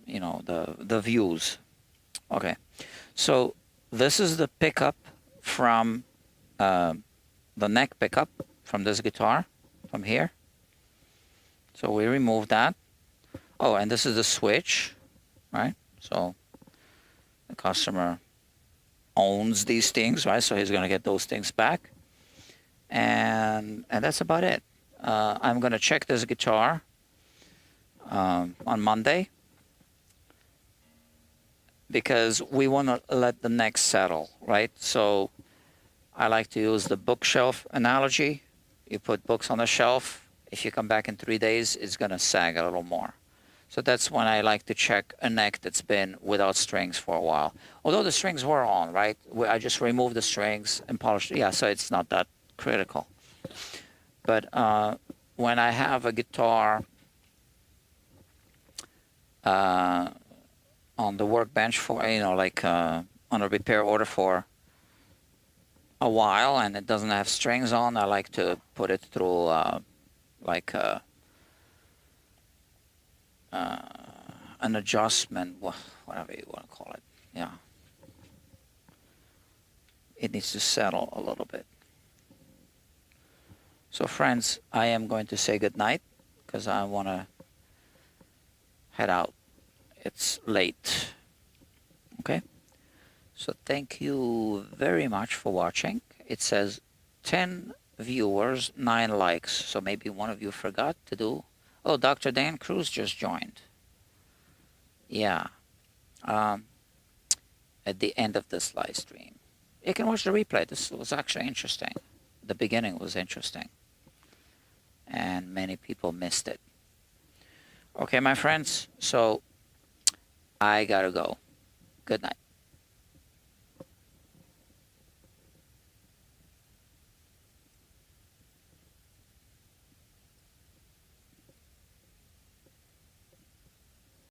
the views. Okay, so this is the pickup from the neck pickup from this guitar from here. So we remove that. Oh, and this is the switch, right? So the customer owns these things, right? So he's going to get those things back. And that's about it. I'm going to check this guitar on Monday because we want to let the neck settle, right? So I like to use the bookshelf analogy. You put books on the shelf. If you come back in 3 days, it's going to sag a little more. So that's when I like to check a neck that's been without strings for a while. Although the strings were on, right? I just removed the strings and polished. Yeah, so it's not that critical. But when I have a guitar on the workbench for, like on a repair order for a while and it doesn't have strings on, I like to put it through like an adjustment, whatever you want to call it. Yeah. It needs to settle a little bit. So friends, I am going to say good night because I want to head out. It's late. Okay. So thank you very much for watching. It says 10 viewers, 9 likes. So maybe one of you forgot to do. Oh, Dr. Dan Cruz just joined. Yeah. At the end of this live stream. You can watch the replay. This was actually interesting. The beginning was interesting. And many people missed it. Okay, my friends. So I gotta go. Good night.